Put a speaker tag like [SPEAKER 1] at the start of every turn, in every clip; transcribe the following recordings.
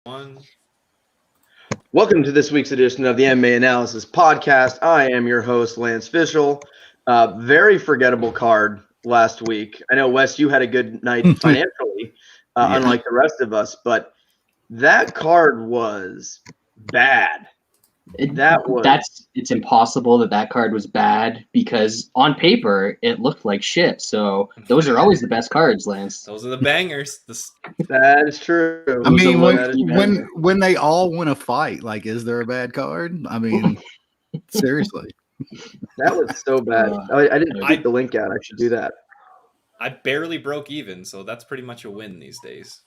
[SPEAKER 1] One.
[SPEAKER 2] Welcome to this week's edition of the MMA Analysis podcast. I am your host, Lance Fishel. Very forgettable card last week. I know, Wes, you had a good night financially, unlike the rest of us, but that card was bad.
[SPEAKER 3] It's impossible that card was bad because on paper it looked like shit. So those are always the best cards, Lance.
[SPEAKER 1] Those are the bangers.
[SPEAKER 2] That is true.
[SPEAKER 4] I mean, when they all win a fight, like, is there a bad card? I mean, seriously.
[SPEAKER 2] That was so bad. I didn't tweet the link out. I should do that.
[SPEAKER 1] I barely broke even, so that's pretty much a win these days.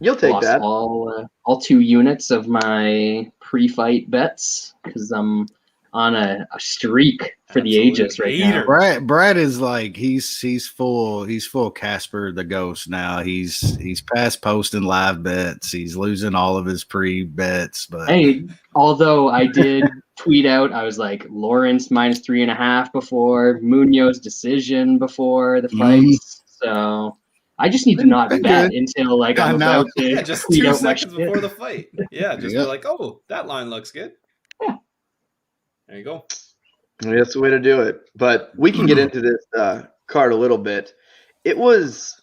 [SPEAKER 2] You'll take
[SPEAKER 3] Lost
[SPEAKER 2] that.
[SPEAKER 3] All 2 units of my pre-fight bets because I'm on a streak for the ages right now.
[SPEAKER 4] Brad is like he's full Casper the Ghost now. He's past posting live bets. He's losing all of his pre-bets. But
[SPEAKER 3] hey, although I did tweet out, I was like Lawrence -3.5 before Munoz decision before the fights. So I just need to not bet until like I'm about to
[SPEAKER 1] just
[SPEAKER 3] tweet
[SPEAKER 1] 2
[SPEAKER 3] out my
[SPEAKER 1] seconds
[SPEAKER 3] shit
[SPEAKER 1] before the fight. Yeah, just be like, oh, that line looks good.
[SPEAKER 3] Yeah.
[SPEAKER 1] There you go.
[SPEAKER 2] That's the way to do it. But we can get into this card a little bit. It was,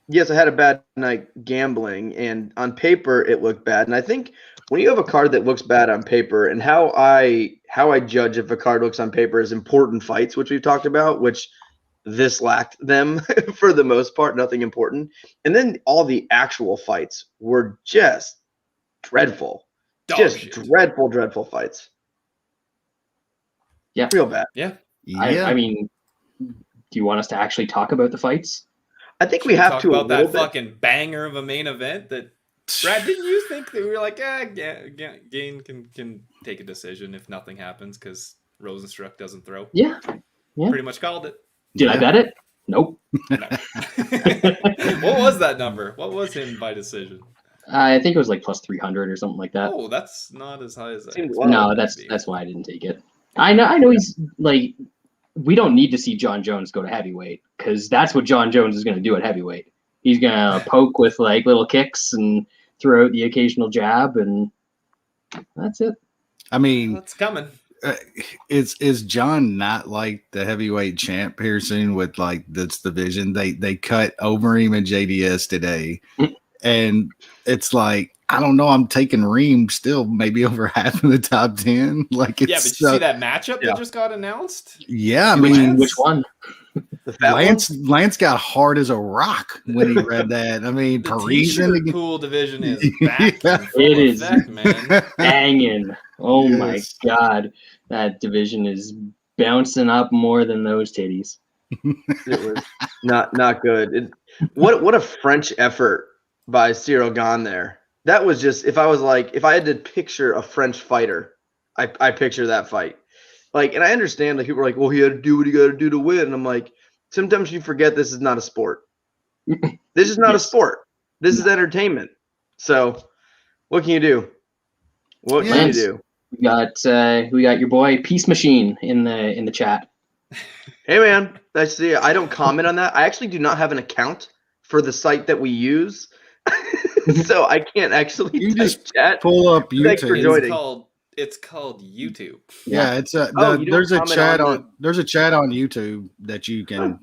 [SPEAKER 2] yes, I had a bad night gambling, and on paper it looked bad. And I think when you have a card that looks bad on paper, and how I judge if a card looks on paper is important fights, which we've talked about, which this lacked them for the most part, nothing important. And then all the actual fights were just dreadful. Dreadful fights.
[SPEAKER 3] Yeah.
[SPEAKER 2] Real bad.
[SPEAKER 1] Yeah.
[SPEAKER 3] I mean, do you want us to actually talk about the fights?
[SPEAKER 2] I think we have to
[SPEAKER 1] talk about that fucking banger of a main event that Brad, didn't you think that we were like, Gane can take a decision if nothing happens because Rozenstruik doesn't throw?
[SPEAKER 3] Yeah.
[SPEAKER 1] Pretty much called it.
[SPEAKER 3] Did I bet it? Nope.
[SPEAKER 1] No. What was that number? What was him by decision?
[SPEAKER 3] I think it was like +300 or something like that.
[SPEAKER 1] Oh, that's not as high as that.
[SPEAKER 3] No, that's why I didn't take it. I know he's like, we don't need to see John Jones go to heavyweight because that's what John Jones is going to do at heavyweight. He's going to poke with like little kicks and throw out the occasional jab, and that's it.
[SPEAKER 4] I mean,
[SPEAKER 1] that's coming.
[SPEAKER 4] Is John not like the heavyweight champ here soon with like this division? They cut Overeem and JDS today, and it's like, I don't know. I'm taking Reem still maybe over half of the top 10. Like, it's
[SPEAKER 1] but you see that matchup that just got announced?
[SPEAKER 4] Yeah, I mean,
[SPEAKER 3] which one?
[SPEAKER 4] Lance got hard as a rock when he read that. I mean,
[SPEAKER 1] the
[SPEAKER 4] Parisian
[SPEAKER 1] pool division is back.
[SPEAKER 3] It is
[SPEAKER 1] man.
[SPEAKER 3] Banging. Oh my God, that division is bouncing up more than those titties.
[SPEAKER 2] It was not good. What a French effort by Cyril Gane there. That was just, if I had to picture a French fighter, I picture that fight. Like, and I understand, like, people are like, well, he had to do what he got to do to win. And I'm like, sometimes you forget this is not a sport. This is not a sport. This is entertainment. So what can you do? What can you do?
[SPEAKER 3] We got your boy Peace Machine in the chat.
[SPEAKER 2] Hey man, I don't comment on that. I actually do not have an account for the site that we use. So I can't actually
[SPEAKER 4] just
[SPEAKER 2] chat.
[SPEAKER 4] Pull up YouTube.
[SPEAKER 2] Thanks for joining.
[SPEAKER 1] It's called YouTube.
[SPEAKER 4] Yeah, it's there's a chat on YouTube that you can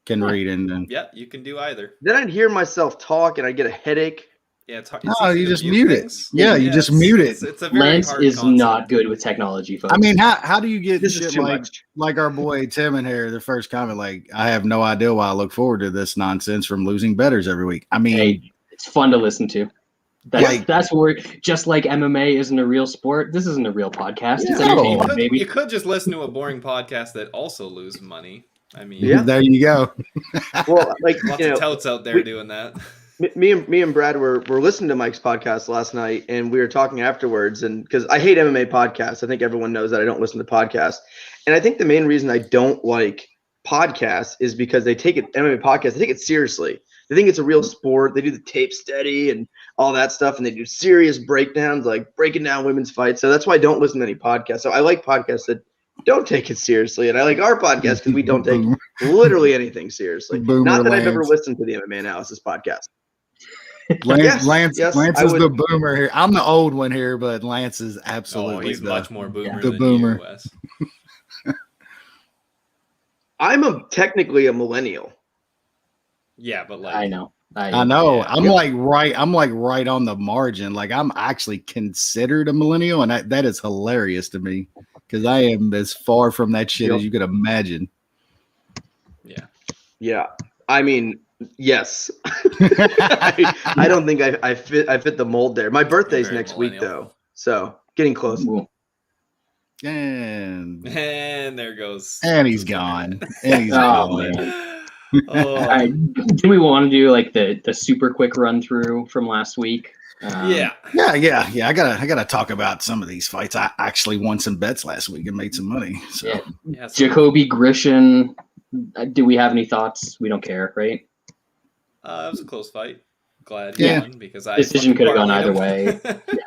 [SPEAKER 4] read and
[SPEAKER 1] yeah, you can do either.
[SPEAKER 2] Then I'd hear myself talk and I get a headache.
[SPEAKER 1] Yeah, it's hard.
[SPEAKER 4] No, you just mute it. Yeah, you just mute it.
[SPEAKER 1] It's a very
[SPEAKER 3] Lance
[SPEAKER 1] hard
[SPEAKER 3] is
[SPEAKER 1] concept.
[SPEAKER 3] not good with technology, folks.
[SPEAKER 4] I mean, how do you get
[SPEAKER 2] This is
[SPEAKER 4] shit
[SPEAKER 2] too
[SPEAKER 4] like
[SPEAKER 2] much.
[SPEAKER 4] like our boy Tim in here? The first comment, like, I have no idea why I look forward to this nonsense from losing bettors every week. I mean,
[SPEAKER 3] hey, it's fun to listen to. That's where, just like MMA isn't a real sport, this isn't a real podcast. It's entertainment, baby.
[SPEAKER 1] You could just listen to a boring podcast that also lose money. I mean,
[SPEAKER 4] there you go.
[SPEAKER 2] Well, like,
[SPEAKER 1] lots of touts out there doing that.
[SPEAKER 2] Me and Brad were listening to Mike's podcast last night, and we were talking afterwards. And because I hate MMA podcasts, I think everyone knows that I don't listen to podcasts. And I think the main reason I don't like podcasts is because MMA podcasts, they take it seriously. They think it's a real sport. They do the tape steady and all that stuff, and they do serious breakdowns, like breaking down women's fights. So that's why I don't listen to any podcasts. So I like podcasts that don't take it seriously, and I like our podcast because we don't take literally anything seriously. Not that I've ever listened to the MMA Analysis podcast.
[SPEAKER 4] Lance
[SPEAKER 2] yes,
[SPEAKER 4] is the boomer here. I'm the old one here, but Lance is absolutely
[SPEAKER 1] he's much more boomer
[SPEAKER 4] the
[SPEAKER 1] than
[SPEAKER 4] boomer.
[SPEAKER 1] you, Wes.
[SPEAKER 2] I'm technically a millennial.
[SPEAKER 1] Yeah, but like
[SPEAKER 3] I know.
[SPEAKER 4] I know.
[SPEAKER 1] Yeah.
[SPEAKER 4] I'm like right on the margin. Like I'm actually considered a millennial, and that is hilarious to me because I am as far from that shit as you could imagine.
[SPEAKER 2] Yeah. I mean, yes. I don't think I fit the mold there. My birthday's
[SPEAKER 1] very
[SPEAKER 2] next week
[SPEAKER 1] millennial.
[SPEAKER 2] though, so getting close.
[SPEAKER 3] Ooh.
[SPEAKER 4] And
[SPEAKER 1] there goes.
[SPEAKER 4] he's gone. And he's
[SPEAKER 3] Oh,
[SPEAKER 4] gone.
[SPEAKER 3] man.
[SPEAKER 1] Oh,
[SPEAKER 3] All right. Do we want to do like the super quick run through from last week?
[SPEAKER 1] yeah.
[SPEAKER 4] Yeah. I gotta talk about some of these fights. I actually won some bets last week and made some money. So
[SPEAKER 3] Yeah.
[SPEAKER 1] Yeah, so,
[SPEAKER 3] Jacoby Grishin. Do we have any thoughts? We don't care, right?
[SPEAKER 1] it was a close fight. Glad he
[SPEAKER 4] Yeah.
[SPEAKER 1] won because I
[SPEAKER 3] Decision
[SPEAKER 1] fucking
[SPEAKER 3] could have gone either
[SPEAKER 1] parlayed
[SPEAKER 3] way.
[SPEAKER 1] him.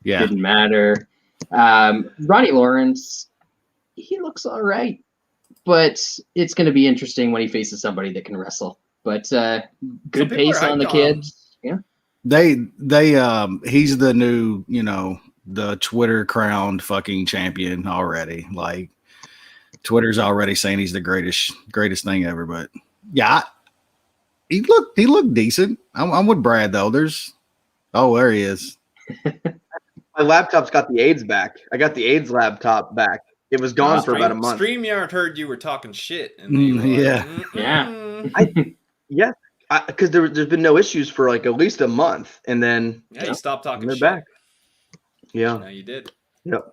[SPEAKER 4] yeah.
[SPEAKER 3] Didn't matter. Ronnie Lawrence, he looks all right, but it's going to be interesting when he faces somebody that can wrestle. But good
[SPEAKER 1] people
[SPEAKER 3] pace
[SPEAKER 1] are
[SPEAKER 3] on the
[SPEAKER 1] hyped on him.
[SPEAKER 3] kids. Yeah.
[SPEAKER 4] They he's the new, the Twitter crowned fucking champion already. Like Twitter's already saying he's the greatest thing ever. But yeah, he looked decent. I'm with Brad though. There he is.
[SPEAKER 2] My laptop's got the AIDS back. I got the AIDS laptop back. It was gone for about a month.
[SPEAKER 1] StreamYard heard you were talking shit. And they were
[SPEAKER 4] Yeah.
[SPEAKER 1] like,
[SPEAKER 3] Yeah.
[SPEAKER 2] Because there's been no issues for like at least a month, and then
[SPEAKER 1] Yeah, you stopped talking
[SPEAKER 2] they're
[SPEAKER 1] shit.
[SPEAKER 2] back. Yeah.
[SPEAKER 1] No, you did.
[SPEAKER 2] Yep.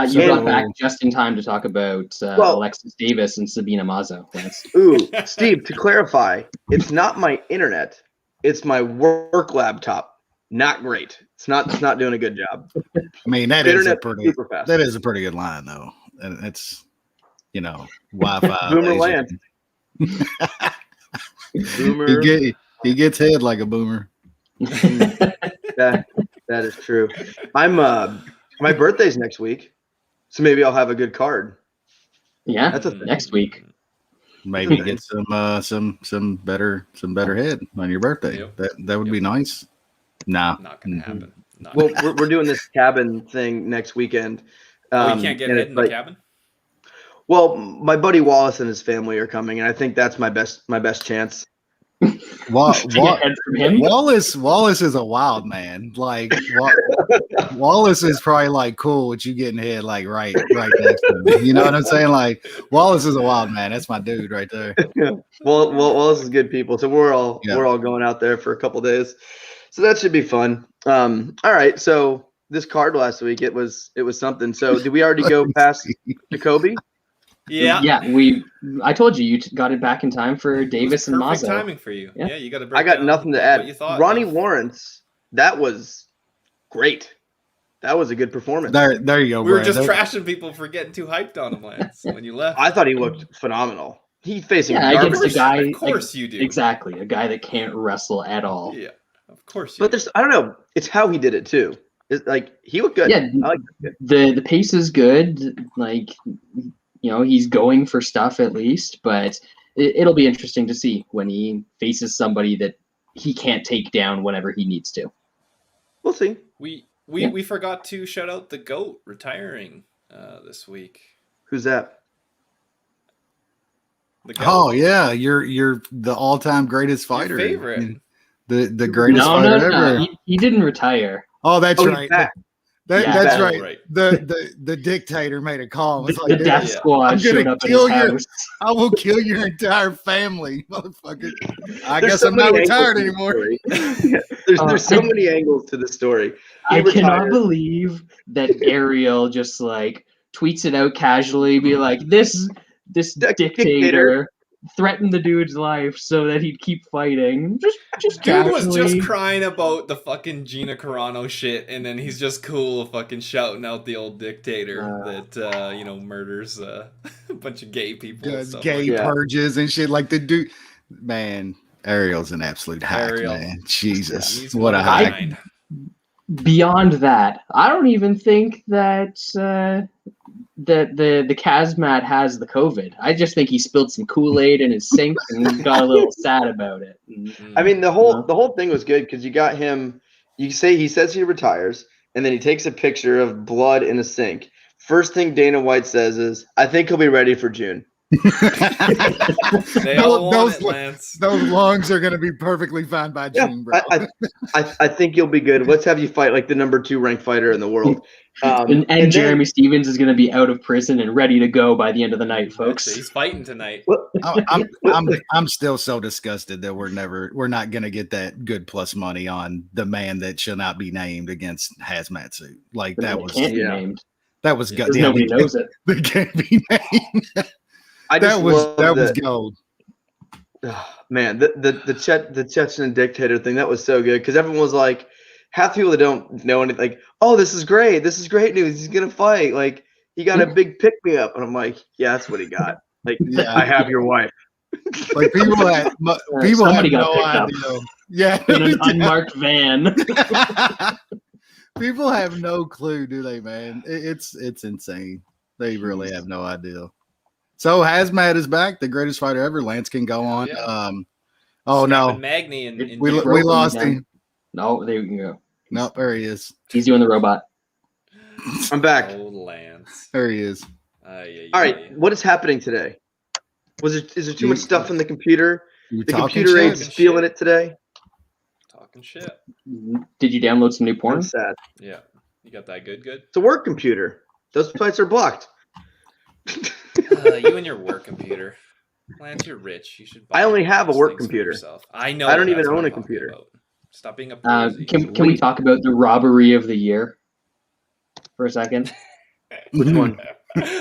[SPEAKER 3] You got
[SPEAKER 2] So-
[SPEAKER 3] back just in time to talk about Alexis Davis and Sabina Mazo. Lance.
[SPEAKER 2] Ooh, Steve, to clarify, it's not my internet. It's my work laptop. Not great. It's not doing a good job.
[SPEAKER 4] I mean, that is
[SPEAKER 2] super fast.
[SPEAKER 4] a pretty good line though. And it's Wi-Fi.
[SPEAKER 2] Boomer
[SPEAKER 4] laser.
[SPEAKER 2] land. Boomer.
[SPEAKER 4] He gets head like a boomer.
[SPEAKER 2] That is true. I'm my birthday's next week, so maybe I'll have a good card.
[SPEAKER 3] Yeah,
[SPEAKER 2] That's a thing.
[SPEAKER 3] next week.
[SPEAKER 4] Maybe get some better head on your birthday.
[SPEAKER 1] Yep.
[SPEAKER 4] That would be nice. Nah.
[SPEAKER 1] Not going to happen. Not
[SPEAKER 2] Well,
[SPEAKER 1] gonna
[SPEAKER 2] we're doing this cabin thing next weekend.
[SPEAKER 1] happen. You can't get
[SPEAKER 2] and
[SPEAKER 1] hit
[SPEAKER 2] it's
[SPEAKER 1] in the
[SPEAKER 2] like-
[SPEAKER 1] cabin?
[SPEAKER 2] Well, my buddy Wallace and his family are coming, and I think that's my best chance.
[SPEAKER 3] To get head from him.
[SPEAKER 4] Wallace is a wild man. Like Wallace is probably like cool with you getting head like right next to me. You know what I'm saying? Like Wallace is a wild man. That's my dude right there.
[SPEAKER 2] Well, Wallace is good people, so we're all going out there for a couple days, so that should be fun. All right, so this card last week it was something. So did we already go past Jacoby?
[SPEAKER 1] Yeah.
[SPEAKER 3] Yeah, I told you got it back in time for Davis and
[SPEAKER 1] Perfect
[SPEAKER 3] Mazo.
[SPEAKER 1] timing for you.
[SPEAKER 3] Yeah.
[SPEAKER 1] Yeah, you got to.
[SPEAKER 2] I got nothing to
[SPEAKER 1] what
[SPEAKER 2] add.
[SPEAKER 1] you thought
[SPEAKER 2] Ronnie
[SPEAKER 1] of.
[SPEAKER 2] Lawrence, that was great. That was a good performance.
[SPEAKER 4] There you go.
[SPEAKER 1] We were
[SPEAKER 4] Brad.
[SPEAKER 1] just trashing people for getting too hyped on him, Lance, when you left.
[SPEAKER 2] I thought he looked phenomenal. He's facing
[SPEAKER 3] against
[SPEAKER 2] garbage.
[SPEAKER 3] a guy.
[SPEAKER 1] Of course you do.
[SPEAKER 3] Exactly, a guy that can't wrestle at all.
[SPEAKER 1] Yeah, of course you
[SPEAKER 2] But
[SPEAKER 1] do.
[SPEAKER 2] there's, I don't know. It's how he did it too. It's like he looked good.
[SPEAKER 3] Yeah,
[SPEAKER 2] I like it.
[SPEAKER 3] the pace is good. Like, he's going for stuff at least, but it'll be interesting to see when he faces somebody that he can't take down whenever he needs to.
[SPEAKER 2] We'll see.
[SPEAKER 1] We forgot to shout out the GOAT retiring this week.
[SPEAKER 2] Who's that?
[SPEAKER 1] The GOAT.
[SPEAKER 4] Oh yeah, you're the all-time greatest fighter.
[SPEAKER 1] Your favorite.
[SPEAKER 4] The greatest
[SPEAKER 3] No,
[SPEAKER 4] fighter ever.
[SPEAKER 3] he didn't retire.
[SPEAKER 4] Oh, that's
[SPEAKER 2] Oh, he's
[SPEAKER 4] right.
[SPEAKER 2] back.
[SPEAKER 3] Yeah,
[SPEAKER 4] That's
[SPEAKER 2] back.
[SPEAKER 4] right. The dictator made a call. It's
[SPEAKER 3] The
[SPEAKER 4] like,
[SPEAKER 3] death
[SPEAKER 1] yeah.
[SPEAKER 3] squad
[SPEAKER 4] I'm gonna
[SPEAKER 3] showed up at
[SPEAKER 4] kill
[SPEAKER 3] his
[SPEAKER 4] your-
[SPEAKER 3] house.
[SPEAKER 4] I will kill your entire family, motherfucker. I
[SPEAKER 2] There's
[SPEAKER 4] guess
[SPEAKER 2] so
[SPEAKER 4] I'm not
[SPEAKER 2] many
[SPEAKER 4] retired
[SPEAKER 2] angles to
[SPEAKER 4] anymore.
[SPEAKER 2] the story. There's so many angles to the story. He
[SPEAKER 3] I cannot
[SPEAKER 2] retired.
[SPEAKER 3] believe that Ariel just like tweets it out casually, be like, this dictator threatened the dude's life so that he'd keep fighting. Just
[SPEAKER 1] Dude was
[SPEAKER 3] casually.
[SPEAKER 1] just crying about the fucking Gina Carano shit, and then he's just cool fucking shouting out the old dictator that murders a bunch of gay people. and
[SPEAKER 4] Does
[SPEAKER 1] stuff
[SPEAKER 4] gay
[SPEAKER 1] like
[SPEAKER 2] that.
[SPEAKER 4] purges and shit like the dude. Man, Ariel's an absolute hack,
[SPEAKER 1] Ariel.
[SPEAKER 4] man. Jesus,
[SPEAKER 1] He's
[SPEAKER 4] what a
[SPEAKER 1] one of
[SPEAKER 4] hack.
[SPEAKER 1] kind.
[SPEAKER 3] Beyond that, I don't even think that the Kazmat has the COVID. I just think he spilled some Kool-Aid in his sink and got a little sad about it.
[SPEAKER 2] I mean, the whole thing was good because you got him. He says he retires, and then he takes a picture of blood in a sink. First thing Dana White says is, "I think he'll be ready for June."
[SPEAKER 1] They all want it, Lance.
[SPEAKER 4] Those lungs are going to be perfectly fine by June, bro.
[SPEAKER 2] I think you'll be good. Let's have you fight like the number 2 ranked fighter in the world.
[SPEAKER 3] And Jeremy Stevens is going to be out of prison and ready to go by the end of the night, folks.
[SPEAKER 1] He's fighting tonight.
[SPEAKER 4] I'm still so disgusted that we're not going to get that good plus money on the man that shall not be named against Hazmat Suit. Like that was
[SPEAKER 3] can't be named.
[SPEAKER 4] That was
[SPEAKER 3] because nobody knows it.
[SPEAKER 4] They can't be named. That was gold.
[SPEAKER 2] Oh, man, the Chechen dictator thing, that was so good because everyone was like, half the people that don't know anything, like, oh, this is great news. He's gonna fight. Like, he got a big pick me up, and I'm like, yeah, that's what he got. Like, yeah. I have your wife.
[SPEAKER 4] Like people have no idea. Yeah,
[SPEAKER 3] in an unmarked van.
[SPEAKER 4] People have no clue, do they, man? It's insane. They really have no idea. So Hazmat is back, the greatest fighter ever. Lance can go on.
[SPEAKER 1] Yeah.
[SPEAKER 4] Oh no,
[SPEAKER 1] Magny and
[SPEAKER 4] we lost him.
[SPEAKER 3] No, there you go.
[SPEAKER 4] Nope, there he is.
[SPEAKER 3] He's doing the robot.
[SPEAKER 2] I'm back.
[SPEAKER 1] Oh, Lance.
[SPEAKER 4] There he is.
[SPEAKER 2] All right, what is happening today? Is there too much stuff in the computer? The computer aide's feeling it today.
[SPEAKER 1] Talking shit.
[SPEAKER 3] Did you download some new porn?
[SPEAKER 2] I'm sad.
[SPEAKER 1] Yeah, you got that good.
[SPEAKER 2] It's a work computer. Those sites are blocked.
[SPEAKER 1] You and your work computer. Lance, you're rich. You should buy
[SPEAKER 2] I only have a work computer.
[SPEAKER 1] I know.
[SPEAKER 2] I don't even own a computer.
[SPEAKER 1] About. Stop being a pussy.
[SPEAKER 3] Can we talk about the robbery of the year for a second?
[SPEAKER 2] Which one?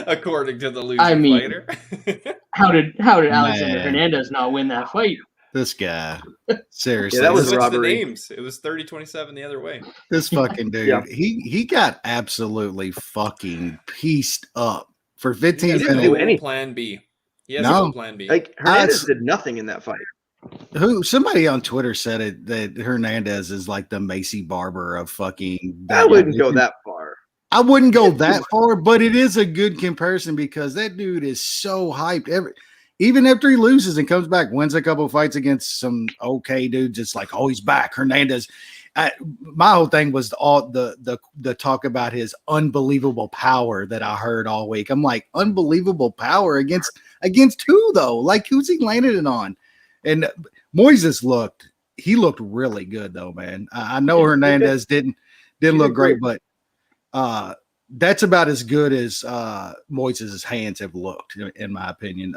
[SPEAKER 1] According to the losing fighter.
[SPEAKER 3] How did Alexander Hernandez not win that fight?
[SPEAKER 4] This guy. Seriously.
[SPEAKER 2] Yeah, that was robbery.
[SPEAKER 1] The names. It was 30-27 the other way.
[SPEAKER 4] This fucking dude. Yeah. He got absolutely fucking pieced up for 15 minutes.
[SPEAKER 1] He didn't do plan B. He has no plan B.
[SPEAKER 2] Like Hernandez did nothing in that fight.
[SPEAKER 4] Somebody on Twitter said it that Hernandez is like the Macy Barber of fucking.
[SPEAKER 2] I wouldn't go that far.
[SPEAKER 4] I wouldn't go that far, but it is a good comparison because that dude is so hyped. Even after he loses and comes back, wins a couple of fights against some okay dudes, it's like, oh, he's back. Hernandez. My whole thing was all the talk about his unbelievable power that I heard all week. I'm like, unbelievable power against who though? Like, who's he landing it on? And Moises looked really good though, man. I know Hernandez didn't look great, but that's about as good as Moises' hands have looked, in my opinion.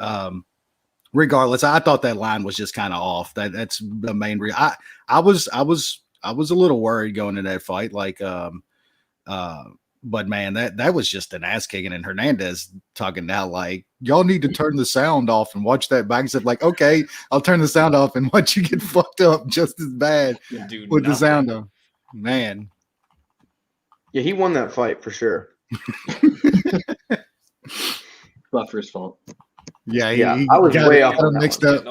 [SPEAKER 4] Regardless, I thought that line was just kind of off. That's the main reason. I was a little worried going into that fight, but man, that was just an ass kicking. And Hernandez talking now like, y'all need to turn the sound off and watch that back. He said, like, okay, I'll turn the sound off and watch you get fucked up just as bad with the sound on. Man.
[SPEAKER 2] Yeah, he won that fight for sure.
[SPEAKER 3] Buffer's fault.
[SPEAKER 4] Yeah,
[SPEAKER 2] I was way off.
[SPEAKER 4] Mixed up.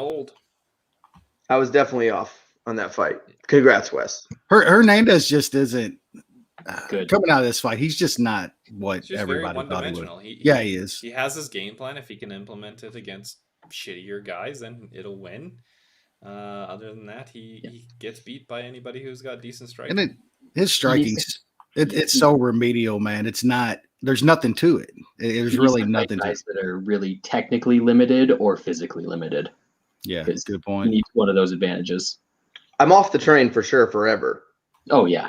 [SPEAKER 2] I was definitely off on that fight. Congrats, Wes.
[SPEAKER 4] Hernandez just isn't
[SPEAKER 3] good
[SPEAKER 4] coming out of this fight. He's just not what
[SPEAKER 1] just
[SPEAKER 4] everybody thought he would.
[SPEAKER 1] He
[SPEAKER 4] is.
[SPEAKER 1] He has his game plan. If he can implement it against shittier guys, then it'll win. Other than that, he gets beat by anybody who's got decent striking.
[SPEAKER 4] And his striking, it's so remedial, man. It's not. There's nothing to it. There's really nothing to it.
[SPEAKER 3] Guys that are really technically limited or physically limited.
[SPEAKER 4] Yeah, good point.
[SPEAKER 3] He needs one of those advantages.
[SPEAKER 2] I'm off the train for sure forever.
[SPEAKER 3] Oh yeah.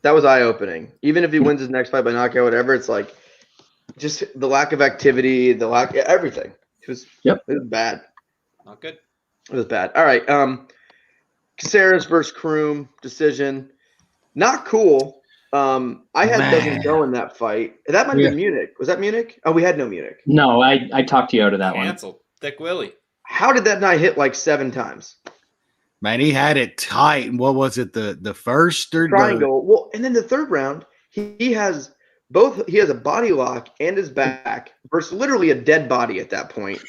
[SPEAKER 2] That was eye-opening. Even if he wins his next fight by knockout, whatever, it's like just the lack of activity, the lack of everything. It was bad.
[SPEAKER 1] Not good.
[SPEAKER 2] It was bad. All right. Caceres versus Kroom decision. Not cool. I had doesn't go in that fight. That might be Munich. Was that Munich? Oh, we had no Munich.
[SPEAKER 3] No, I talked you out of that
[SPEAKER 1] Canceled. Thick Willie.
[SPEAKER 2] How did that not hit like 7 times?
[SPEAKER 4] Man, he had it tight. And what was it? The first or
[SPEAKER 2] triangle? Well, and then the third round, he has both. He has a body lock and his back versus literally a dead body at that point.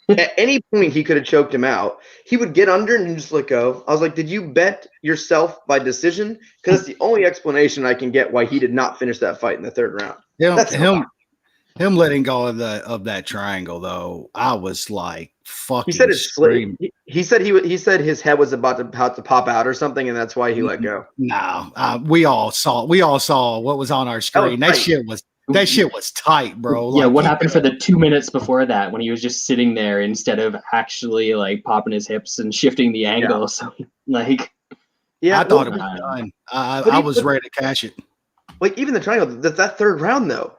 [SPEAKER 2] At any point, he could have choked him out. He would get under and just let go. I was like, did you bet yourself by decision? Because that's the only explanation I can get why he did not finish that fight in the third round.
[SPEAKER 4] Him letting go of that triangle though, I was like fucking.
[SPEAKER 2] He said it's
[SPEAKER 4] screaming.
[SPEAKER 2] he said his head was about to pop out or something, and that's why he let go.
[SPEAKER 4] No, we all saw what was on our screen. That shit was tight, bro.
[SPEAKER 3] Yeah,
[SPEAKER 4] Like,
[SPEAKER 3] what happened for the 2 minutes before that when he was just sitting there instead of actually like popping his hips and shifting the angle?
[SPEAKER 2] Yeah.
[SPEAKER 3] So like,
[SPEAKER 2] Yeah,
[SPEAKER 4] I thought it was done. I was ready to cash it.
[SPEAKER 2] Like even the triangle, that third round though,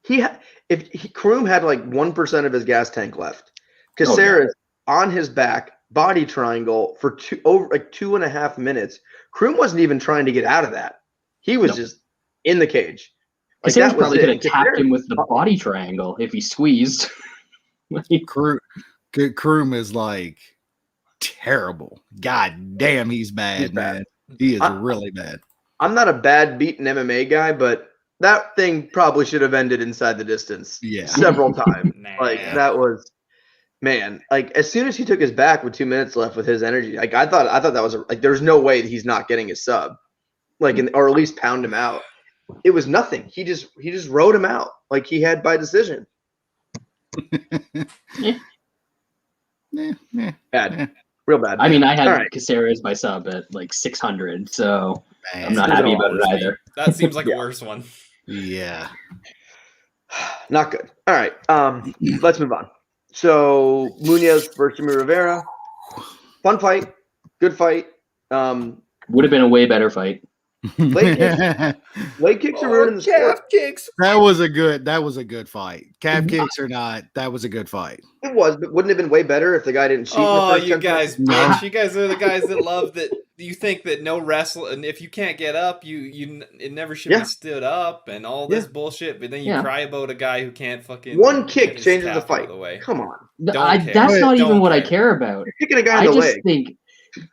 [SPEAKER 2] Kroom had like 1% of his gas tank left. Caceres on his back, body triangle for 2.5 minutes. Kroom wasn't even trying to get out of that. He was just in the cage. Like
[SPEAKER 3] Caceres
[SPEAKER 2] that was
[SPEAKER 3] probably
[SPEAKER 2] it.
[SPEAKER 3] could have tapped him with the body triangle if he squeezed.
[SPEAKER 4] Kroom is like terrible. God damn, he's bad, man. He is really bad.
[SPEAKER 2] I'm not a bad beaten MMA guy, but that thing probably should have ended inside the distance.
[SPEAKER 4] Yeah.
[SPEAKER 2] Several times.
[SPEAKER 1] Nah.
[SPEAKER 2] That was, man. Like as soon as he took his back with 2 minutes left with his energy, like I thought that was there's no way that he's not getting his sub, or at least pound him out. It was nothing. He just rode him out like he had by decision. Bad. Real bad.
[SPEAKER 3] I mean, I had
[SPEAKER 2] All right.
[SPEAKER 3] Caceres by sub at like 600, so
[SPEAKER 4] Man.
[SPEAKER 3] I'm not happy about it either.
[SPEAKER 1] That seems like a worse one.
[SPEAKER 4] Yeah.
[SPEAKER 2] Not good. All right. Let's move on. So Munoz versus Jimmy Rivera. Fun fight. Good fight.
[SPEAKER 3] Would have been a way better fight.
[SPEAKER 2] Leg kicks are ruining the sport.
[SPEAKER 1] Kicks.
[SPEAKER 4] That was a good fight. Calf kicks or not, that was a good fight.
[SPEAKER 2] It was, but wouldn't it have been way better if the guy didn't cheat?
[SPEAKER 1] Oh,
[SPEAKER 2] in the
[SPEAKER 1] you
[SPEAKER 2] first 10
[SPEAKER 1] guys,
[SPEAKER 2] seconds?
[SPEAKER 1] bitch. You guys are the guys that love that. You think that no wrestle, and if you can't get up, it never should be stood up, and all this bullshit. But then you cry about a guy who can't fucking.
[SPEAKER 2] One kick
[SPEAKER 1] get his
[SPEAKER 2] changes the
[SPEAKER 1] calf out
[SPEAKER 2] fight.
[SPEAKER 1] of the way.
[SPEAKER 2] Come on.
[SPEAKER 1] Don't care.
[SPEAKER 3] That's not even
[SPEAKER 1] Don't
[SPEAKER 3] what I
[SPEAKER 1] care.
[SPEAKER 3] care about.
[SPEAKER 2] You're kicking a guy
[SPEAKER 3] I
[SPEAKER 2] in the
[SPEAKER 3] just
[SPEAKER 2] leg.
[SPEAKER 3] think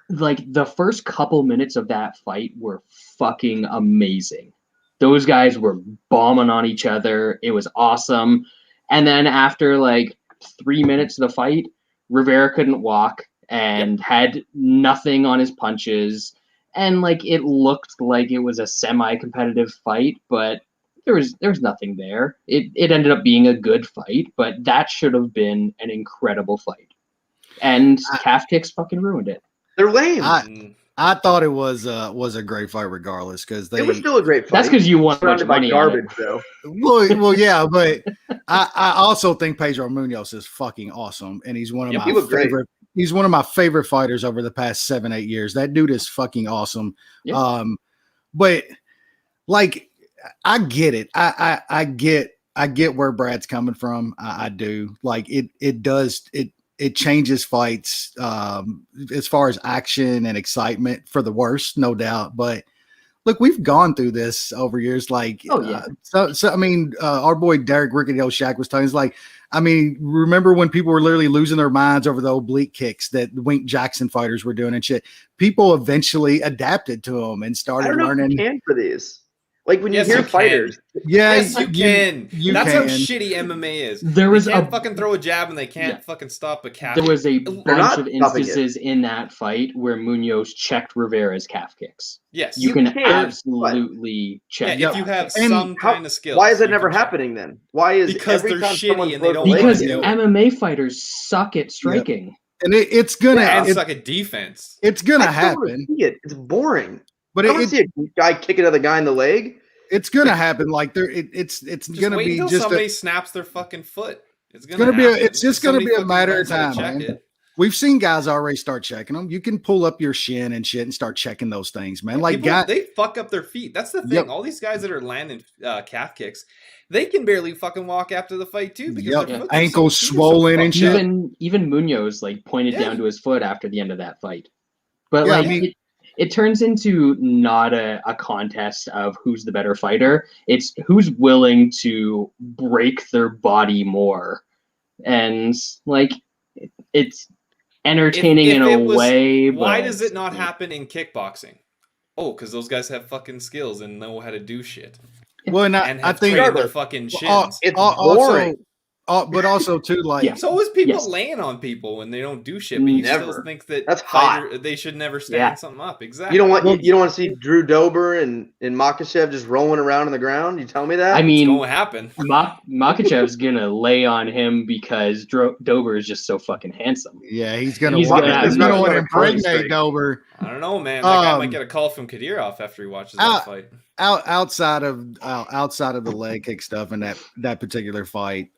[SPEAKER 3] like the first couple minutes of that fight were fucking amazing. Those guys were bombing on each other. It was awesome. And then after like 3 minutes of the fight, Rivera couldn't walk and had nothing on his punches. And like it looked like it was a semi-competitive fight, but there was nothing there. It ended up being a good fight, but that should have been an incredible fight. And calf kicks fucking ruined it.
[SPEAKER 2] They're lame.
[SPEAKER 4] I thought it was a great fight regardless because
[SPEAKER 2] It was still a great fight.
[SPEAKER 3] That's because you won much
[SPEAKER 2] surrounded by
[SPEAKER 3] money on it.
[SPEAKER 2] garbage, though.
[SPEAKER 4] well, yeah, but I also think Pedro Munoz is fucking awesome, and he's one of
[SPEAKER 2] he looked
[SPEAKER 4] my
[SPEAKER 2] great.
[SPEAKER 4] favorite. He's one of my favorite fighters over the past 7-8 years. That dude is fucking awesome.
[SPEAKER 3] Yeah.
[SPEAKER 4] But like, I get it. I get where Brad's coming from. I do. Like it changes fights as far as action and excitement for the worse, no doubt. But look, we've gone through this over years. Like, so I mean, our boy Derek Rickety Shack was telling us, like, I mean, remember when people were literally losing their minds over the oblique kicks that Wink Jackson fighters were doing and shit? People eventually adapted to them and started learning.
[SPEAKER 2] You can for these. Like when
[SPEAKER 1] Yes,
[SPEAKER 2] you hear
[SPEAKER 1] you
[SPEAKER 2] fighters,
[SPEAKER 1] Yes, you can.
[SPEAKER 4] you
[SPEAKER 1] That's
[SPEAKER 4] can.
[SPEAKER 1] how shitty MMA is.
[SPEAKER 3] There was
[SPEAKER 1] they can't fucking throw a jab and they can't fucking stop a calf.
[SPEAKER 3] There was a
[SPEAKER 2] not
[SPEAKER 3] bunch of
[SPEAKER 2] stopping
[SPEAKER 3] instances in that fight where Munoz checked Rivera's calf kicks.
[SPEAKER 1] Yes.
[SPEAKER 3] You can
[SPEAKER 2] can,
[SPEAKER 3] absolutely check.
[SPEAKER 1] Yeah, if you have
[SPEAKER 4] And
[SPEAKER 1] some kind of skill.
[SPEAKER 2] why is that never happening then? Why is
[SPEAKER 1] Because
[SPEAKER 2] every
[SPEAKER 1] they're
[SPEAKER 2] time
[SPEAKER 1] shitty
[SPEAKER 2] someone
[SPEAKER 1] and they
[SPEAKER 2] throws
[SPEAKER 1] don't
[SPEAKER 2] a leg
[SPEAKER 3] Because
[SPEAKER 1] like
[SPEAKER 2] kick-
[SPEAKER 1] it.
[SPEAKER 3] MMA fighters suck at striking.
[SPEAKER 4] And it's gonna
[SPEAKER 1] And suck at defense.
[SPEAKER 4] it's gonna
[SPEAKER 2] I still wanna
[SPEAKER 4] happen.
[SPEAKER 2] see it. It's boring.
[SPEAKER 4] But
[SPEAKER 2] I don't see a guy kick another guy in the leg.
[SPEAKER 4] it's gonna happen. Like it's
[SPEAKER 1] Just
[SPEAKER 4] gonna
[SPEAKER 1] wait
[SPEAKER 4] be
[SPEAKER 1] until
[SPEAKER 4] just
[SPEAKER 1] somebody snaps their fucking foot. It's
[SPEAKER 4] gonna be
[SPEAKER 1] happen.
[SPEAKER 4] it's just gonna
[SPEAKER 1] Somebody
[SPEAKER 4] be a
[SPEAKER 1] fucking
[SPEAKER 4] matter of
[SPEAKER 1] learns how to
[SPEAKER 4] time,
[SPEAKER 1] check
[SPEAKER 4] man.
[SPEAKER 1] it.
[SPEAKER 4] We've seen guys already start checking them. You can pull up your shin and shit and start checking those things, man. Like
[SPEAKER 1] People, they fuck up their feet. That's the thing.
[SPEAKER 4] Yep.
[SPEAKER 1] All these guys that are landing calf kicks, they can barely fucking walk after the fight too because their foot is
[SPEAKER 4] ankles
[SPEAKER 1] so
[SPEAKER 4] swollen and
[SPEAKER 1] fucked
[SPEAKER 4] shit.
[SPEAKER 1] up.
[SPEAKER 3] Even Munoz like pointed
[SPEAKER 1] Yeah.
[SPEAKER 3] down to his foot after the end of that fight. But
[SPEAKER 4] Yeah,
[SPEAKER 3] like
[SPEAKER 4] I mean-
[SPEAKER 3] it turns into not a contest of who's the better fighter. It's who's willing to break their body more. And like it's entertaining
[SPEAKER 1] If
[SPEAKER 3] in
[SPEAKER 1] it
[SPEAKER 3] a
[SPEAKER 1] was-
[SPEAKER 3] way.
[SPEAKER 1] Why
[SPEAKER 3] but-
[SPEAKER 1] does it not happen in kickboxing? Oh, because those guys have fucking skills and know how to do shit
[SPEAKER 4] Well, and
[SPEAKER 1] and
[SPEAKER 4] I
[SPEAKER 1] have
[SPEAKER 4] think
[SPEAKER 1] trained their fucking shins.
[SPEAKER 2] It's
[SPEAKER 4] also,
[SPEAKER 2] boring.
[SPEAKER 4] but also too, like
[SPEAKER 3] Yeah.
[SPEAKER 1] So is people
[SPEAKER 3] Yes.
[SPEAKER 1] laying on people when they don't do shit, but you
[SPEAKER 2] Never.
[SPEAKER 1] still think that
[SPEAKER 2] That's hot.
[SPEAKER 1] they should never stand
[SPEAKER 3] Yeah.
[SPEAKER 1] something up. Exactly.
[SPEAKER 2] You don't want to see Drew Dober and Makhachev just rolling around on the ground? You tell me that?
[SPEAKER 3] I
[SPEAKER 1] It's
[SPEAKER 3] mean,
[SPEAKER 1] going to happen.
[SPEAKER 3] Makhachev's gonna lay on him because Dober is just so fucking handsome.
[SPEAKER 4] yeah, he's gonna
[SPEAKER 3] He's
[SPEAKER 4] want
[SPEAKER 3] gonna have
[SPEAKER 4] to
[SPEAKER 3] no
[SPEAKER 4] impregnate
[SPEAKER 2] strike.
[SPEAKER 4] Dober.
[SPEAKER 1] I don't know, man. That guy might
[SPEAKER 4] Um,
[SPEAKER 1] get a call from Kadyrov after he watches that fight.
[SPEAKER 4] Outside of the leg kick stuff in that particular fight,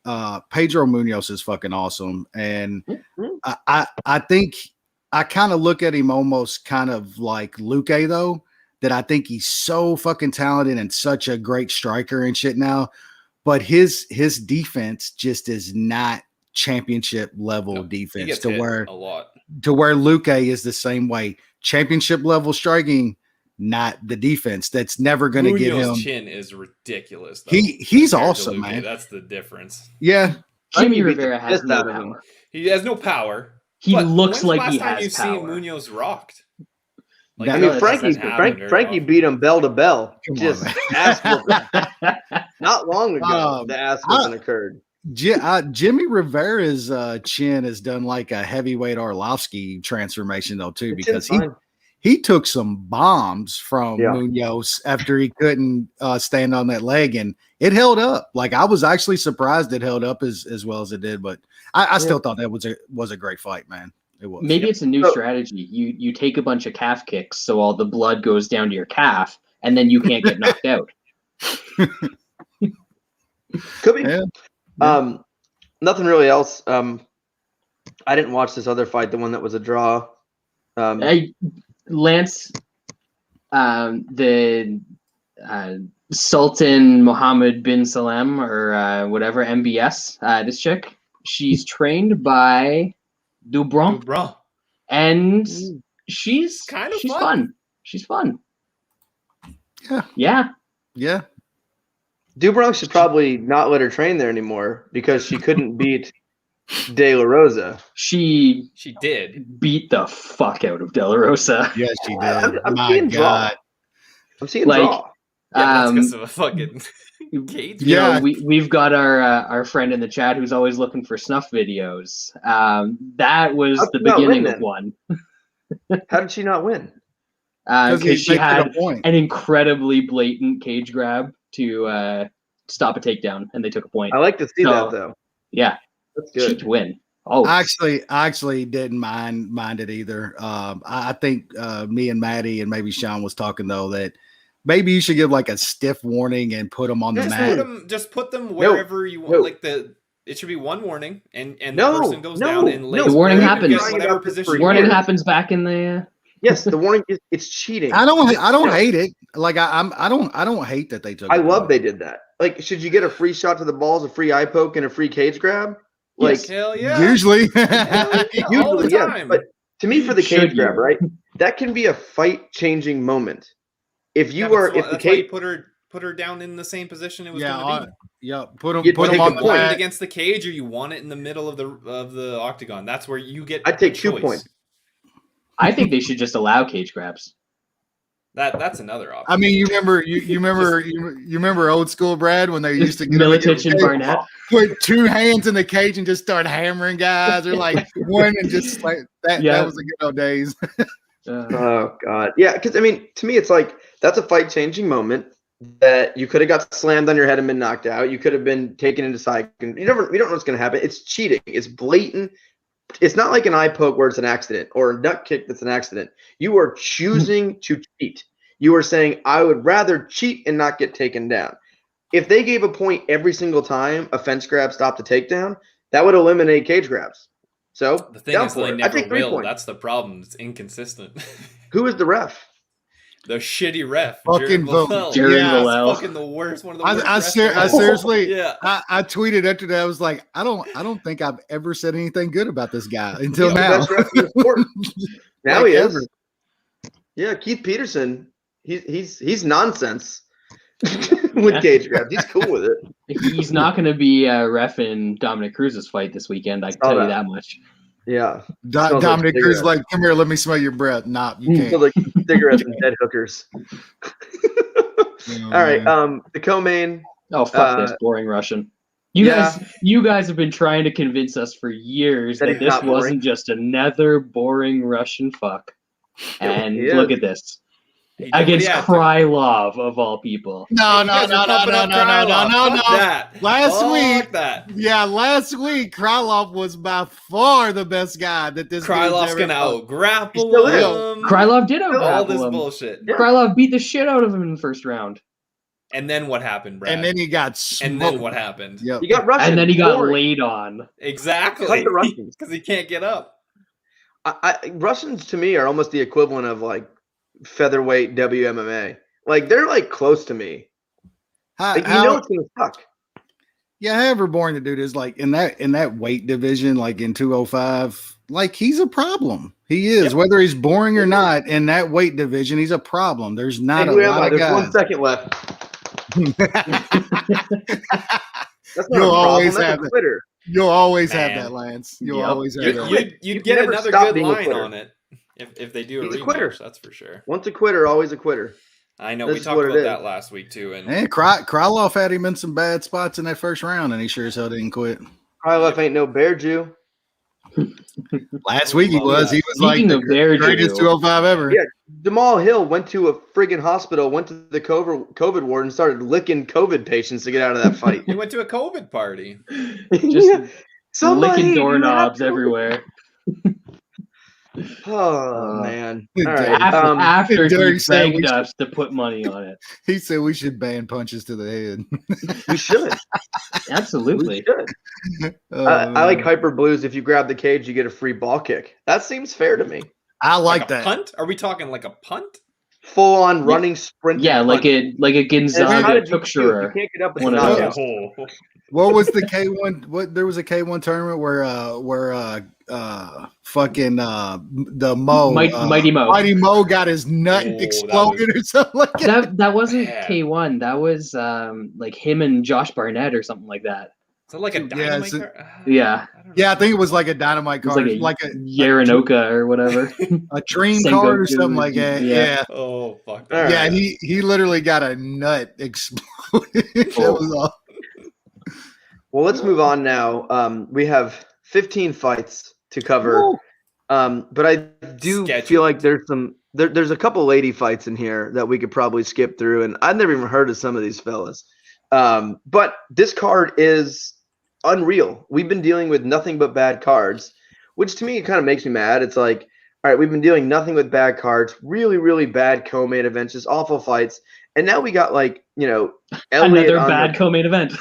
[SPEAKER 4] Pedro Munoz is fucking awesome, and I think I kind of look at him almost kind of like Luque though, that I think he's so fucking talented and such a great striker and shit now, but his defense just is not championship level
[SPEAKER 1] No, he
[SPEAKER 4] defense
[SPEAKER 1] gets
[SPEAKER 4] to
[SPEAKER 1] hit
[SPEAKER 4] where
[SPEAKER 1] a lot.
[SPEAKER 4] Luque is the same way. Championship level striking, not the defense. That's never going to get him.
[SPEAKER 1] Munoz's chin is ridiculous. Though,
[SPEAKER 4] He's
[SPEAKER 1] compared to
[SPEAKER 4] awesome,
[SPEAKER 1] Luque.
[SPEAKER 4] man.
[SPEAKER 1] That's the difference.
[SPEAKER 4] Yeah,
[SPEAKER 3] Jimmy
[SPEAKER 2] beat the
[SPEAKER 3] Rivera has
[SPEAKER 2] piss
[SPEAKER 3] no
[SPEAKER 2] out of him.
[SPEAKER 3] power.
[SPEAKER 1] He has no power.
[SPEAKER 3] He
[SPEAKER 1] but
[SPEAKER 3] looks
[SPEAKER 1] when's
[SPEAKER 3] like
[SPEAKER 1] the
[SPEAKER 3] he
[SPEAKER 1] last time
[SPEAKER 3] has
[SPEAKER 1] you've
[SPEAKER 3] power.
[SPEAKER 1] seen Munoz rocked.
[SPEAKER 4] I
[SPEAKER 2] I
[SPEAKER 4] mean,
[SPEAKER 2] mean,
[SPEAKER 1] that
[SPEAKER 2] Frankie
[SPEAKER 1] doesn't happen very
[SPEAKER 2] Frankie
[SPEAKER 1] often.
[SPEAKER 2] beat him bell to bell.
[SPEAKER 4] Come on,
[SPEAKER 2] Just
[SPEAKER 4] man.
[SPEAKER 2] ass whooping. Not long ago, the ass whooping occurred.
[SPEAKER 4] Jimmy Rivera's chin has done like a heavyweight Arlovsky transformation though too, because he took some bombs from Munoz after he couldn't stand on that leg, and it held up. Like I was actually surprised it held up as well as it did, but I still thought that was a great fight, man. It was.
[SPEAKER 3] Maybe it's a new strategy. You take a bunch of calf kicks, so all the blood goes down to your calf, and then you can't get knocked out.
[SPEAKER 2] Could be.
[SPEAKER 4] Yeah.
[SPEAKER 2] Nothing really else. I didn't watch this other fight, the one that was a draw.
[SPEAKER 3] Lance, the Sultan Mohammed bin Salem or whatever, MBS, this chick, she's trained by Dubron. And she's
[SPEAKER 1] kind of
[SPEAKER 3] fun. She's fun.
[SPEAKER 4] Yeah.
[SPEAKER 2] Dubron should probably not let her train there anymore because she couldn't beat De La Rosa.
[SPEAKER 3] She
[SPEAKER 1] did
[SPEAKER 3] beat the fuck out of De La Rosa.
[SPEAKER 4] Yes, she did.
[SPEAKER 2] I'm
[SPEAKER 4] My
[SPEAKER 2] seeing
[SPEAKER 4] God.
[SPEAKER 2] draw. I'm seeing draw.
[SPEAKER 1] Yeah, that's because of a fucking cage.
[SPEAKER 3] You know, we've got our friend in the chat who's always looking for snuff videos. That was the beginning of one.
[SPEAKER 2] How did she not win?
[SPEAKER 3] Because she had an incredibly blatant cage grab to stop a takedown, and they took a point.
[SPEAKER 2] I like to see that though.
[SPEAKER 3] Yeah,
[SPEAKER 2] that's good.
[SPEAKER 3] She'd win. Oh,
[SPEAKER 4] I actually didn't mind it either. I think me and Maddie and maybe Sean was talking though that maybe you should give like a stiff warning and put them on the mat.
[SPEAKER 1] Just put them wherever you want. Like it should be one warning, and the person goes down and lays.
[SPEAKER 3] The warning happens.
[SPEAKER 1] Whatever position.
[SPEAKER 3] The warning happens back in the.
[SPEAKER 2] Yes, the warning it's cheating.
[SPEAKER 4] I don't hate it. Like I don't hate that they took.
[SPEAKER 2] I love they did that. Like, should you get a free shot to the balls, a free eye poke, and a free cage grab? Like,
[SPEAKER 1] hell yeah.
[SPEAKER 4] Usually,
[SPEAKER 1] all the time.
[SPEAKER 2] But to me, for the cage grab, right? That can be a fight-changing moment. If you if the cage
[SPEAKER 1] put her down in the same position it was going to be.
[SPEAKER 4] Put them on the
[SPEAKER 1] point against the cage, or you want it in the middle of the octagon. That's where you get.
[SPEAKER 2] I'd take 2 points.
[SPEAKER 3] I think they should just allow cage grabs.
[SPEAKER 1] That's another option.
[SPEAKER 4] I mean, you remember old school Brad when they used to get
[SPEAKER 3] Milicic and Barnett
[SPEAKER 4] put 2 hands in the cage and just start hammering guys, or like one and just like that. Yeah. That was the good old days.
[SPEAKER 2] Oh God, yeah. Because I mean, to me, it's like that's a fight-changing moment that you could have got slammed on your head and been knocked out. You could have been taken into side. We don't know what's going to happen. It's cheating. It's blatant. It's not like an eye poke where it's an accident or a nut kick that's an accident. You are choosing to cheat. You are saying, I would rather cheat and not get taken down. If they gave a point every single time a fence grab stopped a takedown, that would eliminate cage grabs. So
[SPEAKER 1] the thing is, they never will. That's the problem. It's inconsistent.
[SPEAKER 2] Who is the ref?
[SPEAKER 1] The shitty ref.
[SPEAKER 4] Fucking
[SPEAKER 3] Jerry Villel.
[SPEAKER 1] Fucking the worst. One of the worst.
[SPEAKER 4] I seriously,
[SPEAKER 1] yeah.
[SPEAKER 4] I tweeted after that. I was like, I don't think I've ever said anything good about this guy until now.
[SPEAKER 2] Best ref in the sport. Now he is. Yeah, Keith Peterson. He's nonsense with cage grabs. He's cool with it.
[SPEAKER 3] He's not going to be reffing Dominick Cruz's fight this weekend. I can tell you that much.
[SPEAKER 2] Yeah,
[SPEAKER 4] Dominick Cruz like, come here, let me smell your breath. Nah, you can't.
[SPEAKER 2] Like cigarettes and dead hookers. All right, the co-main.
[SPEAKER 3] Oh fuck this boring Russian. You
[SPEAKER 2] Yeah.
[SPEAKER 3] guys have been trying to convince us for years
[SPEAKER 2] That
[SPEAKER 3] that
[SPEAKER 2] he's
[SPEAKER 3] this
[SPEAKER 2] not boring.
[SPEAKER 3] wasn't just another boring Russian fuck. And
[SPEAKER 2] He
[SPEAKER 3] look
[SPEAKER 2] is.
[SPEAKER 3] at this.
[SPEAKER 1] He did what he
[SPEAKER 3] Against
[SPEAKER 1] had to.
[SPEAKER 3] Krylov, of all people.
[SPEAKER 4] No,
[SPEAKER 1] You guys are pumping up Krylov. Fuck that.
[SPEAKER 4] Last
[SPEAKER 1] Fuck
[SPEAKER 4] week,
[SPEAKER 1] that.
[SPEAKER 4] yeah, last week Krylov was by far the best guy that this dude's
[SPEAKER 1] Krylof's
[SPEAKER 4] ever
[SPEAKER 1] gonna
[SPEAKER 4] fought.
[SPEAKER 1] out grapple
[SPEAKER 2] He still is.
[SPEAKER 1] him.
[SPEAKER 3] Krylov did
[SPEAKER 1] all
[SPEAKER 3] out
[SPEAKER 1] this
[SPEAKER 3] him.
[SPEAKER 1] bullshit.
[SPEAKER 2] Yeah.
[SPEAKER 3] Krylov beat the shit out of him in the first round.
[SPEAKER 1] And then what happened, Brad?
[SPEAKER 4] And then he got smoked.
[SPEAKER 1] And then what happened?
[SPEAKER 4] Yep.
[SPEAKER 2] You got Russian.
[SPEAKER 3] And then he got
[SPEAKER 2] boring.
[SPEAKER 3] laid on.
[SPEAKER 1] Exactly.
[SPEAKER 2] Cut the Russians.
[SPEAKER 1] Because he can't get up.
[SPEAKER 2] Russians to me are almost the equivalent of like featherweight WMMA. Like they're like close to me. Like, you know it's gonna suck.
[SPEAKER 4] Yeah, however boring the dude is, like in that weight division, like in 205, like he's a problem. He is,
[SPEAKER 2] Yep.
[SPEAKER 4] whether he's boring or not, in that weight division, he's a problem. There's not
[SPEAKER 2] Hey,
[SPEAKER 4] a
[SPEAKER 2] who am
[SPEAKER 4] lot
[SPEAKER 2] I?
[SPEAKER 4] of
[SPEAKER 2] There's 1
[SPEAKER 4] guys.
[SPEAKER 2] second left. That's not
[SPEAKER 4] You'll
[SPEAKER 2] a problem.
[SPEAKER 4] always
[SPEAKER 2] That's
[SPEAKER 4] have
[SPEAKER 2] a
[SPEAKER 4] it.
[SPEAKER 2] quitter.
[SPEAKER 4] You'll always
[SPEAKER 1] Man.
[SPEAKER 4] have that, Lance. You'll
[SPEAKER 3] Yep.
[SPEAKER 4] always have that.
[SPEAKER 1] You'd get
[SPEAKER 2] never
[SPEAKER 1] another
[SPEAKER 2] stop
[SPEAKER 1] good
[SPEAKER 2] being a
[SPEAKER 1] line
[SPEAKER 2] quitter.
[SPEAKER 1] on it if they do a
[SPEAKER 2] He's a quitter.
[SPEAKER 1] rematch. That's for sure.
[SPEAKER 2] Once a quitter, always a quitter.
[SPEAKER 1] I know
[SPEAKER 2] This
[SPEAKER 1] we
[SPEAKER 2] is
[SPEAKER 1] talked
[SPEAKER 2] what it
[SPEAKER 1] about
[SPEAKER 2] is.
[SPEAKER 1] that last week too. And
[SPEAKER 4] Man, Krylov had him in some bad spots in that first round, and he sure as hell didn't quit.
[SPEAKER 2] Krylov ain't no bear Jew.
[SPEAKER 4] Last week he
[SPEAKER 1] Love
[SPEAKER 4] was.
[SPEAKER 1] that.
[SPEAKER 4] He was like
[SPEAKER 3] Speaking
[SPEAKER 4] the
[SPEAKER 3] of bear
[SPEAKER 4] greatest
[SPEAKER 3] Jew,
[SPEAKER 4] 205 ever.
[SPEAKER 2] Yeah. Jamal Hill went to a friggin' hospital, went to the COVID ward, and started licking COVID patients to get out of that fight.
[SPEAKER 1] he went to a COVID party.
[SPEAKER 3] Just
[SPEAKER 2] Somebody,
[SPEAKER 3] licking
[SPEAKER 2] you
[SPEAKER 3] doorknobs
[SPEAKER 2] have to-
[SPEAKER 3] everywhere.
[SPEAKER 2] Oh man!
[SPEAKER 4] Dude,
[SPEAKER 2] All right.
[SPEAKER 3] After
[SPEAKER 4] Derek
[SPEAKER 3] he
[SPEAKER 4] said we
[SPEAKER 3] begged
[SPEAKER 4] should-
[SPEAKER 3] us to put money on it.
[SPEAKER 4] He said we should ban punches to the head.
[SPEAKER 2] We should. We
[SPEAKER 3] Absolutely.
[SPEAKER 2] should.
[SPEAKER 4] Oh,
[SPEAKER 2] I like
[SPEAKER 4] man.
[SPEAKER 2] hyper blues. If you grab the cage, you get a free ball kick. That seems fair to me.
[SPEAKER 4] I like
[SPEAKER 1] a
[SPEAKER 4] that.
[SPEAKER 1] punt? Are we talking like a punt?
[SPEAKER 2] Full on running sprint.
[SPEAKER 3] Yeah, like a Gonzaga
[SPEAKER 2] You
[SPEAKER 3] Tuxerer.
[SPEAKER 2] can't get up with
[SPEAKER 3] One
[SPEAKER 2] a
[SPEAKER 3] of
[SPEAKER 2] knockout.
[SPEAKER 3] those.
[SPEAKER 4] What was the K1? What there was a K1 tournament where fucking the Mo
[SPEAKER 3] Mighty Mo.
[SPEAKER 4] Mighty Mo got his nut
[SPEAKER 1] Oh, that
[SPEAKER 4] exploded or something like that.
[SPEAKER 3] That wasn't
[SPEAKER 1] Yeah.
[SPEAKER 3] K1. That was like him and Josh Barnett or something like that.
[SPEAKER 1] Is it like a
[SPEAKER 4] Yeah,
[SPEAKER 1] dynamite
[SPEAKER 4] it's
[SPEAKER 1] car?
[SPEAKER 3] Yeah.
[SPEAKER 1] I don't know.
[SPEAKER 4] Yeah, I think it was like a dynamite
[SPEAKER 3] It's
[SPEAKER 4] card,
[SPEAKER 3] like a,
[SPEAKER 4] like
[SPEAKER 3] Yaranoka or whatever.
[SPEAKER 4] a dream
[SPEAKER 3] Sengoku,
[SPEAKER 4] card or something like that.
[SPEAKER 3] yeah.
[SPEAKER 4] Yeah.
[SPEAKER 1] Oh fuck.
[SPEAKER 2] All
[SPEAKER 1] that.
[SPEAKER 2] right.
[SPEAKER 4] Yeah, he literally got a nut exploded. That was all.
[SPEAKER 2] Well, let's move on now. We have 15 fights to cover, but I do
[SPEAKER 1] Scheduled.
[SPEAKER 2] feel like there's a couple lady fights in here that we could probably skip through, and I've never even heard of some of these fellas. But this card is unreal. We've been dealing with nothing but bad cards, which to me kind of makes me mad. It's like, all right, we've been dealing nothing with bad cards, really, really bad co-main events, just awful fights, and now we got like Elliott
[SPEAKER 3] Another
[SPEAKER 2] on
[SPEAKER 3] bad co-main event.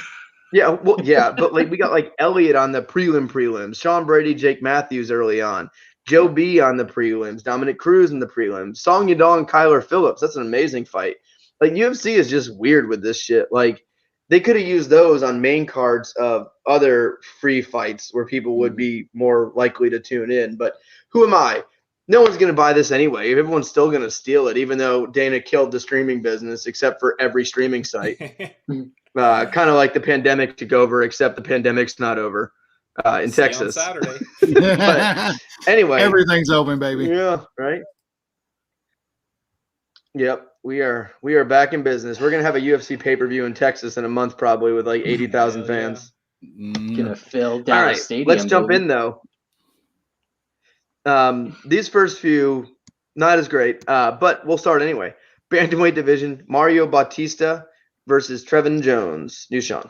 [SPEAKER 2] Yeah, well, yeah, but like we got like Elliott on the prelims, Sean Brady, Jake Matthews early on, Joe B on the prelims, Dominick Cruz in the prelims, Song Yadong, Kyler Phillips. That's an amazing fight. Like UFC is just weird with this shit. Like they could have used those on main cards of other free fights where people would be more likely to tune in. But who am I? No one's going to buy this anyway. Everyone's still going to steal it, even though Dana killed the streaming business except for every streaming site. Kind of like the pandemic took over, except the pandemic's not over in
[SPEAKER 1] See you on
[SPEAKER 2] Texas.
[SPEAKER 1] Saturday.
[SPEAKER 2] But anyway,
[SPEAKER 4] Everything's open, baby.
[SPEAKER 2] yeah, right. Yep, we are back in business. We're gonna have a UFC pay-per-view in Texas in a month, probably with like 80,000
[SPEAKER 1] Hell yeah.
[SPEAKER 2] fans.
[SPEAKER 3] Gonna fill
[SPEAKER 2] All
[SPEAKER 3] Dallas
[SPEAKER 2] right,
[SPEAKER 3] Stadium.
[SPEAKER 2] let's jump
[SPEAKER 3] baby.
[SPEAKER 2] in though. These first few not as great, but we'll start anyway. Bantamweight division: Mario Bautista versus Trevin Jones. New Sean.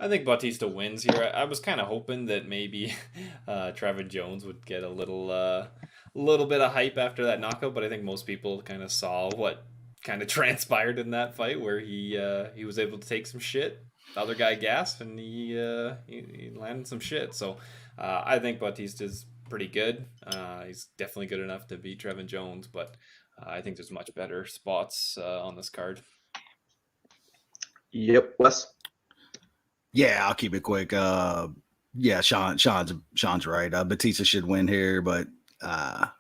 [SPEAKER 1] I think Bautista wins here. I was kind of hoping that maybe Trevin Jones would get a little bit of hype after that knockout, but I think most people kind of saw what kind of transpired in that fight, where he was able to take some shit. The other guy gasped, and he landed some shit. So I think Bautista's pretty good. He's definitely good enough to beat Trevin Jones, but I think there's much better spots on this card.
[SPEAKER 2] Yep, Wes.
[SPEAKER 4] Yeah, I'll keep it quick. Yeah, Sean's right. Bautista should win here, but I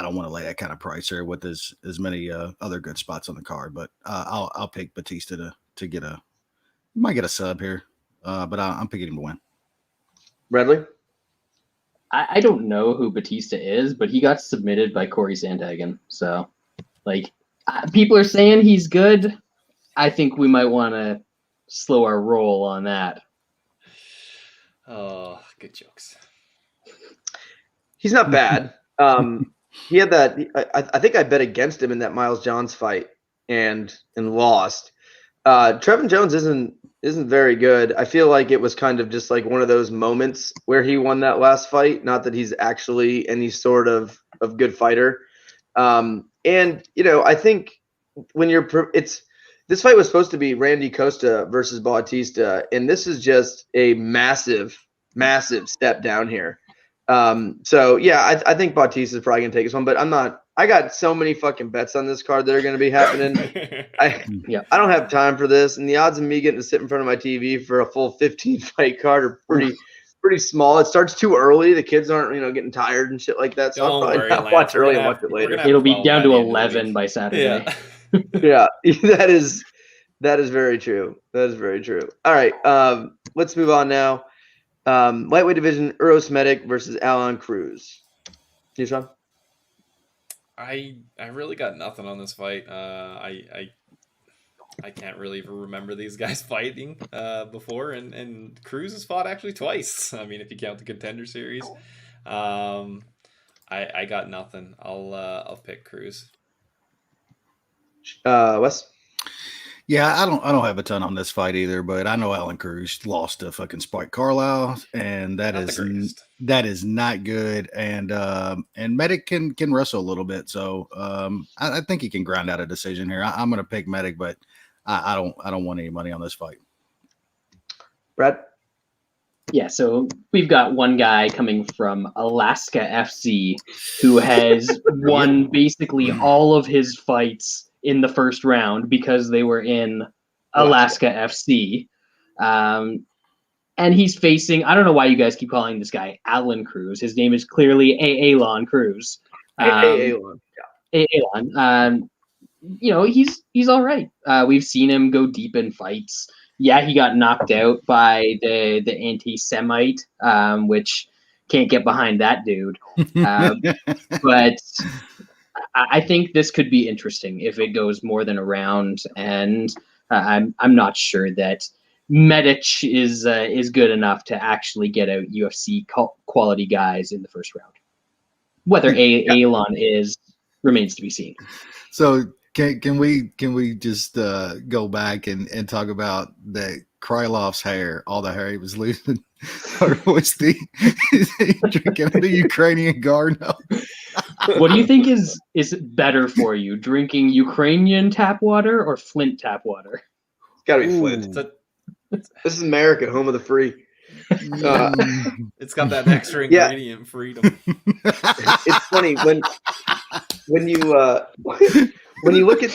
[SPEAKER 4] don't want to lay that kind of price here with as many other good spots on the card. But I'll pick Bautista to get might get a sub here, but I'm picking him to win.
[SPEAKER 2] Bradley.
[SPEAKER 3] I don't know who Bautista is, but he got submitted by Corey Sandhagen. So, like, people are saying he's good. I think we might want to slow our roll on that.
[SPEAKER 1] Oh, good jokes.
[SPEAKER 2] He's not bad. He had that. I think I bet against him in that Miles Johns fight and lost. Trevin Jones isn't very good. I feel like it was kind of just like one of those moments where he won that last fight. Not that he's actually any sort of good fighter. And I think when this fight was supposed to be Randy Costa versus Bautista, and this is just a massive step down here. I think Bautista is probably gonna take this one, but I'm not. I got so many fucking bets on this card that are gonna be happening. I don't have time for this, and the odds of me getting to sit in front of my TV for a full 15 fight card are pretty small. It starts too early. The kids aren't getting tired and shit like that. So I'll probably not watch early and watch it later.
[SPEAKER 3] It'll be down to 11 by Saturday.
[SPEAKER 2] Yeah, that is very true. That is very true. All right, let's move on now. Lightweight division, Uros Medić versus Aljimain Cruz. You, Sean?
[SPEAKER 1] I really got nothing on this fight. I can't really remember these guys fighting before, and Cruz has fought actually twice. I mean, if you count the Contender Series, I got nothing. I'll pick Cruz.
[SPEAKER 2] Wes?
[SPEAKER 4] Yeah, I don't have a ton on this fight either, but I know Aljimain Cruz lost to fucking Spike Carlisle, and that is not good. And Medić can wrestle a little bit, so I think he can grind out a decision here. I'm going to pick Medić, but I don't want any money on this fight.
[SPEAKER 2] Brad?
[SPEAKER 3] Yeah, so we've got one guy coming from Alaska FC who has won basically all of his fights in the first round because they were in Alaska FC. And he's facing, I don't know why you guys keep calling this guy Aljimain Cruz. His name is clearly Aljimain Cruz.
[SPEAKER 2] Aljimain.
[SPEAKER 3] He's all right. We've seen him go deep in fights. Yeah, he got knocked out by the anti-Semite, which can't get behind that dude. But I think this could be interesting if it goes more than a round, and I'm not sure that Medić is good enough to actually get out UFC quality guys in the first round. Whether Aljimain remains to be seen.
[SPEAKER 4] So can we just go back and talk about the Krylov's hair, all the hair he was losing, or was he drinking the Ukrainian Garno?
[SPEAKER 3] What do you think is better for you, drinking Ukrainian tap water or Flint tap water?
[SPEAKER 2] It's got to be Flint. This is America, home of the free.
[SPEAKER 1] It's got that extra ingredient, freedom.
[SPEAKER 2] It's funny when you look at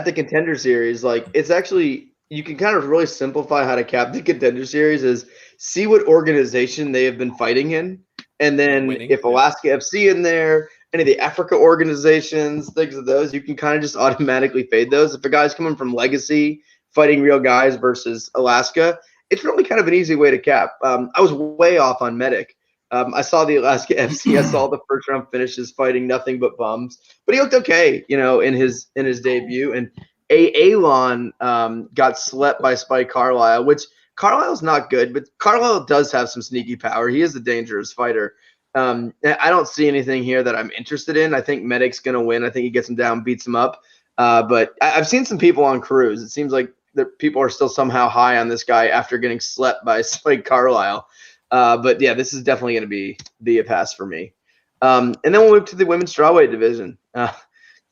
[SPEAKER 2] the Contender Series, like it's actually, you can kind of really simplify how to cap the Contender Series is see what organization they have been fighting in, and then if Alaska FC in there, any of the Africa organizations, things of those, you can kind of just automatically fade those. If a guy's coming from Legacy, fighting real guys versus Alaska, it's really kind of an easy way to cap. I was way off on Medić. I saw the Alaska FC. I saw the first round finishes fighting nothing but bums, but he looked okay, in his debut. And Aljimain got slept by Spike Carlisle, which Carlisle's not good, but Carlisle does have some sneaky power. He is a dangerous fighter. I don't see anything here that I'm interested in. I think Medic's going to win. I think he gets him down, beats him up. But I've seen some people on Cruz. It seems like that people are still somehow high on this guy after getting slept by Spike Carlisle. But yeah, this is definitely going to be a pass for me. And then we'll move to the women's strawweight division.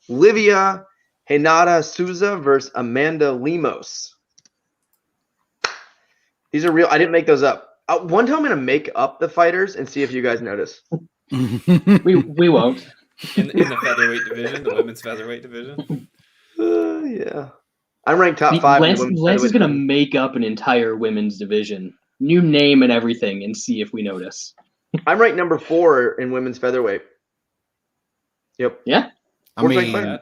[SPEAKER 2] Livia Renata Souza versus Amanda Lemos. These are real. I didn't make those up. One time I'm going to make up the fighters and see if you guys notice.
[SPEAKER 3] We won't.
[SPEAKER 1] In the featherweight division, the women's featherweight division.
[SPEAKER 2] Yeah. I'm ranked top 5.
[SPEAKER 3] Lance is going to make up an entire women's division. New name and everything, and see if we notice.
[SPEAKER 2] I'm ranked number 4 in women's featherweight. Yep.
[SPEAKER 3] Yeah.
[SPEAKER 4] I mean,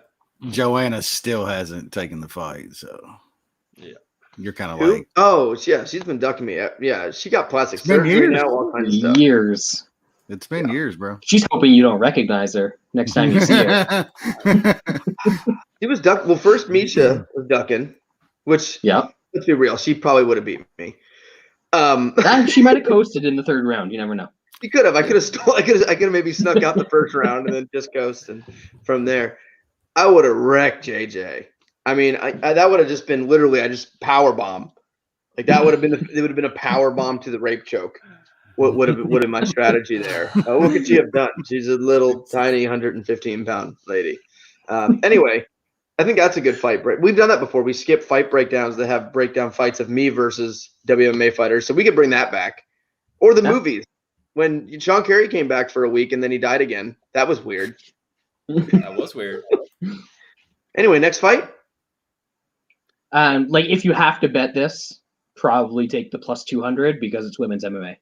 [SPEAKER 4] Joanna still hasn't taken the fight, so
[SPEAKER 1] yeah,
[SPEAKER 4] you're kind of
[SPEAKER 2] Who?
[SPEAKER 4] like,
[SPEAKER 2] oh yeah, she's been ducking me. Yeah, she got plastic surgery now, all kinds of stuff.
[SPEAKER 3] Years.
[SPEAKER 4] It's been years, bro.
[SPEAKER 3] She's hoping you don't recognize her next time you see her.
[SPEAKER 2] She was duck. Well, first Misha was ducking, which let's be real. She probably would have beat me.
[SPEAKER 3] She might have coasted in the third round. You never know.
[SPEAKER 2] She could have. I could have maybe snuck out the first round and then just coasted from there. I would have wrecked JJ. I mean, that would have just been literally. I just power bomb. Like that would have been. It would have been a power bomb to the rape choke. What would have been my strategy there? What could she have done? She's a little tiny 115-pound lady. Anyway, I think that's a good fight. We've done that before. We skip fight breakdowns that have breakdown fights of me versus WMA fighters, so we could bring that back. Or the movies. When Sean Carey came back for a week and then he died again. That was weird.
[SPEAKER 1] That was weird.
[SPEAKER 2] Anyway, next fight.
[SPEAKER 3] Like if you have to bet this, probably take the plus 200 because it's women's MMA.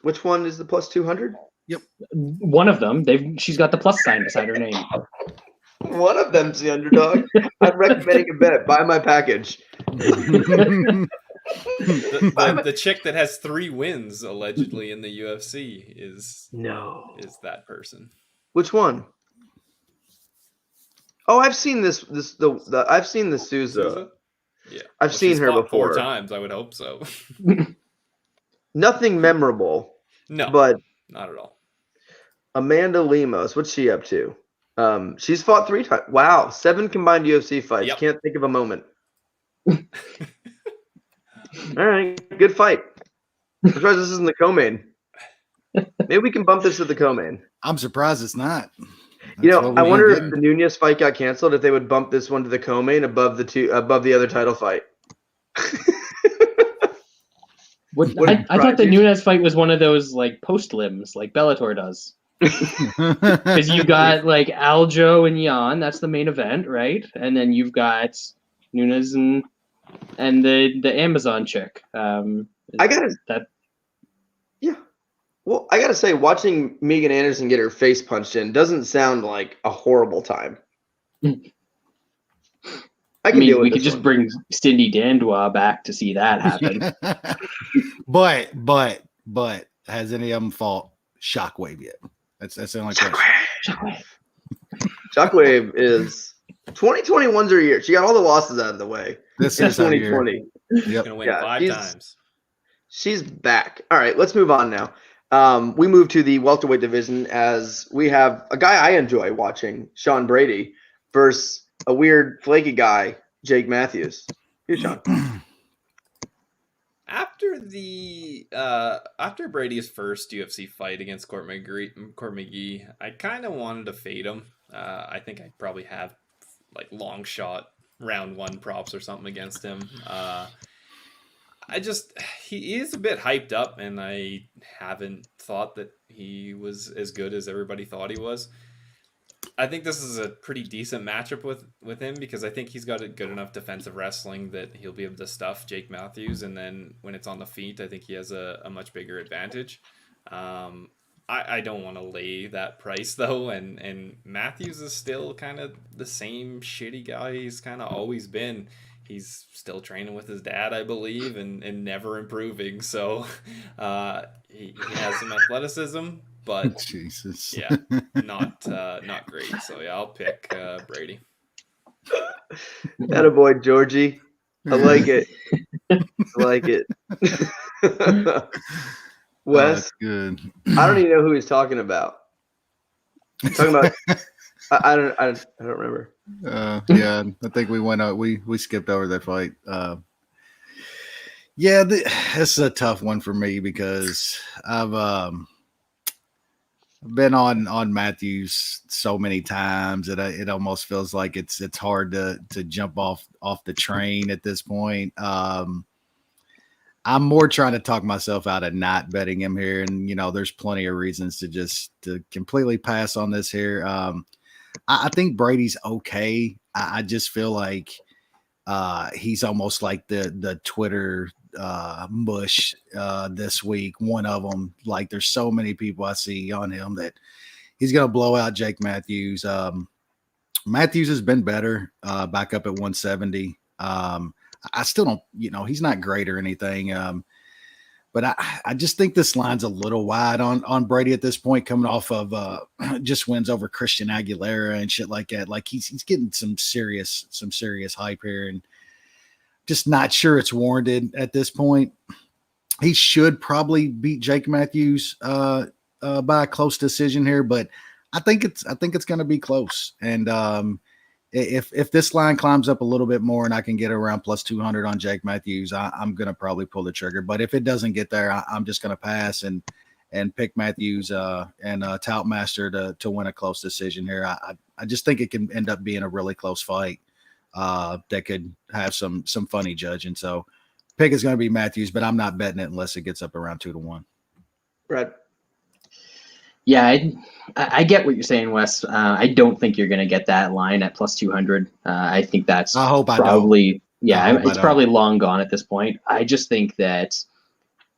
[SPEAKER 2] Which one is the plus 200?
[SPEAKER 3] Yep. One of them. She's got the plus sign beside her name.
[SPEAKER 2] One of them's the underdog. I'm recommending a bet. Buy my package.
[SPEAKER 1] The chick that has 3 wins allegedly in the UFC is that person.
[SPEAKER 2] Which one? Oh, I've seen this. I've seen the Souza.
[SPEAKER 1] Yeah,
[SPEAKER 2] I've seen her before
[SPEAKER 1] 4 times. I would hope so.
[SPEAKER 2] Nothing memorable.
[SPEAKER 1] No,
[SPEAKER 2] but
[SPEAKER 1] not at all.
[SPEAKER 2] Amanda Lemos, what's she up to? She's fought 3 times. Wow, 7 combined UFC fights.
[SPEAKER 1] Yep.
[SPEAKER 2] Can't think of a moment. All right, good fight. I'm surprised this isn't the co-main. Maybe we can bump this to the co-main.
[SPEAKER 4] I'm surprised it's not.
[SPEAKER 2] I wonder if the Nunes fight got canceled, if they would bump this one to the co-main above the other title fight.
[SPEAKER 3] I thought the Nunes fight was one of those like post limbs, like Bellator does. Because you got like Aljo and Jan, that's the main event, right? And then you've got Nunes and the Amazon chick. I
[SPEAKER 2] gotta say, watching Megan Anderson get her face punched in doesn't sound like a horrible time.
[SPEAKER 3] We could just bring Cindy Dandois back to see that happen.
[SPEAKER 4] but has any of them fought Shockwave yet? That's the only question.
[SPEAKER 2] Shockwave is 2021's her year. She got all the losses out of the way.
[SPEAKER 4] This is
[SPEAKER 2] 2020.
[SPEAKER 4] Yep.
[SPEAKER 1] Gonna win 5 times.
[SPEAKER 2] She's back. All right, let's move on now. We move to the welterweight division as we have a guy I enjoy watching, Sean Brady, versus a weird, flaky guy, Jake Matthews. Here's Sean.
[SPEAKER 1] After Brady's first UFC fight against Court McGee, I kind of wanted to fade him. I think I probably have like long shot round 1 props or something against him. He is a bit hyped up, and I haven't thought that he was as good as everybody thought he was. I think this is a pretty decent matchup with him because I think he's got a good enough defensive wrestling that he'll be able to stuff Jake Matthews, and then when it's on the feet, I think he has a much bigger advantage. I don't want to lay that price though, and Matthews is still kind of the same shitty guy he's kind of always been. He's still training with his dad, I believe, and never improving. So he has some athleticism, but
[SPEAKER 4] Jesus,
[SPEAKER 1] yeah, not great. So yeah, I'll pick Brady.
[SPEAKER 2] Attaboy, Georgie. I like it. Wes,
[SPEAKER 4] good.
[SPEAKER 2] I don't even know who he's talking about. Talking about, I don't remember.
[SPEAKER 4] Yeah, I think we went out. We skipped over that fight. This is a tough one for me because I've been on Matthews so many times that it almost feels like it's hard to jump off the train at this point. I'm more trying to talk myself out of not betting him here, and there's plenty of reasons to completely pass on this here. I think Brady's okay. I just feel like he's almost like the Twitter mush this week. One of them, like there's so many people I see on him that he's going to blow out Jake Matthews. Matthews has been better back up at 170. I still don't, he's not great or anything. But I just think this line's a little wide on Brady at this point, coming off of just wins over Christian Aguilera and shit like that. Like he's getting some serious hype here, and just not sure it's warranted at this point. He should probably beat Jake Matthews by a close decision here, but I think it's going to be close. And if this line climbs up a little bit more and I can get around plus 200 on Jake Matthews, I'm going to probably pull the trigger. But if it doesn't get there, I'm just going to pass and pick Matthews and Toutmaster to win a close decision here. I just think it can end up being a really close fight that could have some funny judging. So pick is going to be Matthews, but I'm not betting it unless it gets up around 2-1.
[SPEAKER 2] Brad.
[SPEAKER 3] Yeah, I get what you're saying, Wes. I don't think you're going to get that line at plus 200. I think that's probably it's probably long gone at this point. I just think that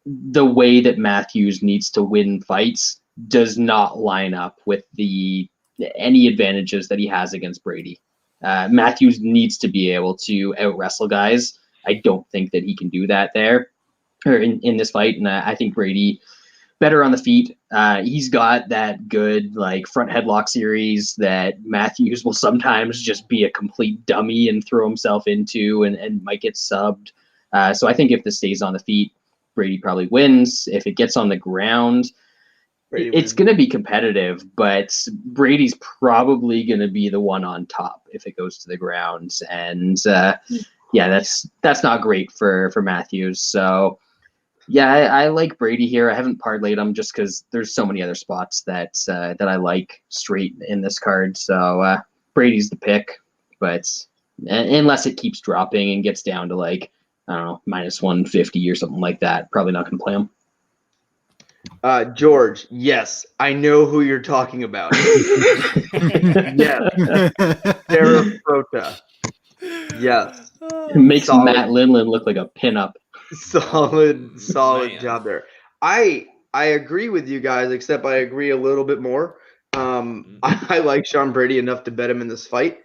[SPEAKER 3] the way that Matthews needs to win fights does not line up with any advantages that he has against Brady. Matthews needs to be able to out wrestle guys. I don't think that he can do that there or in this fight, and I think Brady better on the feet. He's got that good like front headlock series that Matthews will sometimes just be a complete dummy and throw himself into and might get subbed. So I think if this stays on the feet, Brady probably wins. If it gets on the ground, it's going to be competitive, but Brady's probably going to be the one on top if it goes to the ground. And that's not great for Matthews. So yeah, I like Brady here. I haven't parlayed him just because there's so many other spots that I like straight in this card. So Brady's the pick, but unless it keeps dropping and gets down to like, I don't know, minus 150 or something like that, probably not going to play him.
[SPEAKER 2] George, yes, I know who you're talking about. Yes, Sarah Frota. Yes,
[SPEAKER 3] makes Matt Lindland look like a pinup.
[SPEAKER 2] Solid job there. I agree with you guys, except I agree a little bit more. I like Sean Brady enough to bet him in this fight.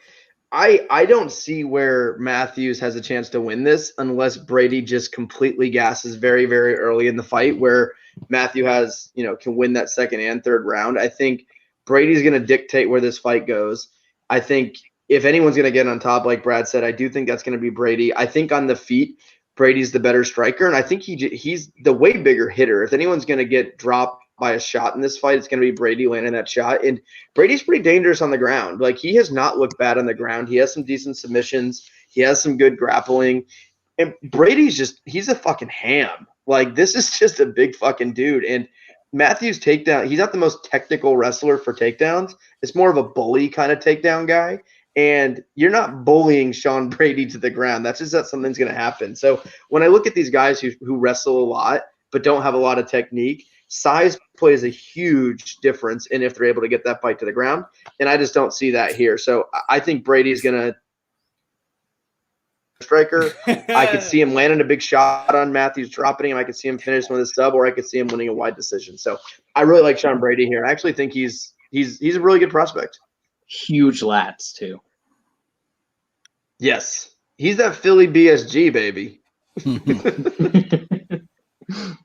[SPEAKER 2] I don't see where Matthews has a chance to win this unless Brady just completely gasses very, very early in the fight where Matthew can win that second and third round. I think Brady's going to dictate where this fight goes. I think if anyone's going to get on top, like Brad said, I do think that's going to be Brady. I think on the feet, Brady's the better striker, and I think he's the way bigger hitter. If anyone's going to get dropped by a shot in this fight, it's going to be Brady landing that shot. And Brady's pretty dangerous on the ground. Like, he has not looked bad on the ground. He has some decent submissions. He has some good grappling. And Brady's he's a fucking ham. Like, this is just a big fucking dude. And Matthews' takedown, he's not the most technical wrestler for takedowns. It's more of a bully kind of takedown guy. And you're not bullying Sean Brady to the ground. That's just that something's going to happen. So when I look at these guys who wrestle a lot but don't have a lot of technique, size plays a huge difference in if they're able to get that fight to the ground. And I just don't see that here. So I think Brady's going to striker. I could see him landing a big shot on Matthews, dropping him. I could see him finish with a sub, or I could see him winning a wide decision. So I really like Sean Brady here. I actually think he's a really good prospect.
[SPEAKER 3] Huge lats too.
[SPEAKER 2] Yes. He's that Philly BSG, baby.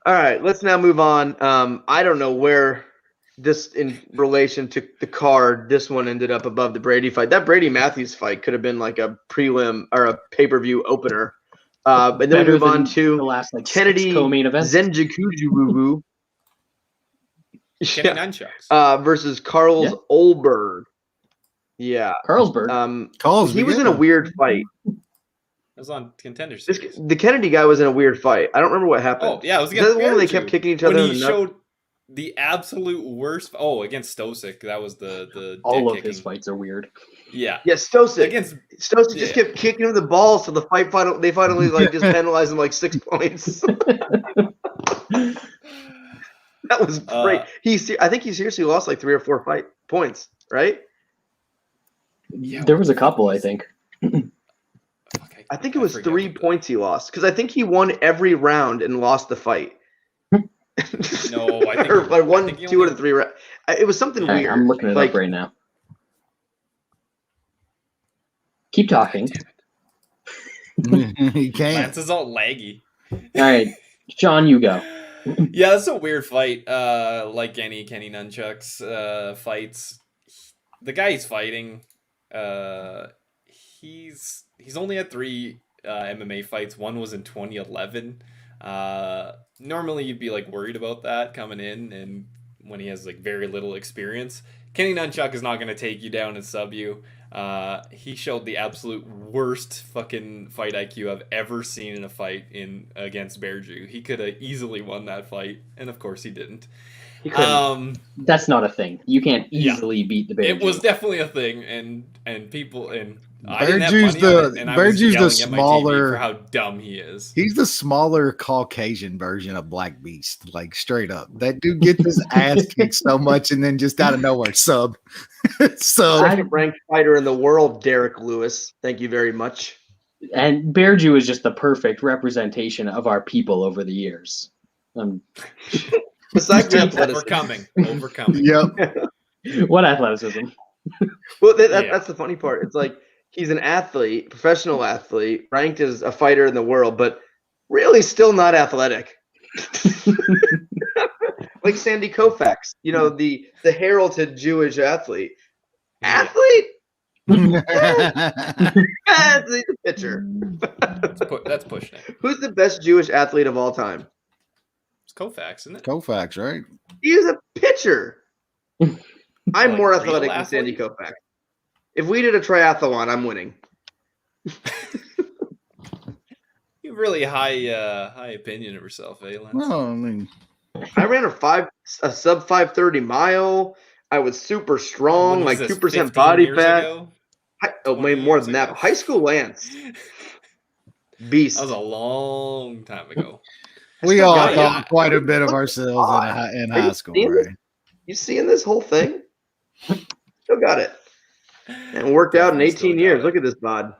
[SPEAKER 2] All right, let's now move on. I don't know where this, in relation to the card, this one ended up above the Brady fight. That Brady Matthews fight could have been like a prelim or a pay-per-view opener. But then we move on to
[SPEAKER 3] the last
[SPEAKER 2] Kennedy
[SPEAKER 3] co-main events.
[SPEAKER 2] Nzechukwu
[SPEAKER 1] Nunchucks.
[SPEAKER 2] Versus Carlos Ulberg. Yeah.
[SPEAKER 3] Carlsberg.
[SPEAKER 2] He was in a weird fight.
[SPEAKER 1] It was on Contender Series.
[SPEAKER 2] The Kennedy guy was in a weird fight. I don't remember what happened.
[SPEAKER 1] Oh, yeah, it was against
[SPEAKER 2] the one where they kept kicking each other
[SPEAKER 1] when
[SPEAKER 2] in the
[SPEAKER 1] he
[SPEAKER 2] nuts?
[SPEAKER 1] showed the absolute worst. Oh, against Stosic. That was the
[SPEAKER 3] all of
[SPEAKER 1] kicking.
[SPEAKER 3] his fights are weird.
[SPEAKER 1] Yeah.
[SPEAKER 2] Yeah, Stosic.
[SPEAKER 1] Stosic
[SPEAKER 2] just kept kicking him the ball, so the fight they finally just penalized him like 6 points. That was great. I think he seriously lost like 3 or 4 points, right?
[SPEAKER 3] Yeah, there was a couple, I think.
[SPEAKER 2] I think it was 3 points he lost because I think he won every round and lost the fight.
[SPEAKER 1] No, I think
[SPEAKER 2] or won 2 out of 3 rounds. It was something weird.
[SPEAKER 3] I'm looking it up right now. Keep talking.
[SPEAKER 4] You can't.
[SPEAKER 1] Lance is all laggy.
[SPEAKER 3] All right, Sean, you go.
[SPEAKER 1] Yeah, that's a weird fight. Like any Kenny Nunchucks fights, the guy he's fighting, he's only had 3 MMA fights. One was in 2011. Normally you'd be like worried about that coming in, and when he has like very little experience. Kenny Nunchuk is not going to take you down and sub you. He showed the absolute worst fucking fight IQ I've ever seen in a fight against Berju. He could have easily won that fight, and of course he didn't.
[SPEAKER 3] He couldn't. That's not a thing. You can't easily beat the Berju.
[SPEAKER 1] It was definitely a thing, and people and I didn't have money on it, and I was
[SPEAKER 4] Berju's
[SPEAKER 1] yelling
[SPEAKER 4] the
[SPEAKER 1] at my TV
[SPEAKER 4] smaller
[SPEAKER 1] for how dumb he is.
[SPEAKER 4] He's the smaller Caucasian version of Black Beast, like straight up. That dude gets his ass kicked so much, and then just out of nowhere, sub.
[SPEAKER 2] Second ranked fighter in the world, Derek Lewis. Thank you very much.
[SPEAKER 3] And Berju is just the perfect representation of our people over the years.
[SPEAKER 2] Besides athleticism.
[SPEAKER 1] Overcoming.
[SPEAKER 4] Yep.
[SPEAKER 3] What athleticism?
[SPEAKER 2] Well, that's the funny part. It's like he's an athlete, professional athlete, ranked as a fighter in the world, but really still not athletic. Like Sandy Koufax, the heralded Jewish athlete. Athlete? He's a pitcher.
[SPEAKER 1] That's pushing it.
[SPEAKER 2] Who's the best Jewish athlete of all time?
[SPEAKER 1] It's Koufax, isn't it?
[SPEAKER 4] Koufax, right?
[SPEAKER 2] He is a pitcher. I'm
[SPEAKER 1] Like
[SPEAKER 2] more
[SPEAKER 1] real
[SPEAKER 2] athletic than Sandy
[SPEAKER 1] athlete?
[SPEAKER 2] Koufax. If we did a triathlon, I'm winning.
[SPEAKER 1] You have really high opinion of yourself, Lance?
[SPEAKER 4] No, I mean,
[SPEAKER 2] I ran a sub 5:30 mile. I was super strong,
[SPEAKER 1] When was
[SPEAKER 2] like
[SPEAKER 1] this,
[SPEAKER 2] 2%
[SPEAKER 1] 15
[SPEAKER 2] body
[SPEAKER 1] years
[SPEAKER 2] fat.
[SPEAKER 1] ago?
[SPEAKER 2] Way
[SPEAKER 1] 20
[SPEAKER 2] more
[SPEAKER 1] years
[SPEAKER 2] than that.
[SPEAKER 1] ago.
[SPEAKER 2] High school Lance. Beast.
[SPEAKER 1] That was a long time ago.
[SPEAKER 4] we all
[SPEAKER 1] got it.
[SPEAKER 4] thought quite a bit of ourselves in
[SPEAKER 2] Are you
[SPEAKER 4] high school,
[SPEAKER 2] seeing this?
[SPEAKER 4] right?
[SPEAKER 2] You seeing this whole thing? Still got it. And worked out in
[SPEAKER 1] Definitely still
[SPEAKER 2] 18
[SPEAKER 1] got
[SPEAKER 2] years.
[SPEAKER 1] it.
[SPEAKER 2] Look at this bod.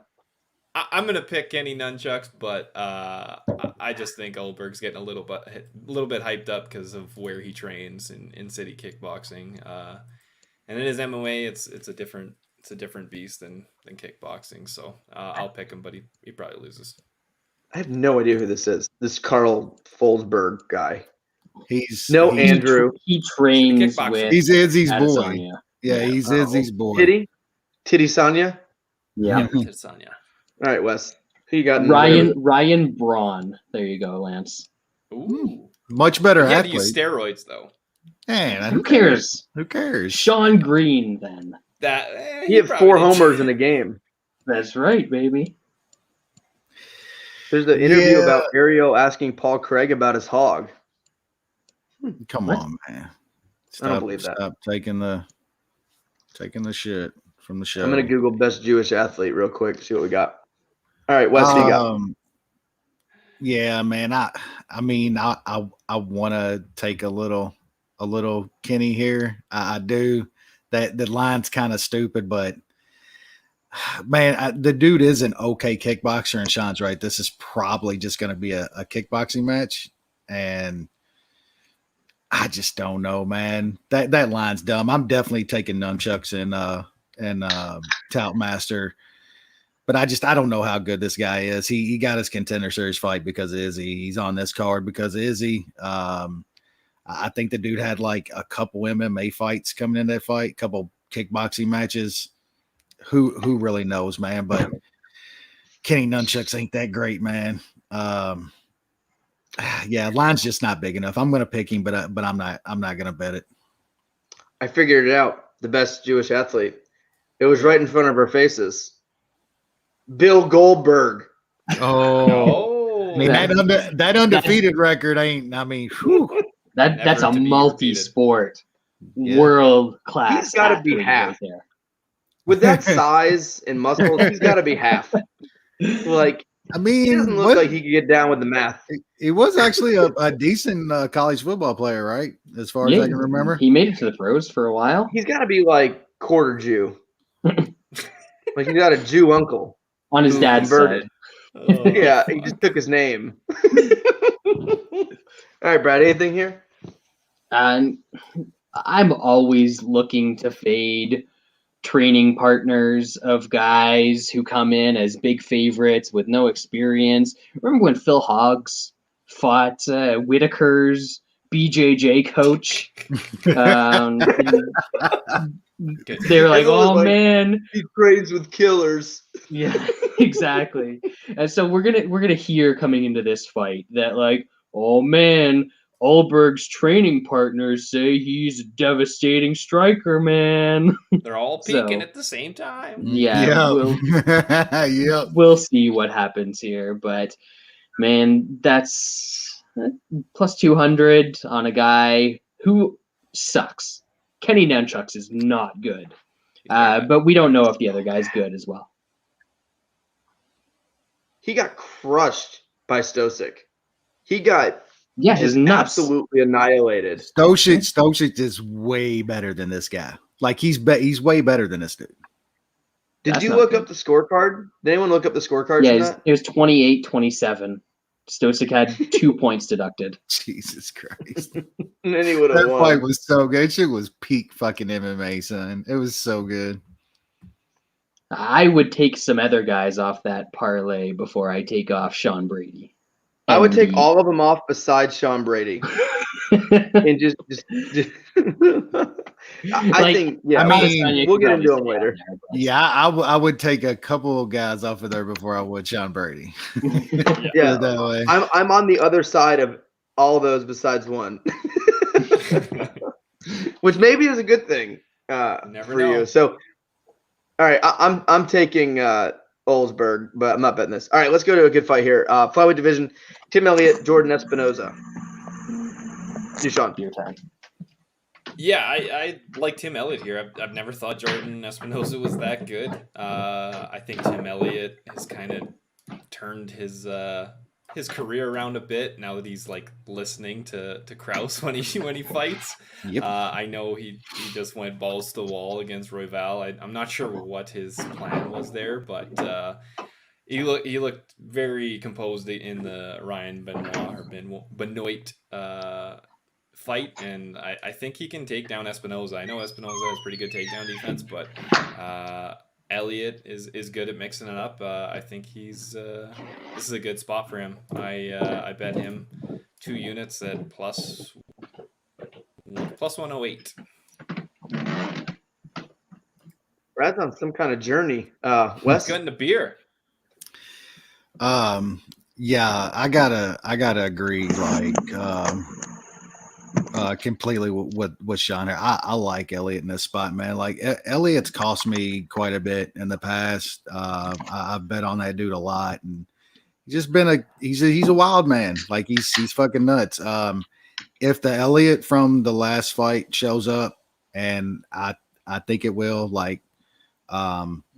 [SPEAKER 1] I'm gonna pick Kenny Nunchucks, but I just think Ulberg's getting a little bit hyped up because of where he trains in city kickboxing. And in his MMA, it's a different beast than kickboxing. So I'll pick him, but he probably loses.
[SPEAKER 2] I have no idea who this is. This Carl Folsberg guy.
[SPEAKER 4] He's
[SPEAKER 2] Andrew.
[SPEAKER 3] He trains
[SPEAKER 1] Kickboxer.
[SPEAKER 3] with
[SPEAKER 4] He's Izzy's boy.
[SPEAKER 3] Adesanya.
[SPEAKER 4] Yeah, he's Izzy's boy.
[SPEAKER 2] Titty Sonya.
[SPEAKER 3] Yeah.
[SPEAKER 1] Adesanya.
[SPEAKER 2] All right, Wes. Who you got? In the
[SPEAKER 3] Ryan Braun. There you go, Lance.
[SPEAKER 1] Ooh.
[SPEAKER 4] Much better
[SPEAKER 1] He had to
[SPEAKER 4] athlete.
[SPEAKER 1] use steroids though.
[SPEAKER 4] Man,
[SPEAKER 3] Who cares?
[SPEAKER 4] Who cares?
[SPEAKER 3] Sean Green, then.
[SPEAKER 2] He had
[SPEAKER 1] probably
[SPEAKER 2] 4
[SPEAKER 1] did.
[SPEAKER 2] homers in a game.
[SPEAKER 3] That's right, baby.
[SPEAKER 2] There's the interview
[SPEAKER 4] Yeah.
[SPEAKER 2] about Ariel asking Paul Craig about his hog.
[SPEAKER 4] Come
[SPEAKER 3] What?
[SPEAKER 4] on, man.
[SPEAKER 2] I don't believe that.
[SPEAKER 4] Stop taking the shit from the show.
[SPEAKER 2] I'm gonna Google best Jewish athlete real quick. See what we got. All right, Wes, what you got?
[SPEAKER 4] Yeah, man. I want to take a little Kenny here. I do. That the line's kind of stupid, but man, the dude is an okay kickboxer, and Sean's right. This is probably just going to be a kickboxing match, and I just don't know, man. That line's dumb. I'm definitely taking nunchucks and Toutmaster. But I don't know how good this guy is. He got his contender series fight because of Izzy. He's on this card because of Izzy. I think the dude had like a couple MMA fights coming in that fight, a couple kickboxing matches. Who really knows, man? But Kenny Nunchucks ain't that great, man. Yeah, line's just not big enough. I'm gonna pick him, but I'm not gonna bet it.
[SPEAKER 2] I figured it out. The best Jewish athlete. It was right in front of our faces. Bill Goldberg.
[SPEAKER 4] Oh, I mean that undefeated record ain't. I mean, whew.
[SPEAKER 3] That's a
[SPEAKER 1] to be
[SPEAKER 3] multi-sport,
[SPEAKER 4] Yeah.
[SPEAKER 3] world class.
[SPEAKER 2] He's gotta be half.
[SPEAKER 3] there.
[SPEAKER 2] With that size and muscles, he's got to be half. Like,
[SPEAKER 4] I
[SPEAKER 2] he
[SPEAKER 4] mean,
[SPEAKER 2] doesn't look like he could get down with the math.
[SPEAKER 4] he was actually a decent college football player, right? As far as I can remember.
[SPEAKER 3] He made it to the pros for a while.
[SPEAKER 2] He's got to be like quarter Jew. Like, he's got a Jew uncle.
[SPEAKER 3] On his
[SPEAKER 2] who
[SPEAKER 3] dad's
[SPEAKER 2] converted.
[SPEAKER 3] side.
[SPEAKER 1] Oh,
[SPEAKER 2] Yeah, he just took his name. All right, Brad, anything here?
[SPEAKER 3] And I'm always looking to fade training partners of guys who come in as big favorites with no experience. Remember when Phil Hoggs fought Whitaker's BJJ coach? They were like,
[SPEAKER 2] Everyone was
[SPEAKER 3] "Oh
[SPEAKER 2] like,
[SPEAKER 3] man,
[SPEAKER 2] He trains with killers.
[SPEAKER 3] yeah." Exactly. And so we're gonna hear coming into this fight that like, oh man, Ulberg's training partners say he's a devastating striker, man.
[SPEAKER 1] They're all peaking
[SPEAKER 3] So
[SPEAKER 1] at the same time.
[SPEAKER 3] yeah,
[SPEAKER 4] Yep.
[SPEAKER 3] we'll see what happens here. But man, that's plus 200 on a guy who sucks. Kenny Nunchucks is not good. But we don't know if the other guy's good as well.
[SPEAKER 2] He got crushed by Stosic. He got
[SPEAKER 3] He's nuts.
[SPEAKER 2] absolutely annihilated.
[SPEAKER 4] Stosic is way better than this guy. Like he's way better than this dude.
[SPEAKER 2] Did you look up the scorecard? Did anyone look up the scorecard?
[SPEAKER 3] Yeah, it was 28-27. Stosic had 2 points deducted.
[SPEAKER 4] Jesus Christ.
[SPEAKER 2] And then he would have
[SPEAKER 4] That
[SPEAKER 2] won.
[SPEAKER 4] fight was so good. Shit was peak fucking MMA, son. It was so good.
[SPEAKER 3] I would take some other guys off that parlay before I take off Sean Brady.
[SPEAKER 2] I would take all of them off besides Sean Brady. And just I think, yeah.
[SPEAKER 4] I mean,
[SPEAKER 2] we'll get into them later.
[SPEAKER 4] Yeah, I would take a couple of guys off of there before I would Sean Brady.
[SPEAKER 2] Yeah,
[SPEAKER 4] that way.
[SPEAKER 2] I'm on the other side of all those besides one, which maybe is a good thing for you. So, all right, I'm taking Ulberg, but I'm not betting this. All right, let's go to a good fight here. Flyweight division: Tim Elliott, Jordan Espinosa. You, Sean.
[SPEAKER 3] Your time.
[SPEAKER 1] Yeah, I like Tim Elliott here. I've never thought Jordan Espinosa was that good. I think Tim Elliott has kind of turned his career around a bit now that he's like listening to Krause when he fights.
[SPEAKER 4] Yep.
[SPEAKER 1] I know he just went balls to the wall against Royval. I'm not sure what his plan was there, but he looked very composed in the Ryan Benoit fight, and I think he can take down Espinosa. I know Espinosa has pretty good takedown defense, but Elliott is good at mixing it up. I think this is a good spot for him. I bet him 2 units at plus 108.
[SPEAKER 2] Brad's on some kind of journey. Wes,
[SPEAKER 1] Getting a beer.
[SPEAKER 4] Yeah, I gotta agree. Like, completely with Sean here. I like Elliott in this spot, man. Like Elliott's cost me quite a bit in the past. I bet on that dude a lot, and he's just been he's a wild man. Like he's fucking nuts. If the Elliott from the last fight shows up, and I think it will, like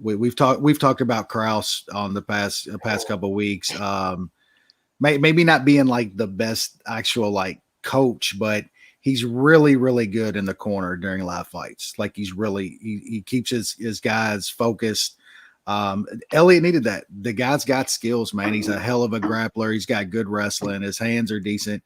[SPEAKER 4] we've talked about Krause on the past couple of weeks. Maybe not being like the best actual like coach, but he's really, really good in the corner during live fights. Like he keeps his guys focused. Elliott needed that. The guy's got skills, man. He's a hell of a grappler. He's got good wrestling. His hands are decent.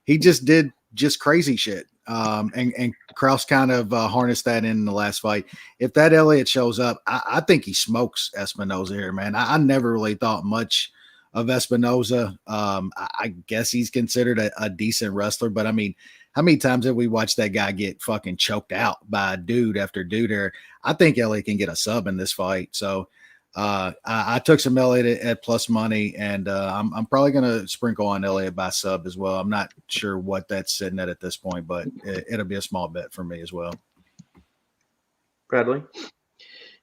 [SPEAKER 4] He just did crazy shit. And Krause kind of harnessed that in the last fight. If that Elliott shows up, I think he smokes Espinosa here, man. I never really thought much of Espinosa. I guess he's considered a decent wrestler, but I mean, how many times have we watched that guy get fucking choked out by dude after dude here? I think Elliott can get a sub in this fight. So I took some Elliott at plus money, and I'm probably going to sprinkle on Elliott by sub as well. I'm not sure what that's sitting at this point, but it'll be a small bet for me as well.
[SPEAKER 2] Bradley?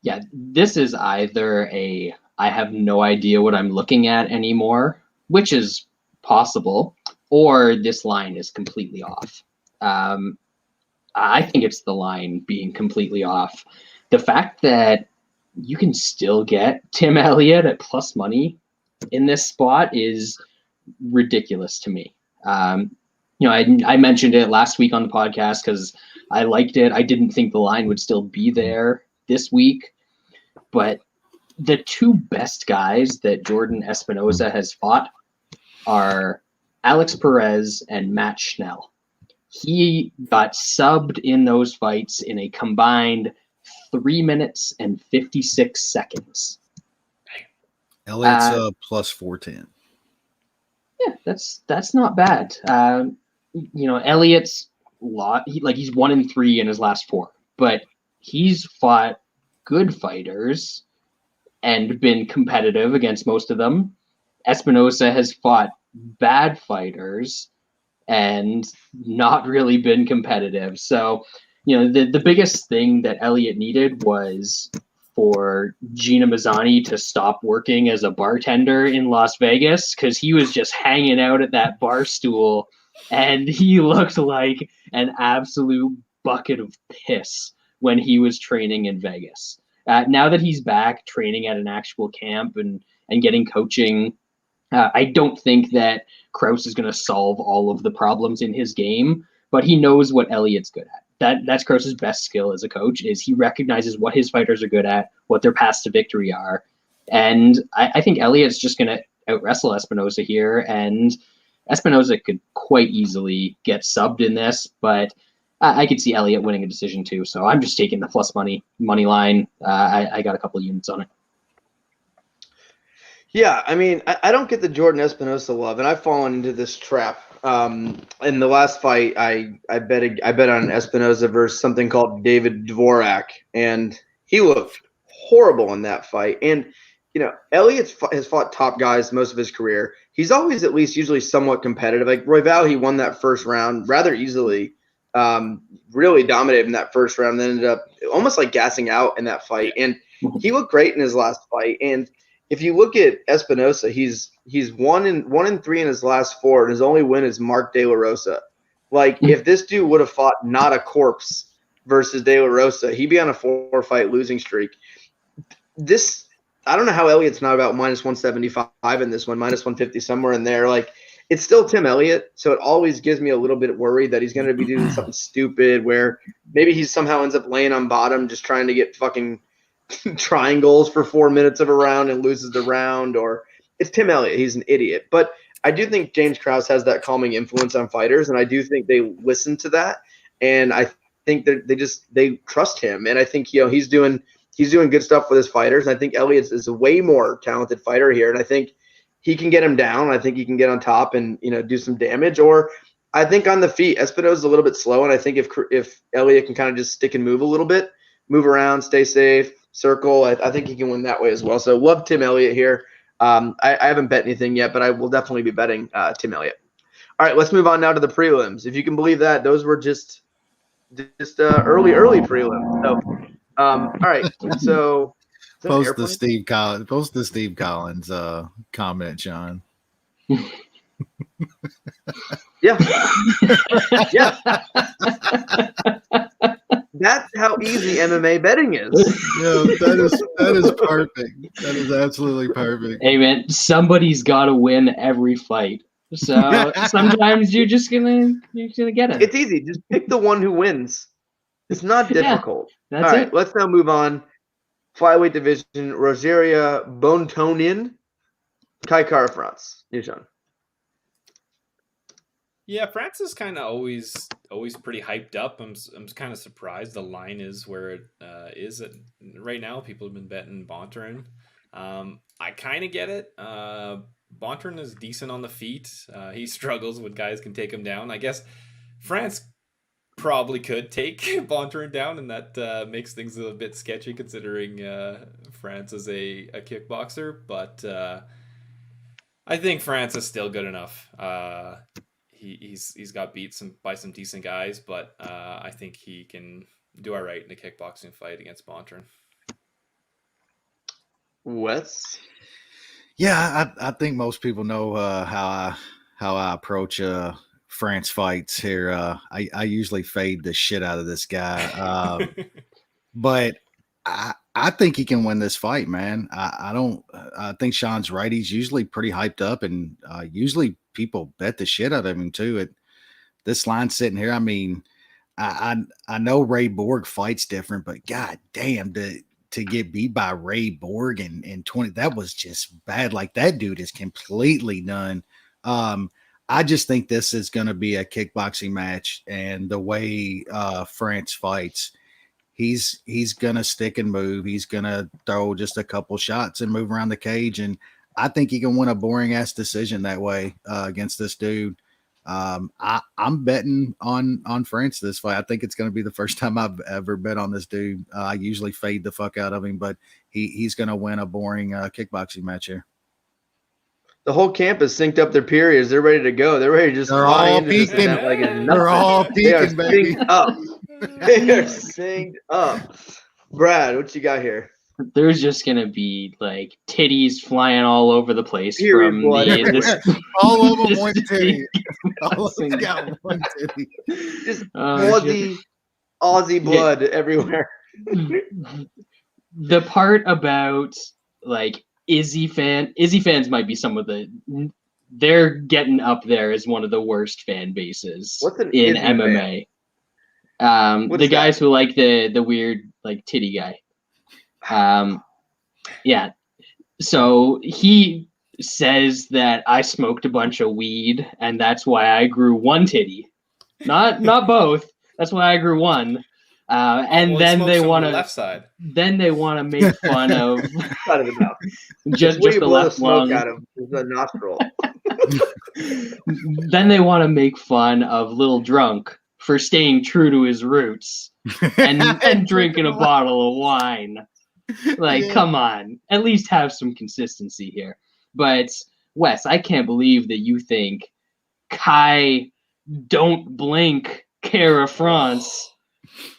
[SPEAKER 3] Yeah, this is either I have no idea what I'm looking at anymore, which is possible, or this line is completely off. I think it's the line being completely off. The fact that you can still get Tim Elliott at plus money in this spot is ridiculous to me. I mentioned it last week on the podcast because I liked it. I didn't think the line would still be there this week, but the 2 best guys that Jordan Espinosa has fought are Alex Perez and Matt Schnell. He got subbed in those fights in a combined 3 minutes and 56 seconds.
[SPEAKER 4] Elliott's plus 410.
[SPEAKER 3] Yeah, that's not bad. Elliott's he's 1-3 in his last 4, but he's fought good fighters and been competitive against most of them. Espinosa has fought bad fighters and not really been competitive. So, the biggest thing that Elliott needed was for Gina Mazzani to stop working as a bartender in Las Vegas, because he was just hanging out at that bar stool and he looked like an absolute bucket of piss when he was training in Vegas. Now that he's back training at an actual camp and getting coaching, I don't think that Krause is going to solve all of the problems in his game, but he knows what Elliott's good at. That's Krause's best skill as a coach, is he recognizes what his fighters are good at, what their paths to victory are. And I think Elliott's just going to out-wrestle Espinosa here, and Espinosa could quite easily get subbed in this, but I could see Elliott winning a decision too. So I'm just taking the plus money line. I got a couple of units on it.
[SPEAKER 2] Yeah, I mean, I don't get the Jordan Espinosa love, and I've fallen into this trap. In the last fight, I bet on Espinosa versus something called David Dvorak, and he looked horrible in that fight. And Elliott has fought top guys most of his career. He's always at least usually somewhat competitive. Like Royval, he won that first round rather easily. Really dominated in that first round, then ended up almost like gassing out in that fight. And he looked great in his last fight. And if you look at Espinosa, he's 1-3 in his last 4, and his only win is Mark De La Rosa. Like, if this dude would have fought not a corpse versus De La Rosa, he'd be on a 4-fight losing streak. I don't know how Elliott's not about minus 175 in this one, minus 150, somewhere in there. Like, it's still Tim Elliott, so it always gives me a little bit worried that he's going to be doing something stupid where maybe he somehow ends up laying on bottom just trying to get fucking triangles for 4 minutes of a round and loses the round. Or it's Tim Elliott. He's an idiot. But I do think James Krause has that calming influence on fighters, and I do think they listen to that. And I think that they trust him. And I think he's doing good stuff with his fighters. And I think Elliott is a way more talented fighter here. And I think he can get him down. I think he can get on top and do some damage. Or I think on the feet, Espinosa's a little bit slow. And I think if Elliott can kind of just stick and move a little bit, move around, stay safe, circle, I think he can win that way as well. So love Tim Elliott here. I haven't bet anything yet, but I will definitely be betting Tim Elliott. All right, let's move on now to the prelims. If you can believe that, those were just early prelims. So, all right, so
[SPEAKER 4] post the Steve Collins comment, John.
[SPEAKER 2] Yeah. That's how easy MMA betting is.
[SPEAKER 4] Yeah, that is perfect. That is absolutely perfect.
[SPEAKER 3] Hey man, somebody's got to win every fight. So sometimes you're gonna get it.
[SPEAKER 2] It's easy. Just pick the one who wins. It's not difficult.
[SPEAKER 3] Yeah,
[SPEAKER 2] all right, let's now move on. Flyweight division: Rogeria Bontorin, Kai Kara France. You, John.
[SPEAKER 1] Yeah, France is kind of always pretty hyped up. I'm kind of surprised the line is where it is right now. People have been betting Bontorin. I kind of get it. Bontorin is decent on the feet. He struggles when guys can take him down. I guess France probably could take Bontorin down, and that makes things a bit sketchy considering France is a kickboxer. But I think France is still good enough. He's got beat by some decent guys, but I think he can do all right in a kickboxing fight against Bontorin.
[SPEAKER 2] Wes?
[SPEAKER 4] Yeah, I think most people know how I approach France fights here. I usually fade the shit out of this guy, but I think he can win this fight, man. I think Sean's right. He's usually pretty hyped up, and usually people bet the shit out of him too. This line sitting here, I mean, I know Ray Borg fights different, but god damn, to get beat by Ray Borg in 20, that was just bad. Like, that dude is completely done. I just think this is going to be a kickboxing match, and the way France fights, he's going to stick and move. He's going to throw just a couple shots and move around the cage, and I think he can win a boring ass decision that way against this dude. I'm betting on France this fight. I think it's going to be the first time I've ever bet on this dude. I usually fade the fuck out of him, but he's going to win a boring kickboxing match here.
[SPEAKER 2] The whole camp has synced up their periods. They're ready to go. They're ready to just fly into this event like it's nothing.
[SPEAKER 4] They're all peaking, baby.
[SPEAKER 2] Synced up. They are synced up. Brad, what you got here?
[SPEAKER 3] There's just gonna be like titties flying all over the place
[SPEAKER 2] Period
[SPEAKER 3] from
[SPEAKER 2] blood
[SPEAKER 4] all of them one titty. All of them got one titty.
[SPEAKER 2] Just Aussie blood everywhere.
[SPEAKER 3] The part about like Izzy fans might be some of they're getting up there as one of the worst fan bases in MMA. The guys who like the weird like titty guy. Yeah. So he says that I smoked a bunch of weed and that's why I grew one titty. Not both. That's why I grew one. And then they want to
[SPEAKER 1] left side.
[SPEAKER 3] Then they want to make fun of
[SPEAKER 2] Side of the mouth.
[SPEAKER 3] just the left
[SPEAKER 2] smoke
[SPEAKER 3] lung.
[SPEAKER 2] out of the nostril.
[SPEAKER 3] Then they want to make fun of Lil Drunk for staying true to his roots and drinking a bottle of wine. Like, come on, at least have some consistency here. But Wes, I can't believe that you think Kai Don't Blink Cara France,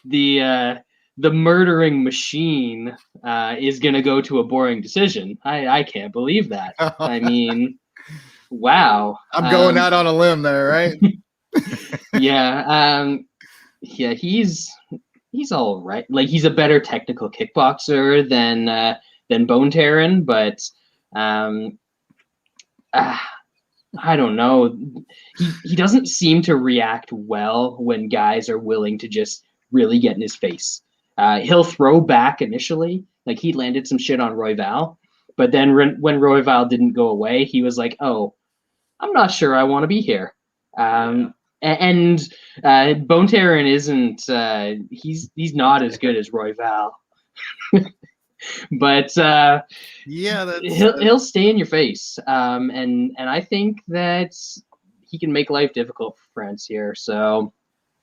[SPEAKER 3] the murdering machine, is gonna go to a boring decision. I can't believe that. I mean, wow.
[SPEAKER 4] I'm going out on a limb there, right?
[SPEAKER 3] Yeah. Yeah, he's all right. Like, he's a better technical kickboxer than Bontorin, but I don't know. He doesn't seem to react well when guys are willing to just really get in his face. He'll throw back initially, like he landed some shit on Royval, but then when Royval didn't go away, he was like, "Oh, I'm not sure I want to be here." And Bontorin isn't. He's not as good as Royval, but he'll stay in your face. And I think that he can make life difficult for France here. So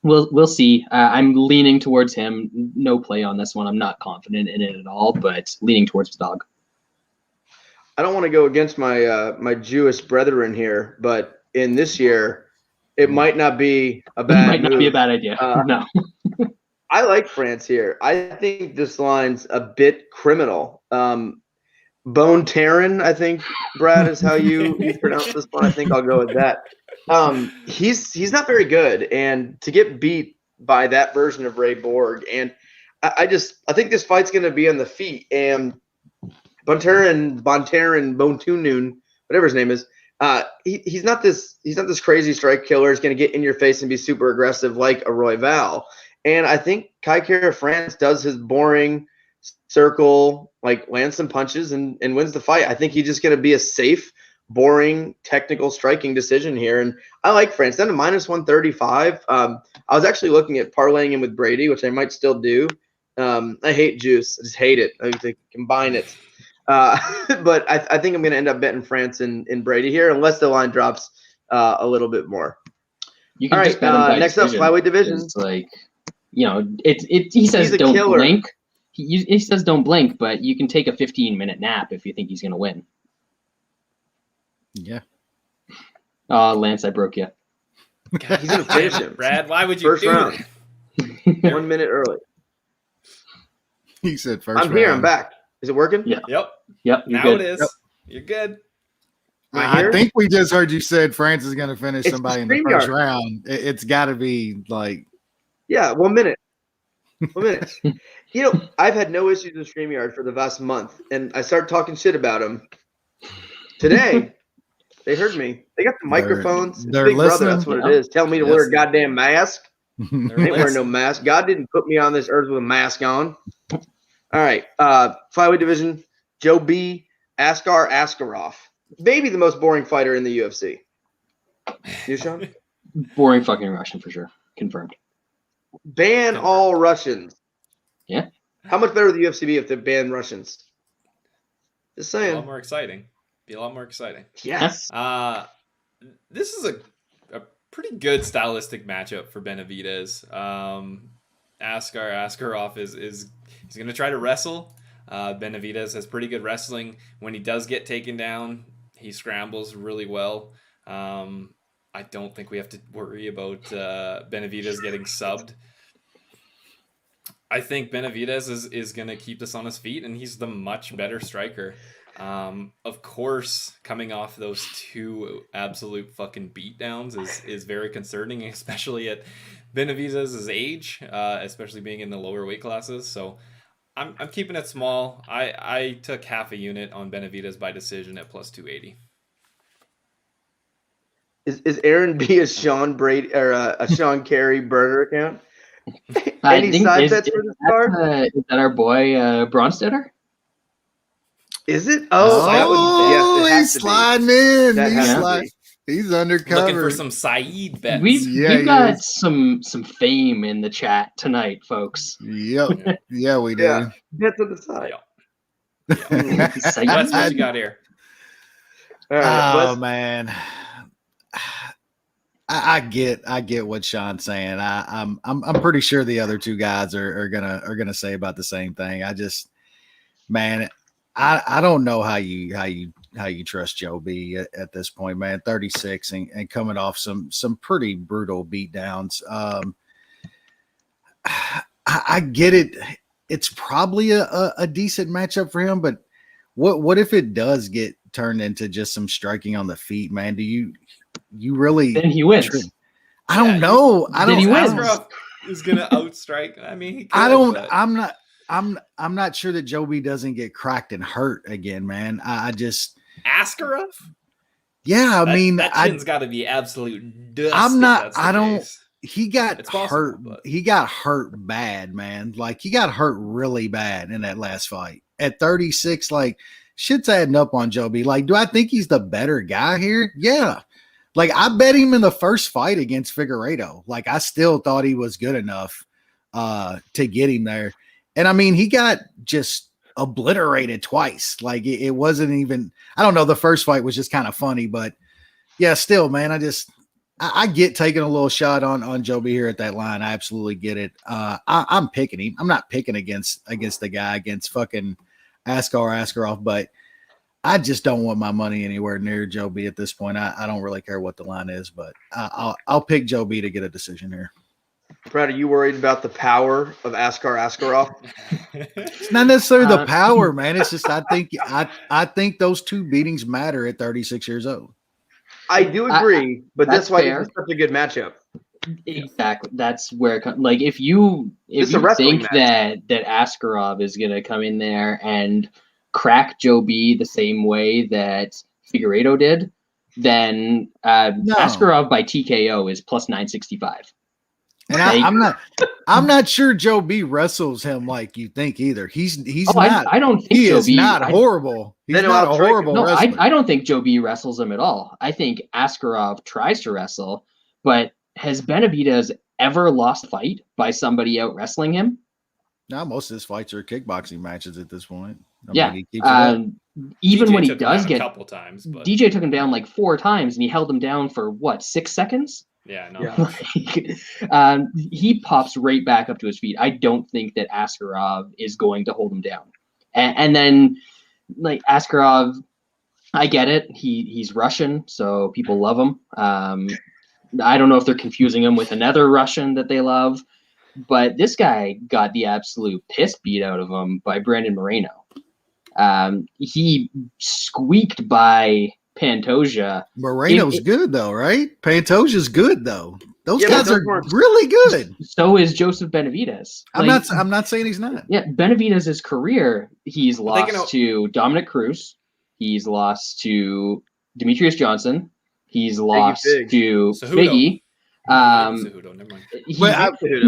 [SPEAKER 3] we'll see. I'm leaning towards him. No play on this one. I'm not confident in it at all, but leaning towards the dog.
[SPEAKER 2] I don't want to go against my Jewish brethren here, but in this year, it might not be a bad move.
[SPEAKER 3] Not be a bad idea. No.
[SPEAKER 2] I like France here. I think this line's a bit criminal. Bontorin, I think, Brad, is how you pronounce this one. I think I'll go with that. He's not very good, and to get beat by that version of Ray Borg, and I think this fight's going to be on the feet. And Bontorin, whatever his name is, he's not this crazy strike killer. He's going to get in your face and be super aggressive like a Royval. And I think Kai Kara France does his boring circle, like lands some punches and wins the fight. I think he's just going to be a safe, boring, technical striking decision here. And I like France. Then to minus 135. I was actually looking at parlaying him with Brady, which I might still do. I hate juice. I just hate it. I have to combine it. But I think I'm going to end up betting France in Brady here, unless the line drops a little bit more.
[SPEAKER 3] You can
[SPEAKER 2] All
[SPEAKER 3] just
[SPEAKER 2] right,
[SPEAKER 3] bet him by
[SPEAKER 2] next up,
[SPEAKER 3] decision.
[SPEAKER 2] flyweight division.
[SPEAKER 3] It's like, he says don't
[SPEAKER 2] killer.
[SPEAKER 3] blink. He says don't blink, but you can take a 15-minute nap if you think he's going to win.
[SPEAKER 4] Yeah.
[SPEAKER 3] Oh, Lance, I broke you.
[SPEAKER 2] God, he's going to finish him.
[SPEAKER 1] Brad, why would you
[SPEAKER 2] First
[SPEAKER 1] do
[SPEAKER 2] round.
[SPEAKER 1] it?
[SPEAKER 2] 1 minute early.
[SPEAKER 4] He said first round.
[SPEAKER 2] I'm here. I'm back. Is it working?
[SPEAKER 3] Yeah.
[SPEAKER 1] Yep.
[SPEAKER 3] You're
[SPEAKER 1] Now
[SPEAKER 3] good.
[SPEAKER 1] it is.
[SPEAKER 2] Yep.
[SPEAKER 1] You're good.
[SPEAKER 4] I think we just heard you said France is going to finish
[SPEAKER 2] It's
[SPEAKER 4] somebody in
[SPEAKER 2] the
[SPEAKER 4] the first
[SPEAKER 2] StreamYard.
[SPEAKER 4] round. It's got to be like.
[SPEAKER 2] Yeah, 1 minute. 1 minute. I've had no issues with StreamYard for the last month, and I started talking shit about them. Today, they heard me. They got the microphones.
[SPEAKER 4] They're
[SPEAKER 2] Big
[SPEAKER 4] listening.
[SPEAKER 2] brother, that's what it is. Telling me to wear a goddamn mask. I ain't wearing no mask. God didn't put me on this earth with a mask on. All right. Flyweight division, Joe B. Askarov. Maybe the most boring fighter in the UFC. You, Sean?
[SPEAKER 3] Boring fucking Russian for sure. Confirmed.
[SPEAKER 2] Ban all Russians.
[SPEAKER 3] Yeah.
[SPEAKER 2] How much better would the UFC be if they banned Russians? Just
[SPEAKER 1] Be a lot
[SPEAKER 2] saying.
[SPEAKER 1] more exciting. Be a lot more exciting.
[SPEAKER 2] Yes.
[SPEAKER 1] This is a pretty good stylistic matchup for Benavidez. Askarov is he's going to try to wrestle. Benavidez has pretty good wrestling. When he does get taken down, he scrambles really well. I don't think we have to worry about Benavidez getting subbed. I think Benavidez is going to keep this on his feet, and he's the much better striker. Of course, coming off those 2 absolute fucking beatdowns is very concerning, especially at Benavidez's age, especially being in the lower weight classes. So I'm keeping it small. I took half a unit on Benavidez by decision at plus 280.
[SPEAKER 2] Is Aaron B a Sean Brady or a Sean Carey burner account?
[SPEAKER 3] I
[SPEAKER 2] Any
[SPEAKER 3] think
[SPEAKER 2] side bets for this card?
[SPEAKER 3] Is that our boy Bronstetter?
[SPEAKER 2] Is it? Oh, that would, yes, it has
[SPEAKER 4] he's
[SPEAKER 2] to be.
[SPEAKER 4] sliding in.
[SPEAKER 2] That has
[SPEAKER 4] He's
[SPEAKER 2] to
[SPEAKER 4] sliding. He's undercover.
[SPEAKER 1] Looking for some Saeed bets.
[SPEAKER 3] We've got some fame in the chat tonight, folks.
[SPEAKER 4] Yep. Yeah, we do.
[SPEAKER 2] Yeah, bets on the side.
[SPEAKER 1] So that's what you got here.
[SPEAKER 2] All right,
[SPEAKER 4] Oh man, I get what Sean's saying. I'm pretty sure the other 2 guys are gonna say about the same thing. I just, man, I don't know how you trust Joe B at this point, man. 36 and coming off some pretty brutal beatdowns. I get it. It's probably a decent matchup for him, but what if it does get turned into just some striking on the feet, man? Do you really?
[SPEAKER 3] Then he wins.
[SPEAKER 4] I don't know. I don't.
[SPEAKER 3] Then he wins.
[SPEAKER 1] Askarov is gonna outstrike. I mean, he could,
[SPEAKER 4] I don't.
[SPEAKER 1] but...
[SPEAKER 4] I'm not sure that Joe B doesn't get cracked and hurt again, man. I just
[SPEAKER 1] Askarov.
[SPEAKER 4] Yeah, I mean,
[SPEAKER 1] that chin's got to be absolute dust.
[SPEAKER 4] I'm not.
[SPEAKER 1] If that's the
[SPEAKER 4] I don't.
[SPEAKER 1] case.
[SPEAKER 4] He got
[SPEAKER 1] Possible,
[SPEAKER 4] hurt.
[SPEAKER 1] but...
[SPEAKER 4] He got hurt bad, man. Like he got hurt really bad in that last fight. At 36, like shit's adding up on Joe B. Like, do I think he's the better guy here? Yeah. Like I bet him in the first fight against Figueiredo. Like I still thought he was good enough to get him there. And I mean, he got just obliterated twice. Like it wasn't even. I don't know. The first fight was just kind of funny, but yeah, still, man. I get taking a little shot on Joe B here at that line. I absolutely get it. I'm picking him. I'm not picking against the guy, against fucking Askarov, but I just don't want my money anywhere near Joe B at this point. I don't really care what the line is, but I'll pick Joe B to get a decision here.
[SPEAKER 2] Brad, are you worried about the power of Askarov?
[SPEAKER 4] It's not necessarily the power, man. It's just I think those 2 beatings matter at 36 years old.
[SPEAKER 2] I do agree, but that's why
[SPEAKER 3] fair.
[SPEAKER 2] it's such a good matchup.
[SPEAKER 3] Exactly. That's where like if you think that Askarov is gonna come in there and crack Joe B the same way that Figueiredo did, then Askarov by TKO is plus 965.
[SPEAKER 4] And I'm not sure Joe B wrestles him like you think either. He's not.
[SPEAKER 3] I don't think
[SPEAKER 4] he
[SPEAKER 3] Joe
[SPEAKER 4] is
[SPEAKER 3] B,
[SPEAKER 4] not horrible. He's not a horrible
[SPEAKER 3] no,
[SPEAKER 4] wrestler.
[SPEAKER 3] I don't think Joe B wrestles him at all. I think Askarov tries to wrestle, but has Benavidez ever lost a fight by somebody out wrestling him?
[SPEAKER 4] No, most of his fights are kickboxing matches at this point.
[SPEAKER 3] Even DJ when he does get
[SPEAKER 1] a couple times, but...
[SPEAKER 3] DJ took him down like 4 times, and he held him down for what, 6 seconds?
[SPEAKER 1] Yeah, no.
[SPEAKER 3] He pops right back up to his feet. I don't think that Askarov is going to hold him down. And then, like Askarov, I get it. He's Russian, so people love him. I don't know if they're confusing him with another Russian that they love, but this guy got the absolute piss beat out of him by Brandon Moreno. He squeaked by Pantoja.
[SPEAKER 4] Moreno's good though, right? Pantoja's good though. Those guys are really good.
[SPEAKER 3] So is Joseph Benavidez.
[SPEAKER 4] I'm not saying he's not.
[SPEAKER 3] Yeah, Benavidez's career, he's lost to Dominick Cruz. He's lost to Demetrius Johnson. He's lost to Figgy. He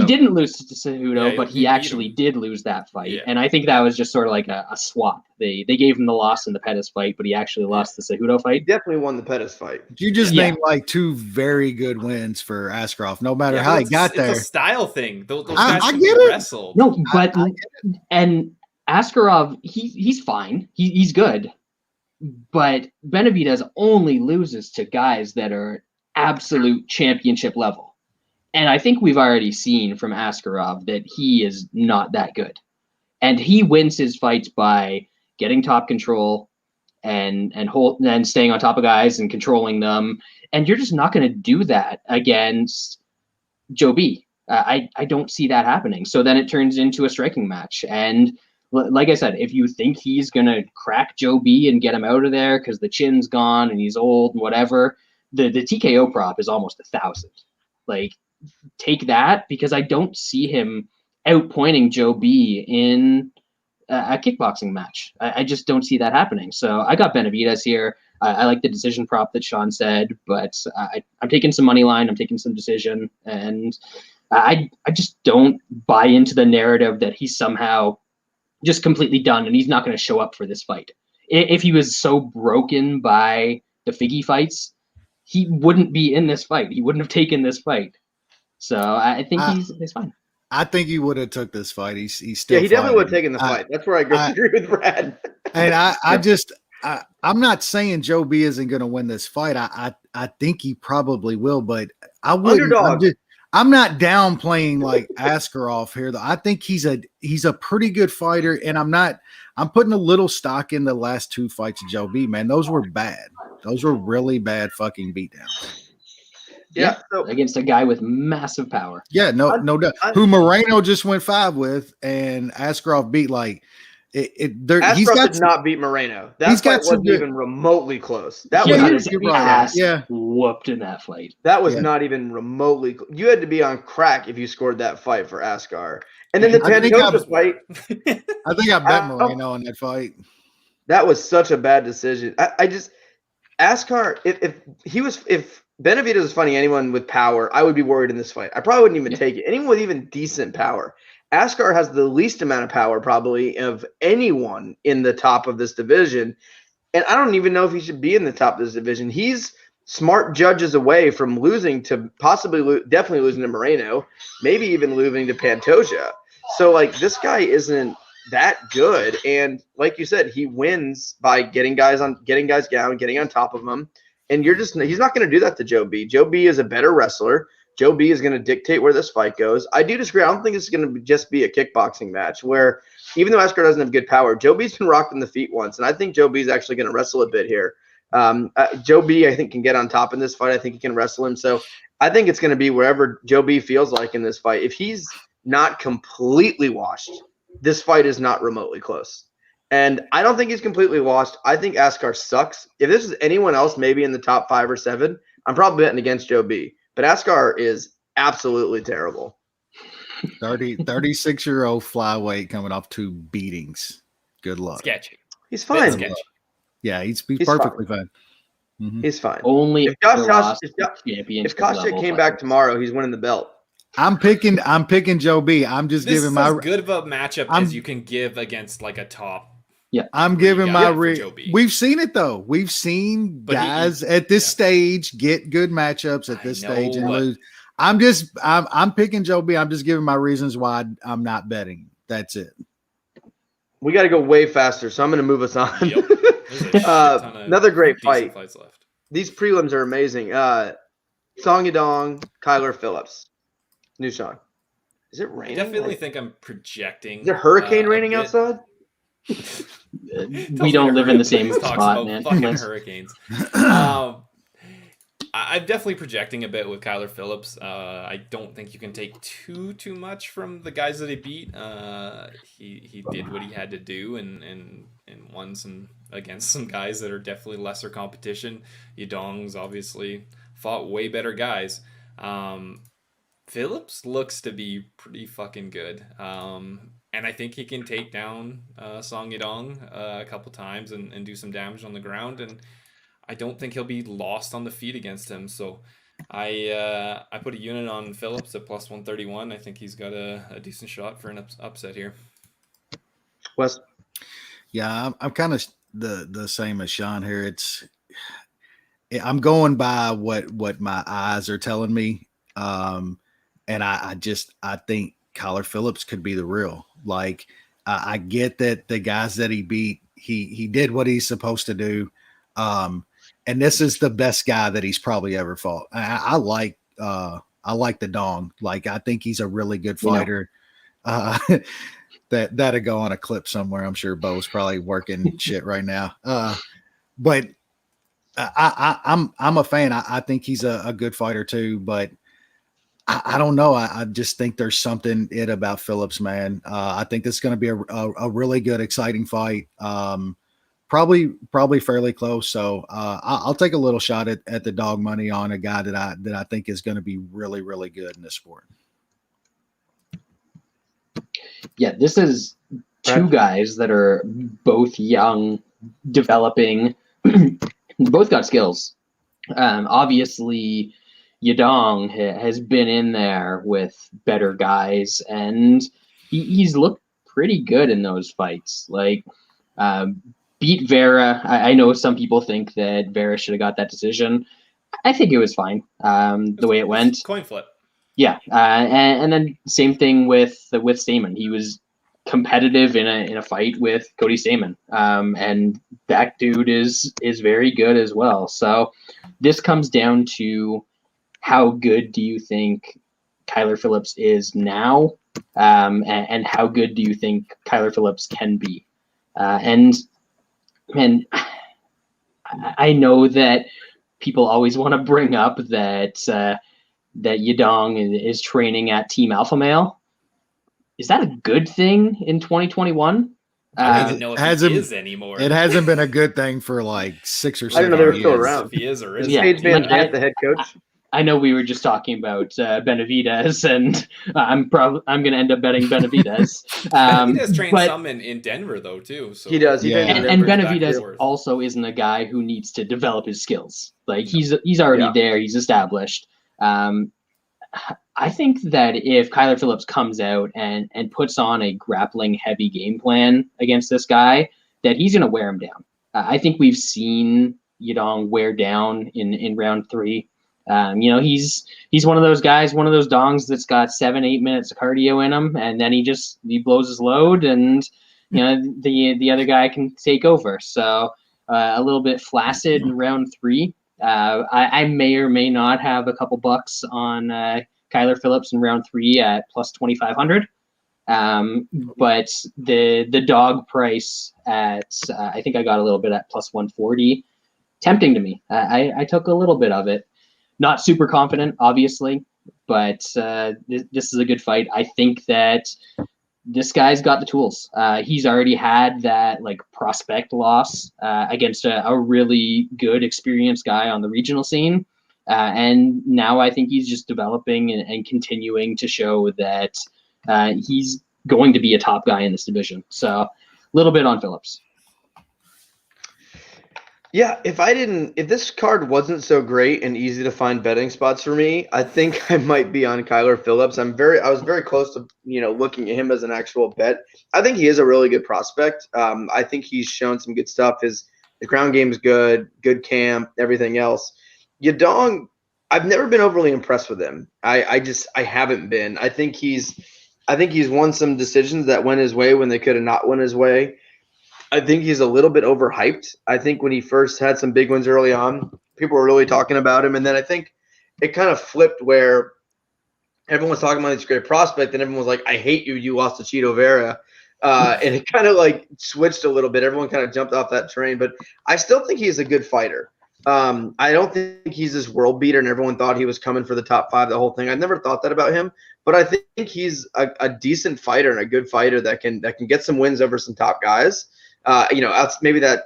[SPEAKER 3] didn't lose to Cejudo, but he actually did lose that fight. Yeah. And I think that was just sort of like a swap. They gave him the loss in the Pettis fight, but he actually lost the Cejudo fight.
[SPEAKER 2] He definitely won the Pettis fight.
[SPEAKER 4] You just named like 2 very good wins for Askarov, no matter how he got there.
[SPEAKER 1] It's a style thing. Those guys
[SPEAKER 4] I get it.
[SPEAKER 1] Wrestle.
[SPEAKER 3] No, but and Askarov, he's fine. He's good. But Benavidez only loses to guys that are absolute championship level. And I think we've already seen from Askarov that he is not that good. And he wins his fights by getting top control and staying on top of guys and controlling them. And you're just not going to do that against Joe B. I don't see that happening. So then it turns into a striking match. And like I said, if you think he's going to crack Joe B and get him out of there because the chin's gone and he's old and whatever, the TKO prop is almost 1,000. Like, take that, because I don't see him outpointing Joe B in a kickboxing match. I just don't see that happening. So I got Benavidez here. I like the decision prop that Sean said, but I'm taking some money line. I'm taking some decision, and I just don't buy into the narrative that he's somehow just completely done and he's not going to show up for this fight. If he was so broken by the Figgy fights, he wouldn't be in this fight. He wouldn't have taken this fight. So I think he's fine.
[SPEAKER 4] I think he would have took this fight. He's still.
[SPEAKER 2] Yeah, he definitely would have taken the fight. That's where I agree with Brad.
[SPEAKER 4] And I'm not saying Joe B isn't going to win this fight. I think he probably will, but I wouldn't. I'm not downplaying like Askarov here though. I think he's a pretty good fighter, and I'm putting a little stock in the last 2 fights of Joe B, man. Those were bad. Those were really bad fucking beatdowns.
[SPEAKER 3] Yeah, so, against a guy with massive power.
[SPEAKER 4] Yeah, no doubt. Who Moreno just went 5 with, and Askarov beat like
[SPEAKER 2] Askarov did not beat Moreno. That fight wasn't even remotely close. That was
[SPEAKER 3] his ass whooped in that fight.
[SPEAKER 2] That was not even remotely. You had to be on crack if you scored that fight for Askar. And then the Pantoja fight.
[SPEAKER 4] I think I bet Moreno on that fight.
[SPEAKER 2] That was such a bad decision. I just Askar. If Benavidez is fighting anyone with power, I would be worried in this fight. I probably wouldn't even take it. Anyone with even decent power. Askar has the least amount of power probably of anyone in the top of this division. And I don't even know if he should be in the top of this division. He's smart judges away from losing to definitely losing to Moreno, maybe even losing to Pantoja. So like this guy isn't that good. And like you said, he wins by getting guys down, getting on top of them. And he's not going to do that to Joe B. Joe B is a better wrestler. Joe B is going to dictate where this fight goes. I do disagree. I don't think this is going to just be a kickboxing match where even though Askar doesn't have good power, Joe B's been rocked in the feet once. And I think Joe B is actually going to wrestle a bit here. Joe B, I think, can get on top in this fight. I think he can wrestle him. So I think it's going to be wherever Joe B feels like in this fight. If he's not completely washed, this fight is not remotely close. And I don't think he's completely washed. I think Askar sucks. If this is anyone else, maybe in the top 5 or 7, I'm probably betting against Joe B. But Askar is absolutely terrible.
[SPEAKER 4] 36-year-old flyweight coming off 2 beatings. Good luck.
[SPEAKER 1] Sketchy.
[SPEAKER 2] He's fine.
[SPEAKER 1] Sketchy.
[SPEAKER 4] Yeah, he's perfectly fine.
[SPEAKER 2] Mm-hmm. He's fine.
[SPEAKER 3] Only
[SPEAKER 2] if Koscheck came back tomorrow, he's winning the belt.
[SPEAKER 4] I'm picking Joe B. I'm just giving my
[SPEAKER 1] as good of a matchup as you can give against like a top.
[SPEAKER 3] Yeah,
[SPEAKER 4] I'm giving my we've seen it though. We've seen guys at this stage get good matchups at this stage and lose. I'm picking Joe B. I'm just giving my reasons why I'm not betting. That's it.
[SPEAKER 2] We got to go way faster, so I'm going to move us on. Yep. Another great fight.
[SPEAKER 1] Left.
[SPEAKER 2] These prelims are amazing. Song Yadong, Kyler Phillips. New Sean. Is it raining?
[SPEAKER 1] I definitely think I'm projecting.
[SPEAKER 2] Is there hurricane raining outside?
[SPEAKER 3] We don't live in the same spot, man.
[SPEAKER 1] Fucking hurricanes. I'm definitely projecting a bit with Kyler Phillips. I don't think you can take too much from the guys that he beat. He did what he had to do and won against some guys that are definitely lesser competition. Yadong's obviously fought way better guys. Phillips looks to be pretty fucking good. And I think he can take down Song Yadong a couple times and do some damage on the ground. And I don't think he'll be lost on the feet against him. So I put a unit on Phillips at plus 131. I think he's got a decent shot for an upset here.
[SPEAKER 2] Wes?
[SPEAKER 4] Yeah, I'm kind of the same as Sean here. I'm going by what my eyes are telling me. And I think Kyler Phillips could be the real. Like, I get that the guys that he beat, he did what he's supposed to do. and this is the best guy that he's probably ever fought. I like the Dong. Like, I think he's a really good fighter. That'll go on a clip somewhere. I'm sure Bo's probably working shit right now. But I'm a fan. I think he's a good fighter too, but I don't know. I just think there's something about Phillips, man. I think this is going to be a really good, exciting fight. Probably fairly close. So I'll take a little shot at the dog money on a guy that I think is going to be really, really good in this sport.
[SPEAKER 3] Yeah, this is two guys that are both young, developing, both got skills. Obviously, Yadong has been in there with better guys, and he's looked pretty good in those fights. Like, beat Vera. I know some people think that Vera should have got that decision. I think it was fine the way it went.
[SPEAKER 1] Coin flip.
[SPEAKER 3] Yeah, and then same thing with Stamen. He was competitive in a fight with Cody Stamen, and that dude is very good as well. So this comes down to how good do you think Kyler Phillips is now, and how good do you think Kyler Phillips can be? And I know that people always want to bring up that Yadong is training at Team Alpha Male. Is that a good thing in 2021?
[SPEAKER 1] I don't even know if he is anymore.
[SPEAKER 4] It hasn't been a good thing for like 6 or 7 years.
[SPEAKER 2] I didn't know they were still around.
[SPEAKER 1] If he is or isn't.
[SPEAKER 3] Yeah.
[SPEAKER 2] Paige Van Zandt, the head coach.
[SPEAKER 3] I know we were just talking about Benavidez, and I'm going to end up betting Benavidez.
[SPEAKER 1] Benavidez trained some in Denver though too. So
[SPEAKER 2] he does.
[SPEAKER 4] Yeah.
[SPEAKER 3] And Benavidez also isn't a guy who needs to develop his skills. Like he's already there. He's established. I think that if Kyler Phillips comes out and puts on a grappling heavy game plan against this guy, that he's going to wear him down. I think we've seen Yadong wear down in round 3. He's one of those guys, one of those dongs that's got 7-8 minutes of cardio in him, and then he blows his load, and the other guy can take over. So a little bit flaccid in round 3. I may or may not have a couple bucks on Kyler Phillips in round 3 at plus 2,500. But the dog price at I think I got a little bit at plus 140, tempting to me. I took a little bit of it. Not super confident, obviously, but this is a good fight. I think that this guy's got the tools. He's already had that like prospect loss against a really good, experienced guy on the regional scene. And now I think he's just developing and continuing to show that he's going to be a top guy in this division. So a little bit on Phillips.
[SPEAKER 2] Yeah, if this card wasn't so great and easy to find betting spots for me, I think I might be on Kyler Phillips. I was very close to looking at him as an actual bet. I think he is a really good prospect. I think he's shown some good stuff. His ground game is good camp, everything else. Yadong, I've never been overly impressed with him. I haven't been. I think he's won some decisions that went his way when they could have not went his way. I think he's a little bit overhyped. I think when he first had some big wins early on, people were really talking about him. And then I think it kind of flipped where everyone was talking about this great prospect and everyone was like, I hate you. You lost to Chito Vera. And it kind of like switched a little bit. Everyone kind of jumped off that train. But I still think he's a good fighter. I don't think he's this world beater and everyone thought he was coming for the top 5, the whole thing. I never thought that about him. But I think he's a decent fighter and a good fighter that can get some wins over some top guys. Maybe that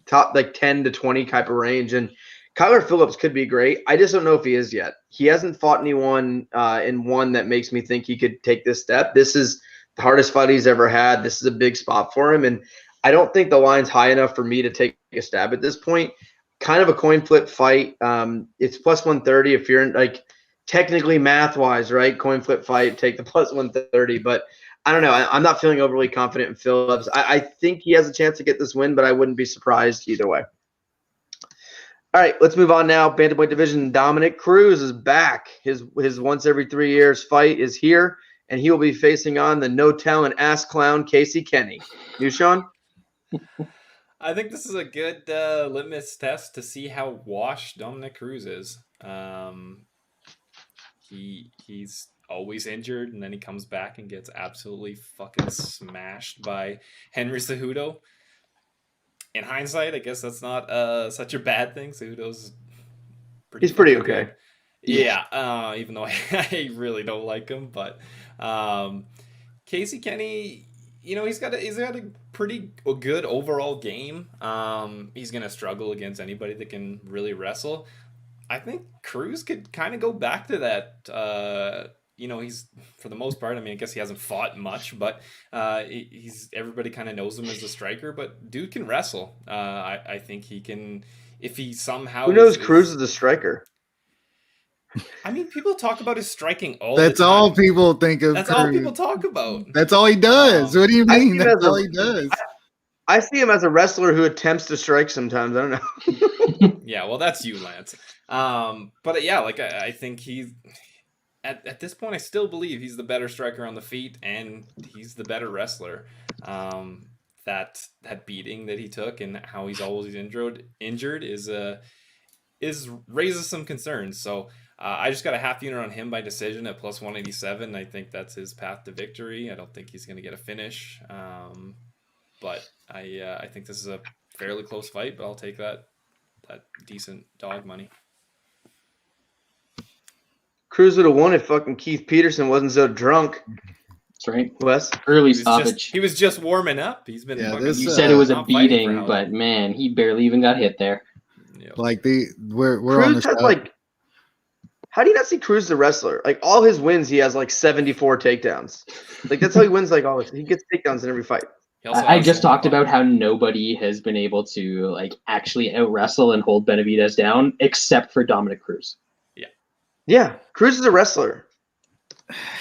[SPEAKER 2] top like 10 to 20 type of range. And Kyler Phillips could be great. I just don't know if he is yet. He hasn't fought anyone in one that makes me think he could take this step. This is the hardest fight he's ever had. This is a big spot for him. And I don't think the line's high enough for me to take a stab at this point. Kind of a coin flip fight. It's plus 130 if you're like technically math wise, right? Coin flip fight, take the plus 130. But I don't know. I'm not feeling overly confident in Phillips. I think he has a chance to get this win, but I wouldn't be surprised either way. All right, let's move on now. Bantamweight division. Dominick Cruz is back. His once every 3 years fight is here, and he will be facing on the no talent ass clown Casey Kenney. You, Sean?
[SPEAKER 1] I think this is a good litmus test to see how washed Dominick Cruz is. He's always injured, and then he comes back and gets absolutely fucking smashed by Henry Cejudo. In hindsight, I guess that's not such a bad thing. Cejudo's
[SPEAKER 2] He's pretty okay.
[SPEAKER 1] Good. Yeah, even though I really don't like him, but Casey Kenney, he's got a pretty good overall game. He's gonna struggle against anybody that can really wrestle. I think Cruz could kind of go back to that. He's, for the most part, I mean, I guess he hasn't fought much, but everybody kind of knows him as a striker, but dude can wrestle. I think he can, if he somehow...
[SPEAKER 2] Who knows Cruz is a striker?
[SPEAKER 1] I mean, people talk about his striking all
[SPEAKER 4] That's
[SPEAKER 1] the time.
[SPEAKER 4] all people think of
[SPEAKER 1] That's
[SPEAKER 4] Cruz.
[SPEAKER 1] all people talk about.
[SPEAKER 4] That's all he does. What do you mean? That's all he does.
[SPEAKER 2] I see him as a wrestler who attempts to strike sometimes. I don't know.
[SPEAKER 1] Yeah, well, that's you, Lance. But yeah, like I think he's at this point, I still believe he's the better striker on the feet, and he's the better wrestler. That beating that he took and how he's always injured is raises some concerns. So I just got a half unit on him by decision at plus 187. I think that's his path to victory. I don't think he's going to get a finish. But I think this is a fairly close fight, but I'll take that decent dog money.
[SPEAKER 2] Cruz would have won if fucking Keith Peterson wasn't so drunk.
[SPEAKER 3] That's right.
[SPEAKER 2] Wes?
[SPEAKER 3] Early stoppage.
[SPEAKER 1] He was just warming up. He's been.
[SPEAKER 3] You said it was a beating, but man, he barely even got hit there.
[SPEAKER 1] Yep.
[SPEAKER 4] Like we're
[SPEAKER 2] Cruz
[SPEAKER 4] on the
[SPEAKER 2] has like. How do you not see Cruz the wrestler? Like all his wins, he has like 74 takedowns. Like that's how he wins. Like all this, he gets takedowns in every fight.
[SPEAKER 3] I just talked about how nobody has been able to like actually out wrestle and hold Benavidez down except for Dominick Cruz.
[SPEAKER 2] Yeah, Cruz is a wrestler.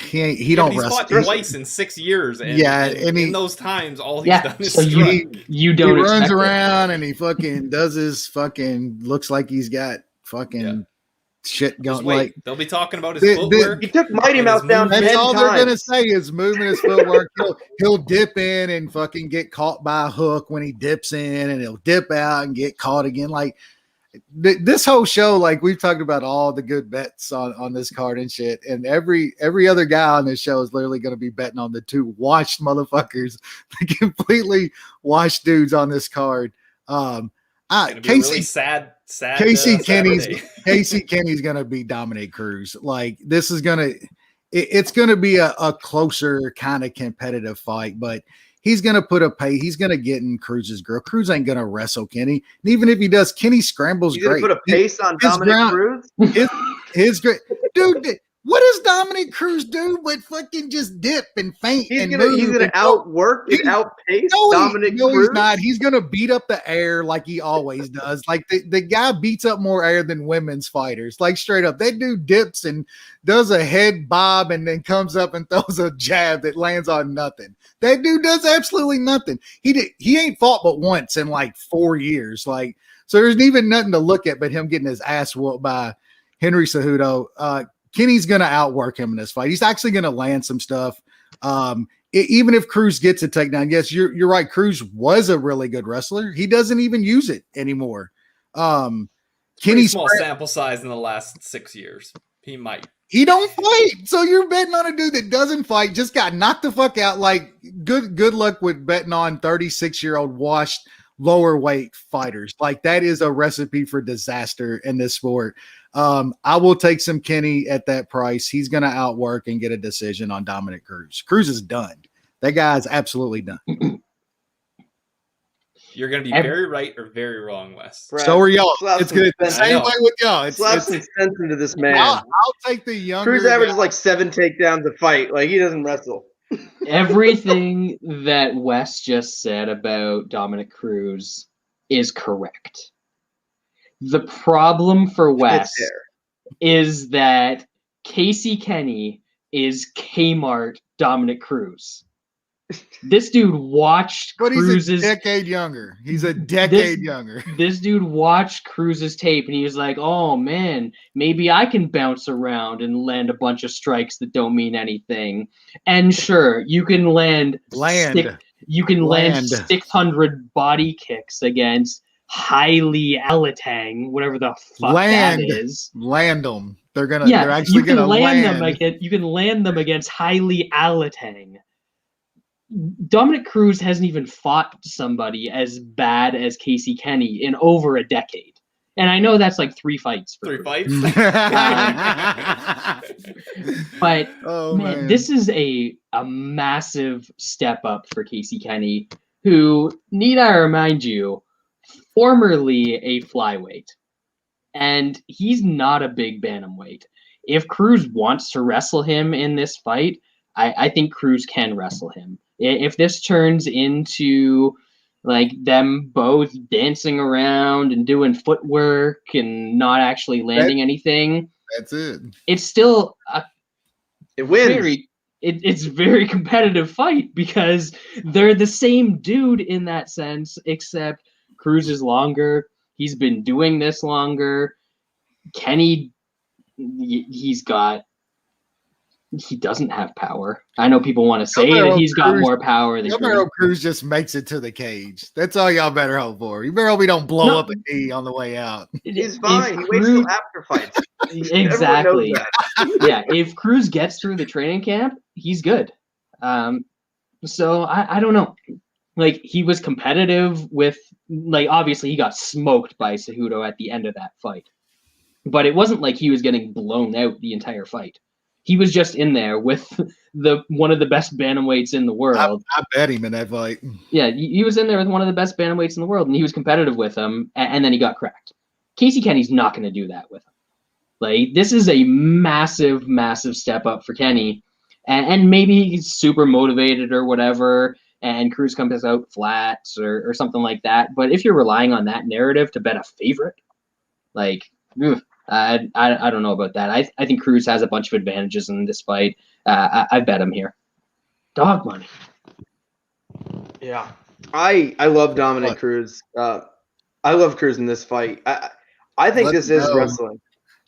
[SPEAKER 4] He don't
[SPEAKER 1] he's
[SPEAKER 4] wrestle
[SPEAKER 1] fought twice in 6 years, and in those times, all he's done is
[SPEAKER 3] so you don't.
[SPEAKER 4] He runs around and he fucking does his fucking looks like he's got fucking shit going. Like
[SPEAKER 1] they'll be talking about his footwork.
[SPEAKER 2] He took Mighty Mouse down.
[SPEAKER 4] That's
[SPEAKER 2] 10
[SPEAKER 4] all
[SPEAKER 2] times.
[SPEAKER 4] they're gonna say is moving his footwork. He'll dip in and fucking get caught by a hook when he dips in, and he'll dip out and get caught again. Like this whole show, like we've talked about all the good bets on this card and shit, and every other guy on this show is literally going to be betting on the two washed motherfuckers, the completely washed dudes on this card. Casey,
[SPEAKER 1] really sad.
[SPEAKER 4] Casey Kenney's going to beat Dominick Cruz. Like this is it's going to be a closer kind of competitive fight, but he's going to put a pay. He's going to get in Cruz's grill. Cruz ain't going to wrestle Kenney. And even if he does, Kenney scrambles
[SPEAKER 2] He's
[SPEAKER 4] great.
[SPEAKER 2] Put a pace on Dominick Cruz?
[SPEAKER 4] His great. Dude, what does Dominick Cruz do but fucking just dip and faint and move?
[SPEAKER 2] He's going to outwork and outpace Dominick Cruz?
[SPEAKER 4] No, he's not. He's going to beat up the air like he always does. Like the guy beats up more air than women's fighters. Like straight up. That dude dips and does a head bob and then comes up and throws a jab that lands on nothing. That dude does absolutely nothing. He ain't fought but once in like 4 years. Like, so there's even nothing to look at but him getting his ass whooped by Henry Cejudo. Kenny's going to outwork him in this fight. He's actually going to land some stuff. Even if Cruz gets a takedown, yes, you're right. Cruz was a really good wrestler. He doesn't even use it anymore.
[SPEAKER 1] Kenny's small sample size in the last 6 years. He might.
[SPEAKER 4] He don't fight. So you're betting on a dude that doesn't fight, just got knocked the fuck out. Like good luck with betting on 36-year-old washed lower weight fighters. Like that is a recipe for disaster in this sport. I will take some Kenney at that price. He's going to outwork and get a decision on Dominick Cruz. Cruz is done. That guy is absolutely done.
[SPEAKER 1] You're going to be very right or very wrong, Wes.
[SPEAKER 2] Brad,
[SPEAKER 4] so are y'all. It's good. Same way with y'all.
[SPEAKER 2] Slap some sense into this man.
[SPEAKER 4] I'll take the younger.
[SPEAKER 2] Cruz averages like 7 takedowns a fight. Like he doesn't wrestle.
[SPEAKER 3] Everything that Wes just said about Dominick Cruz is correct. The problem for Wes is that Casey Kenney is Kmart Dominick Cruz. This dude watched Cruz's...
[SPEAKER 4] He's a decade younger. He's a decade younger.
[SPEAKER 3] This dude watched Cruz's tape, and he was like, oh, man, maybe I can bounce around and land a bunch of strikes that don't mean anything. And sure, you can land You can land 600 body kicks against Haile Alatang, whatever the fuck that is.
[SPEAKER 4] Land them. They're actually gonna land
[SPEAKER 3] them. You can land them against Haile Alatang. Dominick Cruz hasn't even fought somebody as bad as Casey Kenney in over a decade. And I know that's like 3 fights.
[SPEAKER 1] Three fights?
[SPEAKER 3] But man, this is a massive step up for Casey Kenney, who, need I remind you, formerly a flyweight. And he's not a big bantamweight. If Cruz wants to wrestle him in this fight, I think Cruz can wrestle him. If this turns into like them both dancing around and doing footwork and not actually landing anything,
[SPEAKER 4] that's it.
[SPEAKER 3] It's still
[SPEAKER 2] it wins.
[SPEAKER 3] It's very competitive fight because they're the same dude in that sense, except Cruz is longer. He's been doing this longer. Kenney, he doesn't have power. I know people want to say that he's got more power than Cruz.
[SPEAKER 4] Cruz just makes it to the cage. That's all y'all better hope for. You better hope he don't blow up a knee on the way out.
[SPEAKER 2] He's fine. He waits till after fights.
[SPEAKER 3] Exactly. Yeah, if Cruz gets through the training camp, he's good. So I don't know. Like, he was competitive with, like, obviously he got smoked by Cejudo at the end of that fight. But it wasn't like he was getting blown out the entire fight. He was just in there with one of the best bantamweights in the world.
[SPEAKER 4] I bet him in that fight.
[SPEAKER 3] Yeah, he was in there with one of the best bantamweights in the world, and he was competitive with him, and then he got cracked. Casey Kenney's not going to do that with him. Like, this is a massive, massive step up for Kenney, and maybe he's super motivated or whatever, and Cruz comes out flat or something like that. But if you're relying on that narrative to bet a favorite, like, I don't know about that. I think Cruz has a bunch of advantages in this fight. I bet him here. Dog money.
[SPEAKER 2] Yeah. I love Dominick Cruz. I love Cruz in this fight. I think this is wrestling.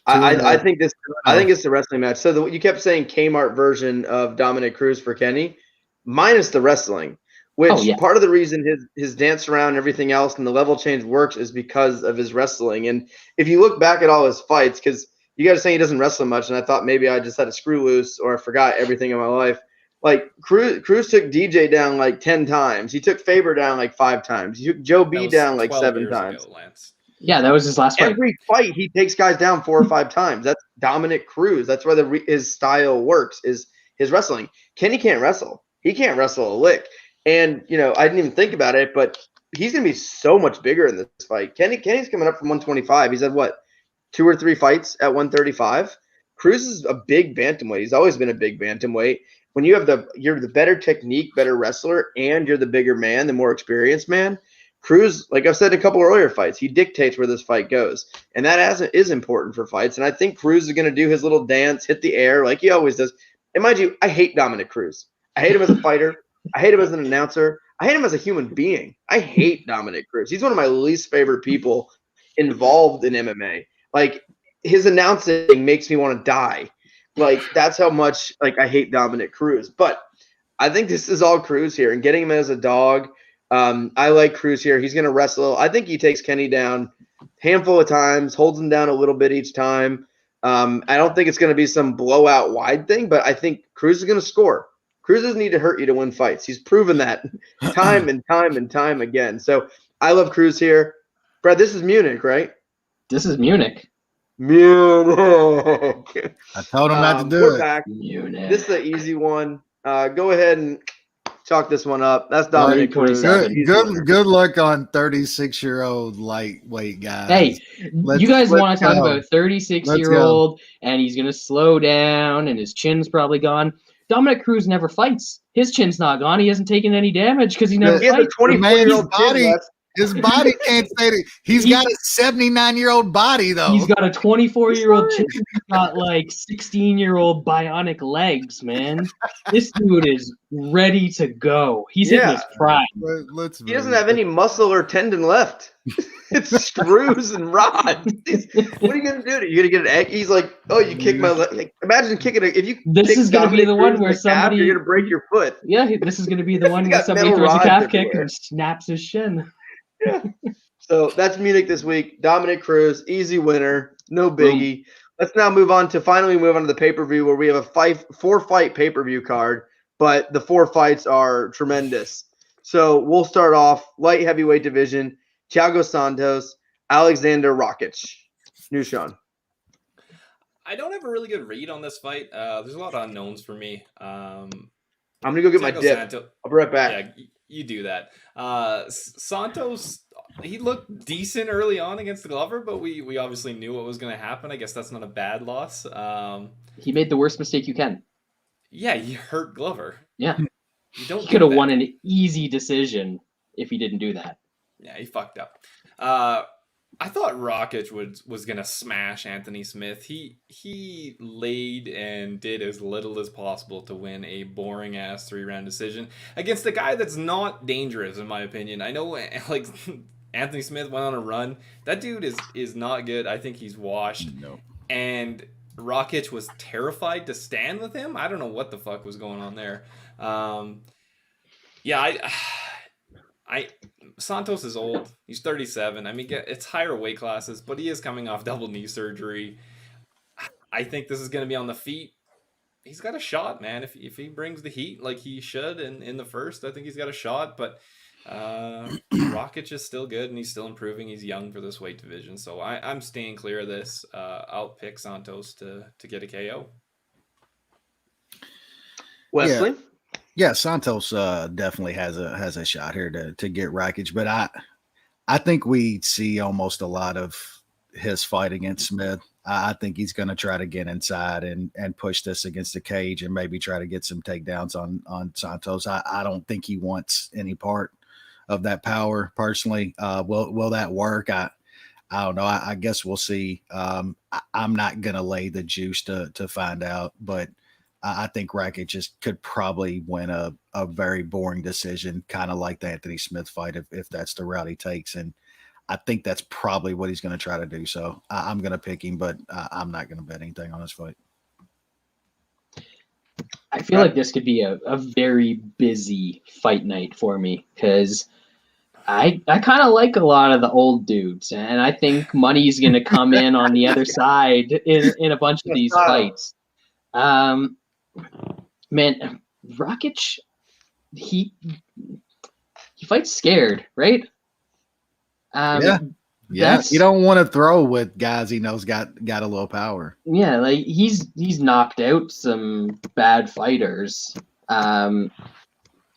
[SPEAKER 2] I think it's the wrestling match. So you kept saying Kmart version of Dominick Cruz for Kenney, minus the wrestling. Which part of the reason his dance around and everything else and the level change works is because of his wrestling. And if you look back at all his fights, because you guys saying he doesn't wrestle much, and I thought maybe I just had a screw loose or I forgot everything in my life. Like, Cruz took DJ down like 10 times. He took Faber down like 5 times. He took Joe B down like 7 times.
[SPEAKER 3] Ago, yeah, that was his last fight.
[SPEAKER 2] Every fight he takes guys down 4 or 5 times. That's Dominick Cruz. That's where his style works, is his wrestling. Kenney can't wrestle. He can't wrestle a lick. And, I didn't even think about it, but he's going to be so much bigger in this fight. Kenny's coming up from 125. He's had, 2 or 3 fights at 135? Cruz is a big bantamweight. He's always been a big bantamweight. When you're the better technique, better wrestler, and you're the bigger man, the more experienced man, Cruz, like I've said in a couple earlier fights, he dictates where this fight goes. And that is important for fights. And I think Cruz is going to do his little dance, hit the air like he always does. And mind you, I hate Dominick Cruz. I hate him as a fighter. I hate him as an announcer. I hate him as a human being. I hate Dominick Cruz. He's one of my least favorite people involved in MMA. Like, his announcing makes me want to die. Like, that's how much, I hate Dominick Cruz. But I think this is all Cruz here. And getting him as a dog, I like Cruz here. He's going to wrestle. I think he takes Kenney down a handful of times, holds him down a little bit each time. I don't think it's going to be some blowout wide thing, but I think Cruz is going to score. Cruz doesn't need to hurt you to win fights. He's proven that time and time and time again. So I love Cruz here. Brad, this is Munich, right?
[SPEAKER 3] This is Munich.
[SPEAKER 2] Munich.
[SPEAKER 4] I told him not to do it.
[SPEAKER 2] Back.
[SPEAKER 3] Munich.
[SPEAKER 2] This is an easy one. Go ahead and chalk this one up. That's Dominick Cruz.
[SPEAKER 4] Good luck on 36-year-old lightweight guys.
[SPEAKER 3] Hey, you guys want to talk about 36-year-old and he's going to slow down and his chin's probably gone. Dominick Cruz never fights. His chin's not gone. He hasn't taken any damage because he never fights.
[SPEAKER 2] He has a 24-year-old chin.
[SPEAKER 4] His body can't say that. He's got a 79-year-old body, though.
[SPEAKER 3] He's got a 24-year-old chin. He's got like 16-year-old bionic legs, man. This dude is ready to go. He's in his prime.
[SPEAKER 2] He doesn't have any muscle or tendon left. It's screws and rods. What are you gonna do? You're gonna get an egg? He's like, oh, you kick my leg. Like, imagine kicking it. If you
[SPEAKER 3] this is gonna be the one where somebody
[SPEAKER 2] you're gonna break your foot.
[SPEAKER 3] Yeah, this is gonna be the one where somebody throws a calf kick and snaps his shin.
[SPEAKER 2] Yeah. So that's Munich this week. Dominick Cruz, easy winner, no biggie. Let's now move on to the pay-per-view where we have a 4-fight pay-per-view card, but the 4 fights are tremendous. So we'll start off light heavyweight division. Thiago Santos, Alexander Rakic. New Sean.
[SPEAKER 1] I don't have a really good read on this fight. There's a lot of unknowns for me.
[SPEAKER 2] I'm going to go get my dip. I'll be right back.
[SPEAKER 1] Yeah, you do that. Santos, he looked decent early on against the Glover, but we obviously knew what was going to happen. I guess that's not a bad loss.
[SPEAKER 3] He made the worst mistake you can.
[SPEAKER 1] Yeah, he hurt Glover.
[SPEAKER 3] Yeah.
[SPEAKER 1] He
[SPEAKER 3] could have won an easy decision if he didn't do that.
[SPEAKER 1] Yeah, he fucked up. I thought Rakic was gonna smash Anthony Smith. He laid and did as little as possible to win a boring ass 3-round decision against a guy that's not dangerous in my opinion. I know like Anthony Smith went on a run. That dude is not good. I think he's washed.
[SPEAKER 4] No.
[SPEAKER 1] And Rakic was terrified to stand with him. I don't know what the fuck was going on there. Santos is old. He's 37. I mean, it's higher weight classes, but he is coming off double knee surgery. I think this is going to be on the feet. He's got a shot, man. If he brings the heat like he should in the first, I think he's got a shot. But Rakic is still good, and he's still improving. He's young for this weight division. So I'm staying clear of this. I'll pick Santos to get a KO.
[SPEAKER 2] Wesley?
[SPEAKER 4] Yeah, Santos definitely has a shot here to get Rakic, but I think we see almost a lot of his fight against Smith. I think he's going to try to get inside and push this against the cage and maybe try to get some takedowns on Santos. I don't think he wants any part of that power personally. Will that work? I don't know. I guess we'll see. I'm not going to lay the juice to find out, but I think Rakic just could probably win a very boring decision, kind of like the Anthony Smith fight, if that's the route he takes. And I think that's probably what he's going to try to do. So I'm going to pick him, but I'm not going to bet anything on this fight.
[SPEAKER 3] I feel like this could be a very busy fight night for me because I kind of like a lot of the old dudes, and I think money's going to come in on the other side in a bunch of these fights. Man, Rakic, he fights scared, right?
[SPEAKER 4] Yeah. You don't want to throw with guys he knows got a little power.
[SPEAKER 3] Yeah, like he's knocked out some bad fighters, and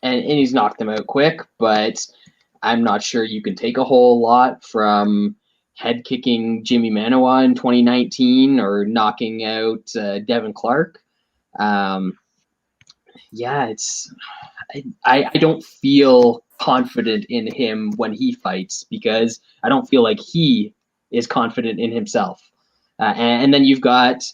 [SPEAKER 3] he's knocked them out quick. But I'm not sure you can take a whole lot from head kicking Jimmy Manoa in 2019 or knocking out Devin Clark. I don't feel confident in him when he fights because I don't feel like he is confident in himself. And then you've got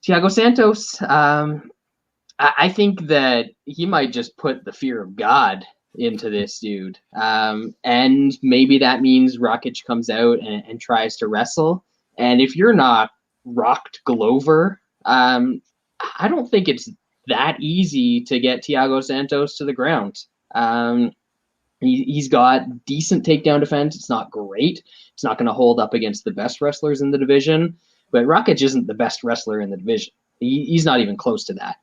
[SPEAKER 3] Thiago Santos. I think that he might just put the fear of God into this dude. And maybe that means Rakic comes out and tries to wrestle. And if you're not rocked Glover, I don't think it's that easy to get Thiago Santos to the ground. He's got decent takedown defense. It's not great. It's not going to hold up against the best wrestlers in the division, but Rakic isn't the best wrestler in the division. He's not even close to that.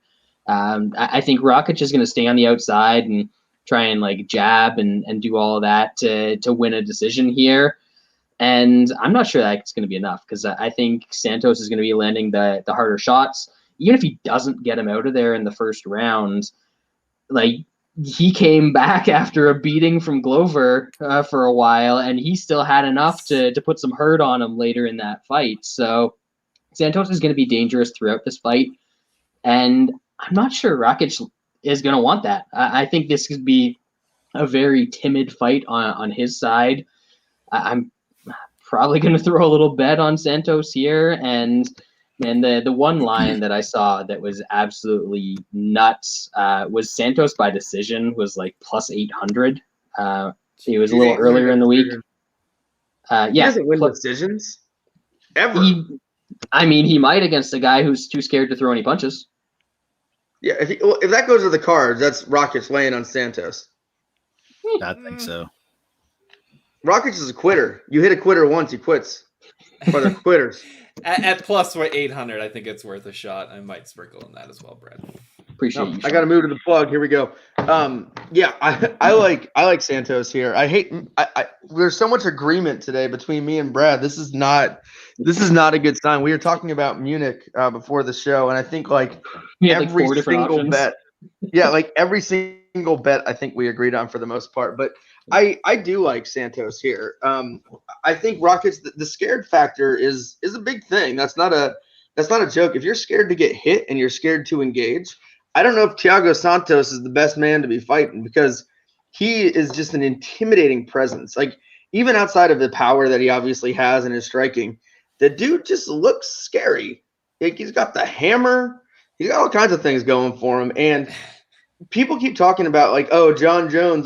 [SPEAKER 3] I think Rakic is going to stay on the outside and try and like jab and do all of that to win a decision here. And I'm not sure that's going to be enough because I think Santos is going to be landing the harder shots. Even if he doesn't get him out of there in the first round, like he came back after a beating from Glover for a while, and he still had enough to put some hurt on him later in that fight. So Santos is going to be dangerous throughout this fight, and I'm not sure Rakic is going to want that. I think this could be a very timid fight on his side. I'm probably going to throw a little bet on Santos here. And the one line that I saw that was absolutely nuts was Santos by decision was like plus 800. It was a little earlier in the week.
[SPEAKER 2] He doesn't win decisions ever.
[SPEAKER 3] He might against a guy who's too scared to throw any punches.
[SPEAKER 2] Yeah, if that goes to the cards, that's Rakic laying on Santos.
[SPEAKER 4] I think so.
[SPEAKER 2] Rakic is a quitter. You hit a quitter once, he quits. Or they're quitters.
[SPEAKER 1] At plus 800, I think it's worth a shot. I might sprinkle in that as well, Brad.
[SPEAKER 3] Appreciate you.
[SPEAKER 2] I got to move to the plug. Here we go. I like Santos here. There's so much agreement today between me and Brad. This is not a good sign. We were talking about Munich before the show, and I think every single bet. Yeah, every single bet I think we agreed on for the most part. But I do like Santos here. I think Rakic, the scared factor is a big thing. That's not a joke. If you're scared to get hit and you're scared to engage, I don't know if Thiago Santos is the best man to be fighting, because he is just an intimidating presence. Even outside of the power that he obviously has in his striking, the dude just looks scary. He's got the hammer. He's got all kinds of things going for him. And people keep talking about John Jones,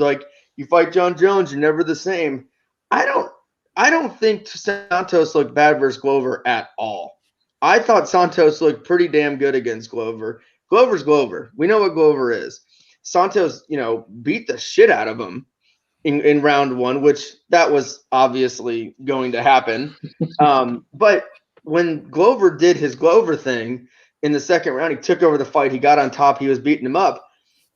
[SPEAKER 2] you fight John Jones, you're never the same. I don't think Santos looked bad versus Glover at all. I thought Santos looked pretty damn good against Glover. Glover's Glover. We know what Glover is. Santos, beat the shit out of him in round one, which that was obviously going to happen. But when Glover did his Glover thing in the second round, he took over the fight. He got on top. He was beating him up.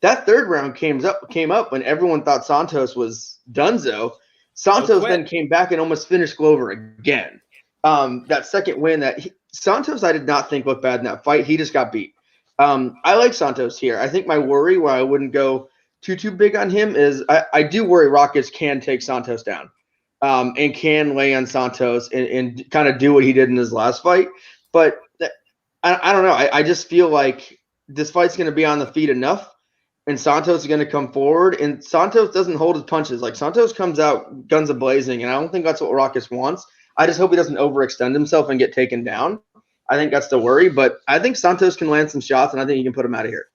[SPEAKER 2] That third round came up when everyone thought Santos was donezo. Santos then came back and almost finished Glover again. That second win Santos, I did not think looked bad in that fight. He just got beat. I like Santos here. I think my worry, where I wouldn't go too big on him, is I do worry Rakic can take Santos down and can lay on Santos and kind of do what he did in his last fight. But I don't know. I just feel like this fight's going to be on the feet enough, and Santos is going to come forward, and Santos doesn't hold his punches. Santos comes out guns a-blazing, and I don't think that's what Rakic wants. I just hope he doesn't overextend himself and get taken down. I think that's the worry, but I think Santos can land some shots, and I think he can put him out of here.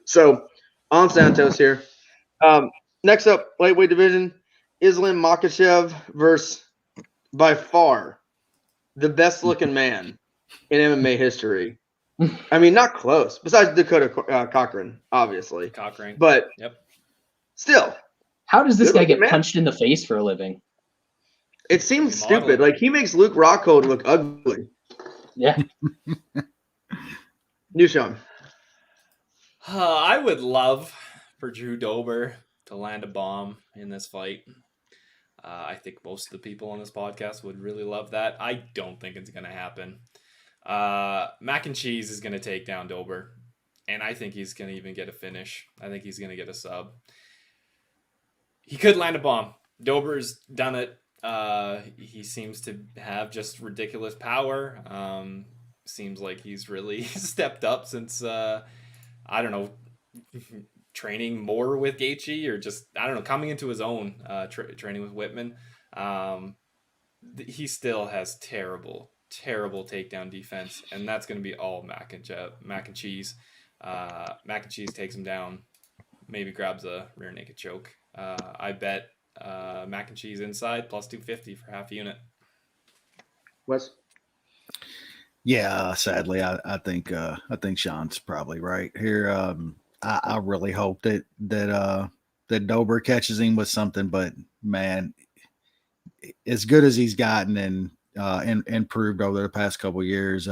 [SPEAKER 2] So, on Santos here. Next up, lightweight division, Islam Makhachev versus, by far, the best-looking man in MMA history. I mean, not close, besides Dakota Cochran, obviously. But still.
[SPEAKER 3] How does this guy get punched in the face for a living?
[SPEAKER 2] It seems stupid. He makes Luke Rockhold look ugly.
[SPEAKER 3] Yeah.
[SPEAKER 2] New Sean.
[SPEAKER 1] I would love for Drew Dober to land a bomb in this fight. I think most of the people on this podcast would really love that. I don't think it's going to happen. Mac and Cheese is going to take down Dober, and I think he's going to even get a finish. I think he's going to get a sub. He could land a bomb. Dober's done it. He seems to have just ridiculous power. Seems like he's really stepped up since, training more with Gaethje, or just, coming into his own, training with Whitman. He still has terrible takedown defense, and that's going to be all Mac and Cheese. Mac and Cheese takes him down, maybe grabs a rear naked choke. I bet Mac and Cheese inside plus 250 for half unit.
[SPEAKER 2] Wes?
[SPEAKER 4] Yeah, sadly, I think Sean's probably right here. I really hope that Dober catches him with something, but man, as good as he's gotten and improved over the past couple of years,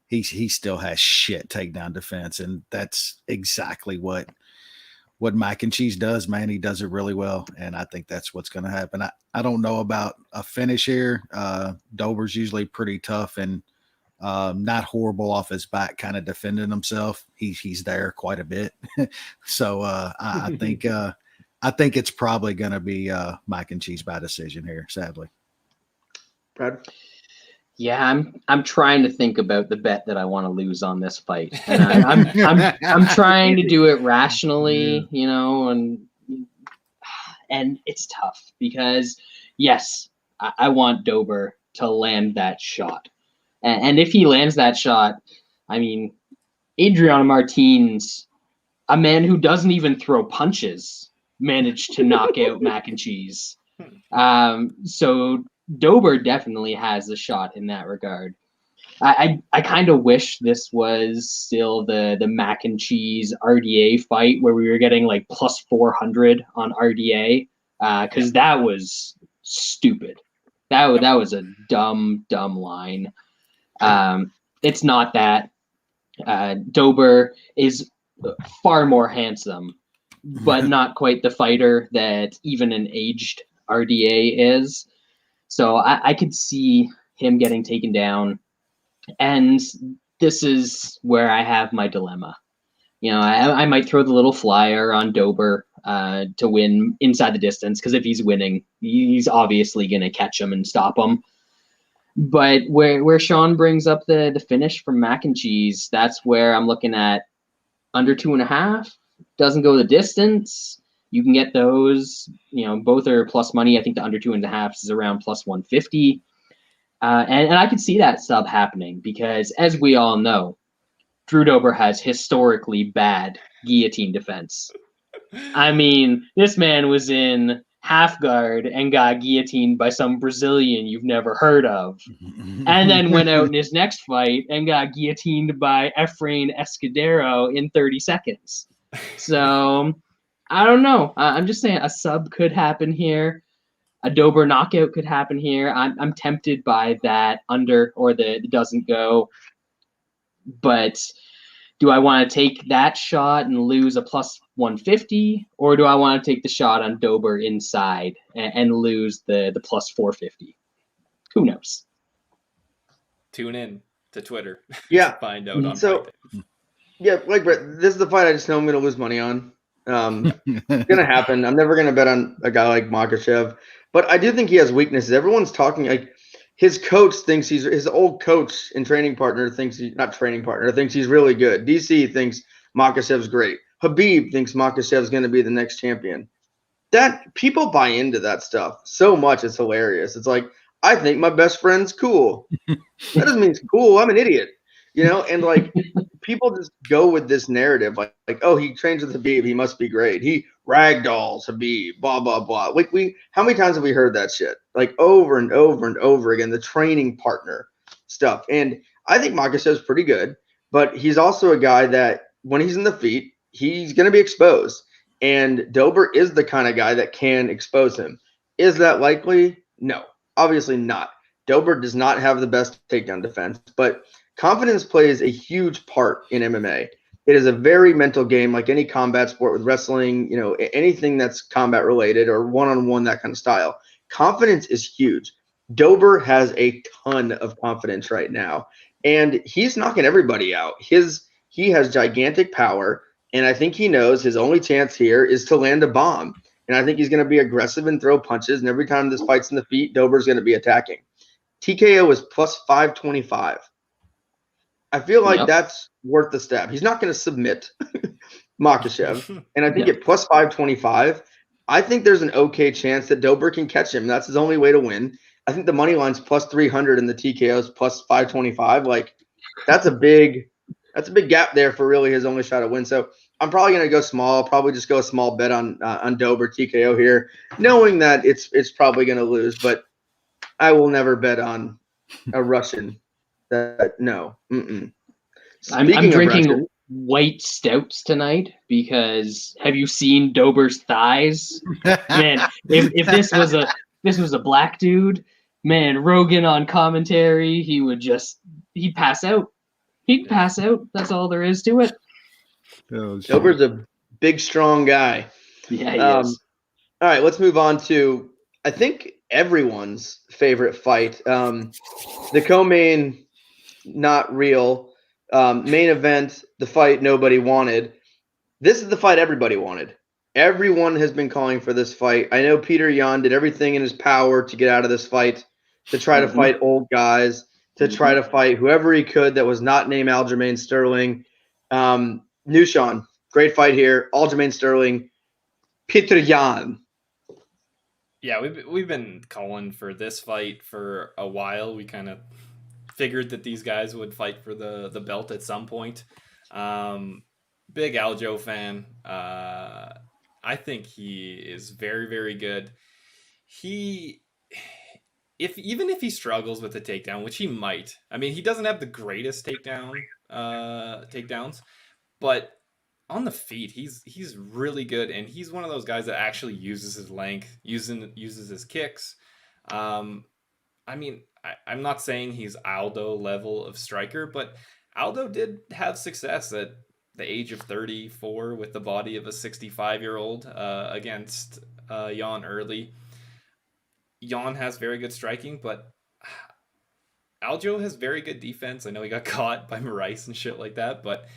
[SPEAKER 4] he still has shit takedown defense, and that's exactly what Mac and Cheese does, man. He does it really well, and I think that's what's going to happen. I don't know about a finish here. Dober's usually pretty tough and not horrible off his back, kind of defending himself. He's there quite a bit. So I think it's probably going to be Mac and Cheese by decision here, sadly.
[SPEAKER 2] Brad?
[SPEAKER 3] Yeah, I'm trying to think about the bet that I want to lose on this fight, and I'm trying to do it rationally, and And it's tough because, yes, I want Dober to land that shot. And if he lands that shot, I mean, Adriano Martins, a man who doesn't even throw punches, managed to knock out Mac and Cheese. So Dober definitely has a shot in that regard. I kind of wish this was still the Mac and Cheese RDA fight where we were getting like plus 400 on RDA, because that was stupid. That was a dumb line. It's not that. Dober is far more handsome, but not quite the fighter that even an aged RDA is. So I could see him getting taken down. And this is where I have my dilemma. You know, I might throw the little flyer on Dober to win inside the distance, because if he's winning, he's obviously going to catch him and stop him. But where Sean brings up the finish from Mac and Cheese, that's where I'm looking at under 2.5. Doesn't go the distance. You can get those. You know, both are plus money. I think the under 2.5 is around plus 150. And I could see that sub happening because, as we all know, Drew Dober has historically bad guillotine defense. I mean, this man was in half guard and got guillotined by some Brazilian you've never heard of, and then went out in his next fight and got guillotined by Efrain Escudero in 30 seconds. So I don't know. I'm just saying a sub could happen here. A Dober knockout could happen here. I'm tempted by that under or the doesn't go. But do I want to take that shot and lose a plus 150? Or do I want to take the shot on Dober inside and lose the plus 450? Who knows?
[SPEAKER 1] Tune in to Twitter.
[SPEAKER 2] Yeah.
[SPEAKER 1] To find out on
[SPEAKER 2] so, yeah, like Brett, this is the fight I just know I'm going to lose money on. It's going to happen. I'm never going to bet on a guy like Makhachev. But I do think he has weaknesses. Everyone's talking like his coach thinks his old coach and training partner thinks thinks he's really good. DC thinks Makhachev's great. Habib thinks Makhachev's going to be the next champion. That people buy into that stuff so much. It's hilarious. It's like, I think my best friend's cool. That doesn't mean he's cool. I'm an idiot, you know? And like people just go with this narrative like, oh, he trains with Habib, he must be great. He ragdolls Habib, blah, blah, blah. Like how many times have we heard that shit? Like over and over and over again, the training partner stuff. And I think Makhachev's pretty good, but he's also a guy that when he's in the feet, he's going to be exposed. And Dober is the kind of guy that can expose him. Is that likely? No, obviously not. Dober does not have the best takedown defense, but confidence plays a huge part in MMA. It is a very mental game, like any combat sport with wrestling, you know, anything that's combat related or one-on-one, that kind of style. Confidence is huge. Dober has a ton of confidence right now, and he's knocking everybody out. He has gigantic power, and I think he knows his only chance here is to land a bomb. And I think he's going to be aggressive and throw punches, and every time this fight's in the feet, Dober's going to be attacking. TKO is plus 525. I feel like that's worth the stab. He's not going to submit Makhachev. And I think at plus 525, I think there's an okay chance that Dober can catch him. That's his only way to win. I think the money line's plus 300 and the TKO's plus 525. Like that's a big gap there for really his only shot to win. So I'm probably going to go small. I'll probably just go a small bet on Dober TKO here, knowing that it's probably going to lose. But I will never bet on a Russian. No. I'm
[SPEAKER 3] drinking white stouts tonight because have you seen Dober's thighs? Man, if this was a black dude, man, Rogan on commentary, he'd pass out. He'd pass out. That's all there is to it.
[SPEAKER 4] Oh,
[SPEAKER 2] Dober's a big, strong guy.
[SPEAKER 3] Yeah, he is.
[SPEAKER 2] All right, let's move on to, I think, everyone's favorite fight. The co-main, not real. Main event, the fight nobody wanted. This is the fight everybody wanted. Everyone has been calling for this fight. I know Peter Yan did everything in his power to get out of this fight, to try to fight old guys, to try to fight whoever he could that was not named Aljimain Sterling. Nushan, great fight here. Aljimain Sterling, Peter Yan.
[SPEAKER 1] Yeah, we've been calling for this fight for a while. We kind of figured that these guys would fight for the belt at some point. Um, Big Aljo fan. I think he is very, very good. He, if even if he struggles with the takedown, which he might. I mean, he doesn't have the greatest takedowns, but on the feet, he's really good, and he's one of those guys that actually uses his length, uses his kicks. Um, I mean, I'm not saying he's Aldo level of striker, but Aldo did have success at the age of 34 with the body of a 65-year-old against Jan Early. Jan has very good striking, but Aljo has very good defense. I know he got caught by Moraes and shit like that, but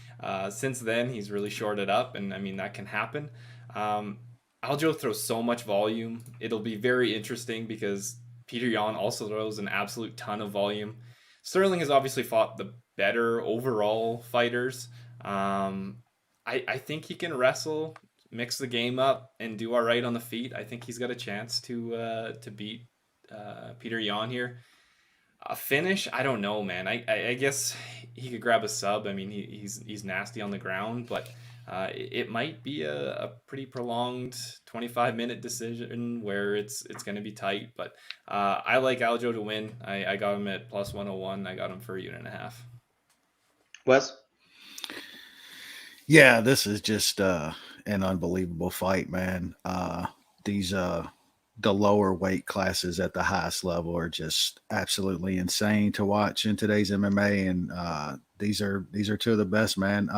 [SPEAKER 1] since then he's really shored it up, and I mean that can happen. Um, Aljo throws so much volume. It'll be very interesting because Peter Yan also throws an absolute ton of volume. Sterling has obviously fought the better overall fighters. I think he can wrestle, mix the game up, and do all right on the feet. I think he's got a chance to beat Peter Yan here. A finish, I don't know, man. I guess he could grab a sub. I mean, he's nasty on the ground, but it might be a pretty prolonged 25-minute decision where it's going to be tight. But I like Aljo to win. I got him at plus 101. I got him for a unit and a half.
[SPEAKER 2] Wes?
[SPEAKER 4] Yeah, this is just an unbelievable fight, man. These the lower weight classes at the highest level are just absolutely insane to watch in today's MMA, and these are two of the best, man.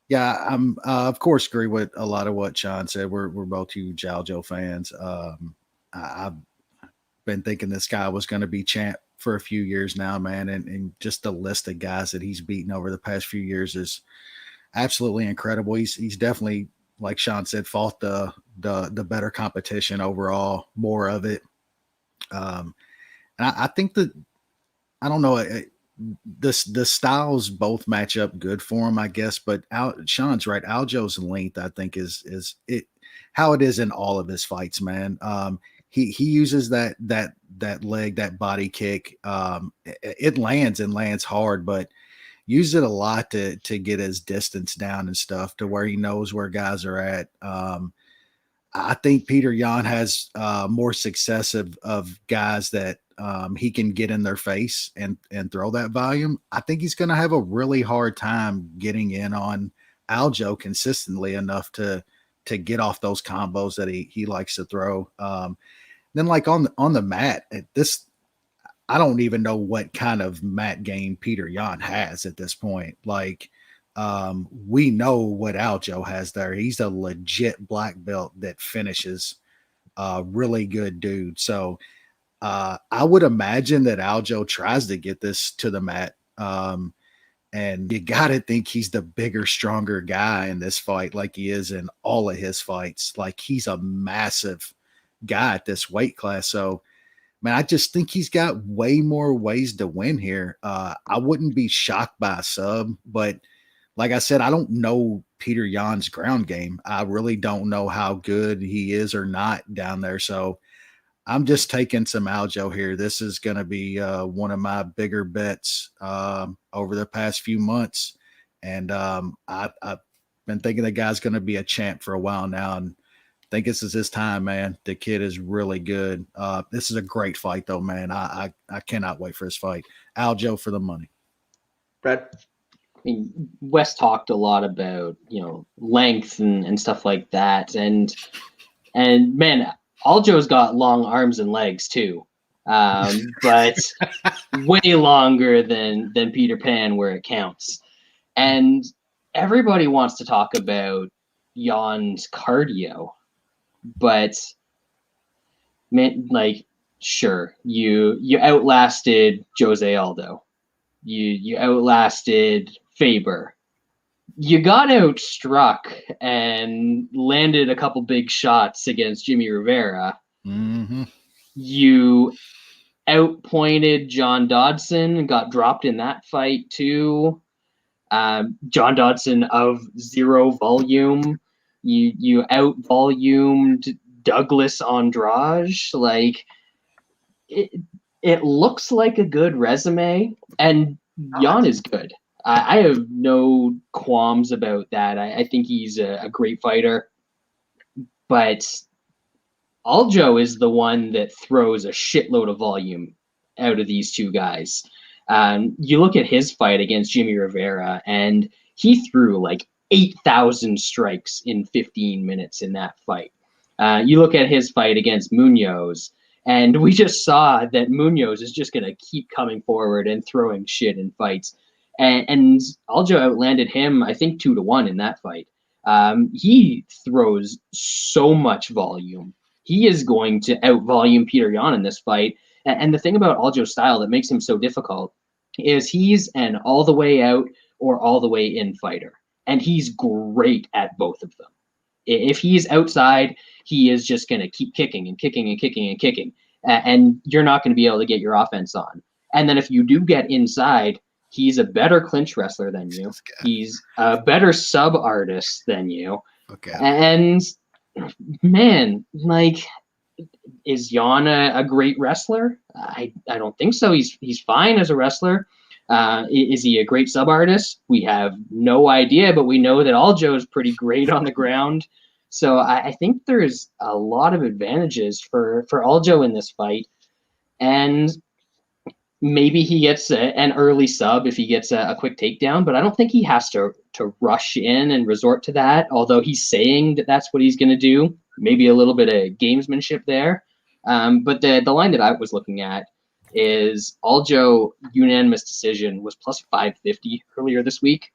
[SPEAKER 4] Yeah, I'm of course agree with a lot of what Sean said. We're both huge Aljo fans. I've been thinking this guy was going to be champ for a few years now, man, and just the list of guys that he's beaten over the past few years is absolutely incredible. He's definitely, like Sean said, fought the better competition overall, more of it. And I think that, I don't know, the styles both match up good for him, I guess. But Sean's right. Aljo's length, I think, is it how it is in all of his fights, man. He uses that leg, that body kick. It lands hard, but use it a lot to get his distance down and stuff to where he knows where guys are at. I think Peter Yan has more success of guys that he can get in their face and throw that volume. I think he's going to have a really hard time getting in on Aljo consistently enough to get off those combos that he likes to throw. Then like on the mat, I don't even know what kind of mat game Peter Yan has at this point. Like, we know what Aljo has there. He's a legit black belt that finishes really good dude. So I would imagine that Aljo tries to get this to the mat. And you got to think he's the bigger, stronger guy in this fight, like he is in all of his fights. Like, he's a massive guy at this weight class. So, man, I just think he's got way more ways to win here. I wouldn't be shocked by a sub, but like I said, I don't know Peter Yan's ground game. I really don't know how good he is or not down there. So I'm just taking some Aljo here. This is going to be one of my bigger bets over the past few months. And I've been thinking the guy's going to be a champ for a while now. And I think this is his time, man. The kid is really good. This is a great fight, though, man. I cannot wait for this fight. Aljo for the money.
[SPEAKER 2] Brad?
[SPEAKER 3] I mean, Wes talked a lot about, length and stuff like that. And man, Aljo's got long arms and legs too. But way longer than Peter Pan where it counts. And everybody wants to talk about Jan's cardio. But man, like, sure, you outlasted Jose Aldo. You outlasted Faber. You got outstruck and landed a couple big shots against Jimmy Rivera.
[SPEAKER 4] Mm-hmm.
[SPEAKER 3] You outpointed John Dodson and got dropped in that fight too. John Dodson of zero volume. You out-volumed Douglas Andrade. Like it looks like a good resume, and Jan is good. I have no qualms about that. I think he's a great fighter, but Aljo is the one that throws a shitload of volume out of these two guys. You look at his fight against Jimmy Rivera, and he threw like 8,000 strikes in 15 minutes in that fight. You look at his fight against Munoz, and we just saw that Munoz is just going to keep coming forward and throwing shit in fights. And Aljo outlanded him, I think, 2-1 in that fight. He throws so much volume. He is going to out-volume Peter Yan in this fight. And the thing about Aljo's style that makes him so difficult is he's an all-the-way out or all-the-way in fighter. And he's great at both of them. If he's outside, he is just going to keep kicking and kicking and kicking and kicking. And you're not going to be able to get your offense on. And then if you do get inside, he's a better clinch wrestler than you. He's a better sub artist than you.
[SPEAKER 4] Okay.
[SPEAKER 3] And man, like, is Jan a great wrestler? I don't think so. He's fine as a wrestler. Is he a great sub artist? We have no idea, but we know that Aljo is pretty great on the ground. So I think there's a lot of advantages for Aljo in this fight. And maybe he gets an early sub if he gets a quick takedown, but I don't think he has to rush in and resort to that, although he's saying that that's what he's going to do. Maybe a little bit of gamesmanship there. But the line that I was looking at is Aljo unanimous decision was plus 550 earlier this week.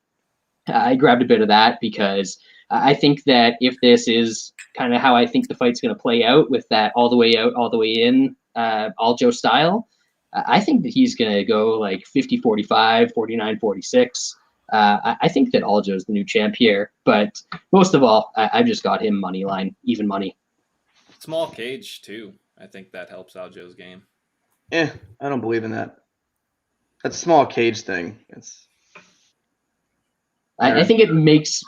[SPEAKER 3] I grabbed a bit of that because I think that if this is kind of how I think the fight's going to play out with that all the way out, all the way in Aljo style, I think that he's going to go like 50-45, 49-46. I think that Aljo is the new champ here, but most of all, I've just got him money line, even money.
[SPEAKER 1] Small cage too. I think that helps Aljo's game.
[SPEAKER 2] I don't believe in that. That's a small cage thing.
[SPEAKER 3] I think it makes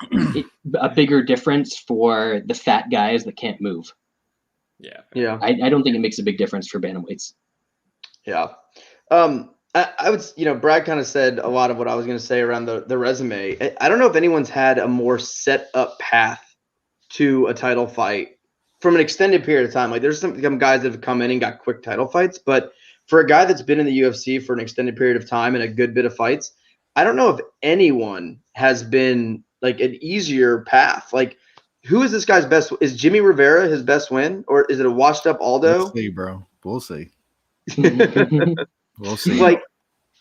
[SPEAKER 3] a bigger difference for the fat guys that can't move.
[SPEAKER 2] Yeah.
[SPEAKER 3] I don't think it makes a big difference for bantamweights.
[SPEAKER 2] Yeah. I would, Brad kind of said a lot of what I was going to say around the resume. I don't know if anyone's had a more set up path to a title fight from an extended period of time. Like there's some guys that have come in and got quick title fights, but for a guy that's been in the UFC for an extended period of time and a good bit of fights, I don't know if anyone has been like an easier path. Like who is this guy's best? Is Jimmy Rivera his best win, or is it a washed up Aldo?
[SPEAKER 4] We'll see, bro. We'll see. We'll see.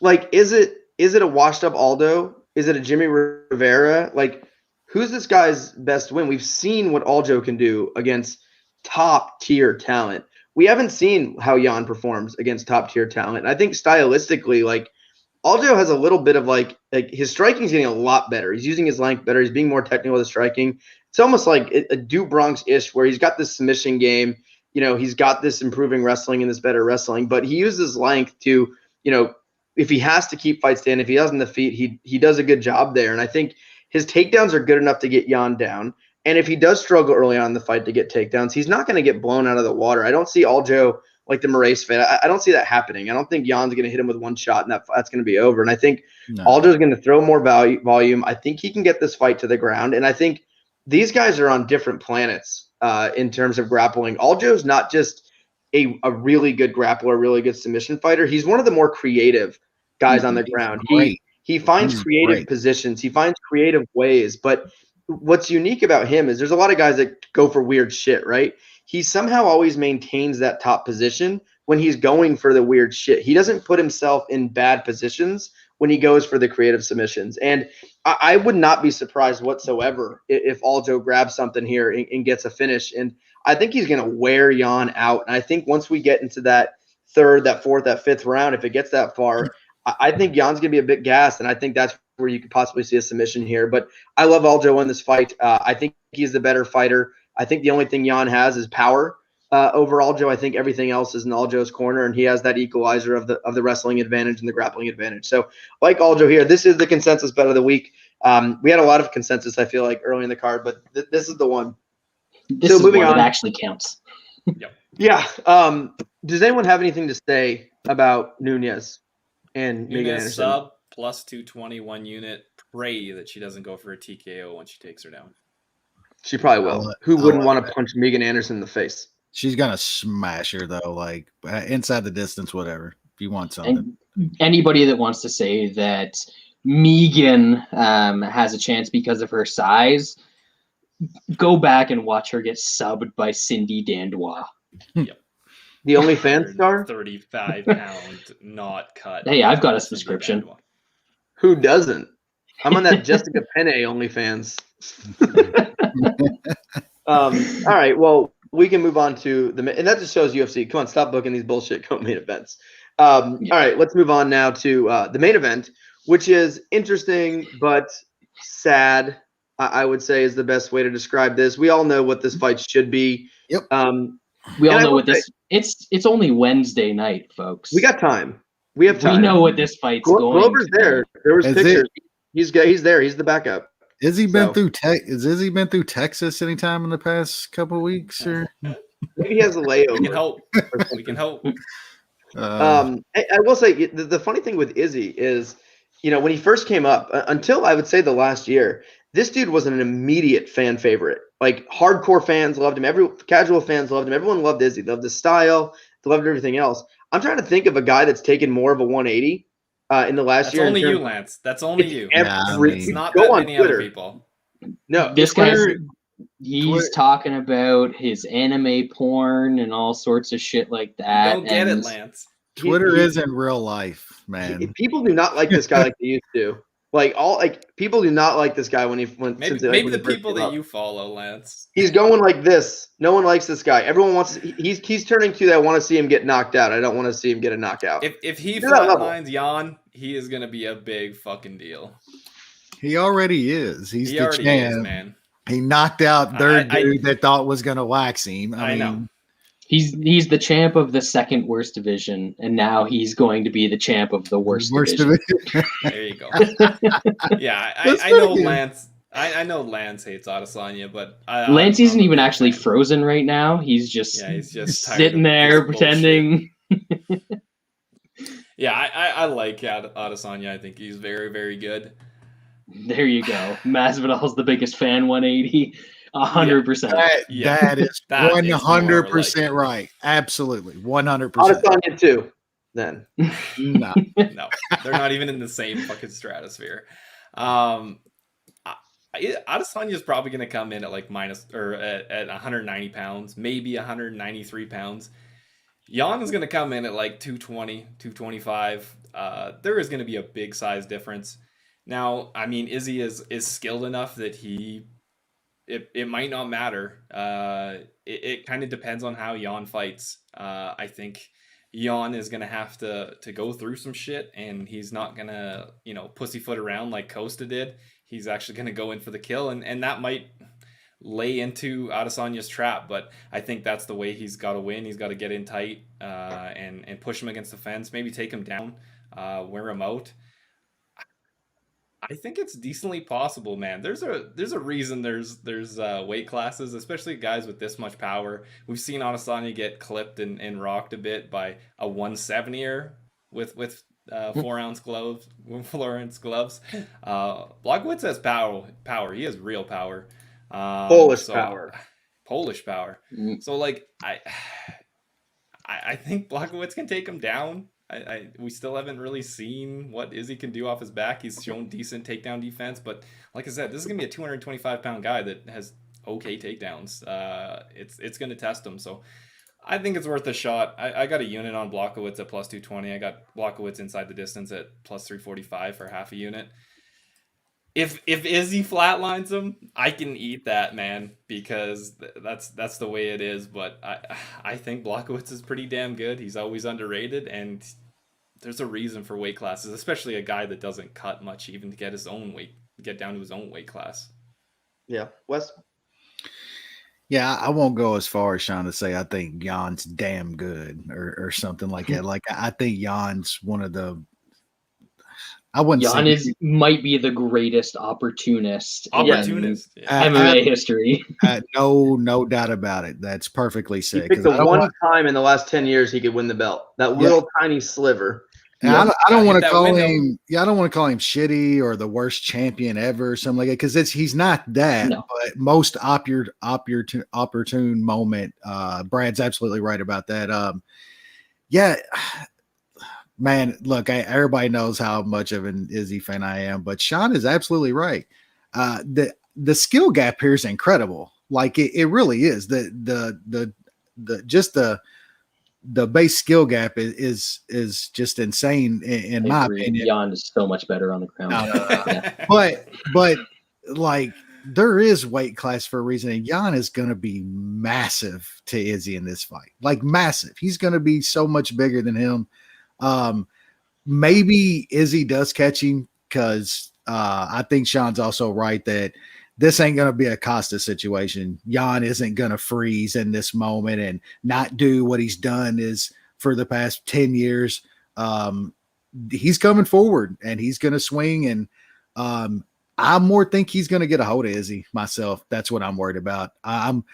[SPEAKER 2] Like, is it a washed up Aldo? Is it a Jimmy Rivera? Like, who's this guy's best win? We've seen what Aljo can do against top tier talent. We haven't seen how Jan performs against top tier talent. I think stylistically, like Aljo has a little bit of like his striking is getting a lot better. He's using his length better. He's being more technical with the striking. It's almost like a Do Bronx-ish where he's got this submission game. He's got this improving wrestling and this better wrestling, but he uses length to, if he has to keep fights standing, if he doesn't defeat, he does a good job there. And I think his takedowns are good enough to get Jan down. And if he does struggle early on in the fight to get takedowns, he's not going to get blown out of the water. I don't see Aljo like the Moraes fight. I don't see that happening. I don't think Jan's going to hit him with one shot and that's going to be over. And I think Aljo's going to throw more volume. I think he can get this fight to the ground. And I think these guys are on different planets in terms of grappling. Aljo's not just a really good grappler, really good submission fighter. He's one of the more creative guys on the ground. He finds creative positions. He finds creative ways. But what's unique about him is there's a lot of guys that go for weird shit, right? He somehow always maintains that top position when he's going for the weird shit. He doesn't put himself in bad positions when he goes for the creative submissions. And I would not be surprised whatsoever if Aljo grabs something here and gets a finish. And I think he's going to wear Jan out. And I think once we get into that third, that fourth, that fifth round, if it gets that far, I think Jan's going to be a bit gassed. And I think that's where you could possibly see a submission here. But I love Aljo in this fight. I think he's the better fighter. I think the only thing Jan has is power over Aljo. I think everything else is in Aljo's corner, and he has that equalizer of the wrestling advantage and the grappling advantage. So like Aljo here, this is the consensus bet of the week. We had a lot of consensus, I feel like, early in the card, but this is the one.
[SPEAKER 3] This is moving on. It actually counts.
[SPEAKER 2] Yeah. Does anyone have anything to say about Nunes and Megan
[SPEAKER 1] Nunes
[SPEAKER 2] Anderson?
[SPEAKER 1] sub plus 220, 1 unit. Pray that she doesn't go for a TKO once she takes her down.
[SPEAKER 2] She probably will. Who wouldn't want to punch Megan Anderson in the face?
[SPEAKER 4] She's gonna smash her though, like inside the distance, whatever. If you want something.
[SPEAKER 3] And anybody that wants to say that Megan has a chance because of her size, go back and watch her get subbed by Cindy Dandois.
[SPEAKER 1] Yep.
[SPEAKER 2] The OnlyFans star?
[SPEAKER 1] 35-pound not cut.
[SPEAKER 3] Hey, I've got a subscription.
[SPEAKER 2] Who doesn't? I'm on that Jessica Penne OnlyFans. All right, well, we can move on to and that just shows UFC. Come on, stop booking these bullshit co-main events. All right, let's move on now to the main event, which is interesting but sad. I would say is the best way to describe this. We all know what this fight should be.
[SPEAKER 4] Yep.
[SPEAKER 3] We all know what this. It's only Wednesday night, folks.
[SPEAKER 2] We got time. We have time.
[SPEAKER 3] We know what this fight's going.
[SPEAKER 2] Glover's there. There was pictures. He's there. He's the backup.
[SPEAKER 4] Has he been through Izzy been through Texas anytime in the past couple of weeks? Or
[SPEAKER 2] maybe he has a layover.
[SPEAKER 1] We can hope.
[SPEAKER 2] I will say the funny thing with Izzy is, when he first came up, until I would say the last year, this dude was an immediate fan favorite. Like hardcore fans loved him. Casual fans loved him. Everyone loved Izzy. Loved his style. Loved everything else. I'm trying to think of a guy that's taken more of a 180 in the last year.
[SPEAKER 1] That's only you, Lance. That's only you.
[SPEAKER 2] It's
[SPEAKER 1] not that many other people.
[SPEAKER 2] No,
[SPEAKER 3] this guy. He's talking about his anime porn and all sorts of shit like that.
[SPEAKER 1] Don't get it, Lance.
[SPEAKER 4] Twitter isn't real life, man.
[SPEAKER 2] People do not like this guy like they used to. People do not like this guy
[SPEAKER 1] maybe the people that you follow, Lance.
[SPEAKER 2] He's going like this. No one likes this guy. Everyone wants. He's turning to that. I want to see him get knocked out. I don't want to see him get a knockout.
[SPEAKER 1] If he flatlines Jan, he is gonna be a big fucking deal.
[SPEAKER 4] He already is. He's the champ,
[SPEAKER 1] man.
[SPEAKER 4] He knocked out their dude that thought was gonna wax him.
[SPEAKER 1] I know.
[SPEAKER 3] He's the champ of the second worst division, and now he's going to be the champ of the worst division.
[SPEAKER 1] There you go. Yeah, I know Lance. I know Lance hates Adesanya, but
[SPEAKER 3] Lance isn't even actually frozen right now. He's just sitting there pretending.
[SPEAKER 1] Yeah, I like Adesanya. I think he's very, very good.
[SPEAKER 3] There you go. Masvidal's the biggest fan. 180. 100%.
[SPEAKER 4] That is 100% right. Absolutely, 100%.
[SPEAKER 2] Adesanya too. Then
[SPEAKER 4] no,
[SPEAKER 1] they're not even in the same fucking stratosphere. Adesanya is probably going to come in at like at 190 pounds, maybe 193 pounds. Jan is going to come in at like 220, 225. There is going to be a big size difference. Now, I mean, Izzy is skilled enough that it might not matter. It kind of depends on how Jan fights. I think Jan is going to have to go through some shit, and he's not going to, pussyfoot around like Costa did. He's actually going to go in for the kill, and that might lay into Adesanya's trap, but I think that's the way he's got to win. He's got to get in tight and push him against the fence, maybe take him down, wear him out. I think it's decently possible, man. There's a reason there's weight classes, especially guys with this much power. We've seen Adesanya get clipped and rocked a bit by a 170er with 4-ounce gloves, Florence gloves. Blachowicz has power. He has real power.
[SPEAKER 2] Polish power.
[SPEAKER 1] So like I think Blachowicz can take him down. We still haven't really seen what Izzy can do off his back. He's shown decent takedown defense, but like I said, this is gonna be a 225-pound guy that has okay takedowns. It's gonna test him, so I think it's worth a shot. I got a unit on Blachowicz at plus 220. I got Blachowicz inside the distance at plus 345 for half a unit. If Izzy flatlines him, I can eat that, man, because that's the way it is. But I think Blachowicz is pretty damn good. He's always underrated, and there's a reason for weight classes, especially a guy that doesn't cut much, even to get down to his own weight class.
[SPEAKER 2] Yeah, Wes.
[SPEAKER 4] Yeah, I won't go as far as Sean to say I think Jan's damn good or something like that. Like I think Jan's one of the. I wouldn't
[SPEAKER 3] Jan
[SPEAKER 4] say
[SPEAKER 3] might be the greatest opportunist in
[SPEAKER 1] Yeah.
[SPEAKER 3] MMA history.
[SPEAKER 4] no doubt about it. That's perfectly
[SPEAKER 2] He
[SPEAKER 4] said.
[SPEAKER 2] picked the one time in the last 10 years he could win the belt. That little tiny sliver.
[SPEAKER 4] I don't want to call
[SPEAKER 1] window.
[SPEAKER 4] him. Yeah, I don't want to call him shitty or the worst champion ever or something like that because he's not that.
[SPEAKER 3] No.
[SPEAKER 4] But most opportune moment. Brad's absolutely right about that. Yeah, man. Look, everybody knows how much of an Izzy fan I am, but Sean is absolutely right. The skill gap here is incredible. Like it really is. The base skill gap is just insane in my opinion.
[SPEAKER 3] Jan is so much better on the ground.
[SPEAKER 4] Yeah. But like there is weight class for a reason, and Jan is going to be massive to Izzy in this fight. Like massive. He's going to be so much bigger than him. Maybe Izzy does catch him because I think Sean's also right that this ain't going to be a Costa situation. Jan isn't going to freeze in this moment and not do what he's done is for the past 10 years. He's coming forward and he's going to swing. And I more think he's going to get a hold of Izzy myself. That's what I'm worried about. I'm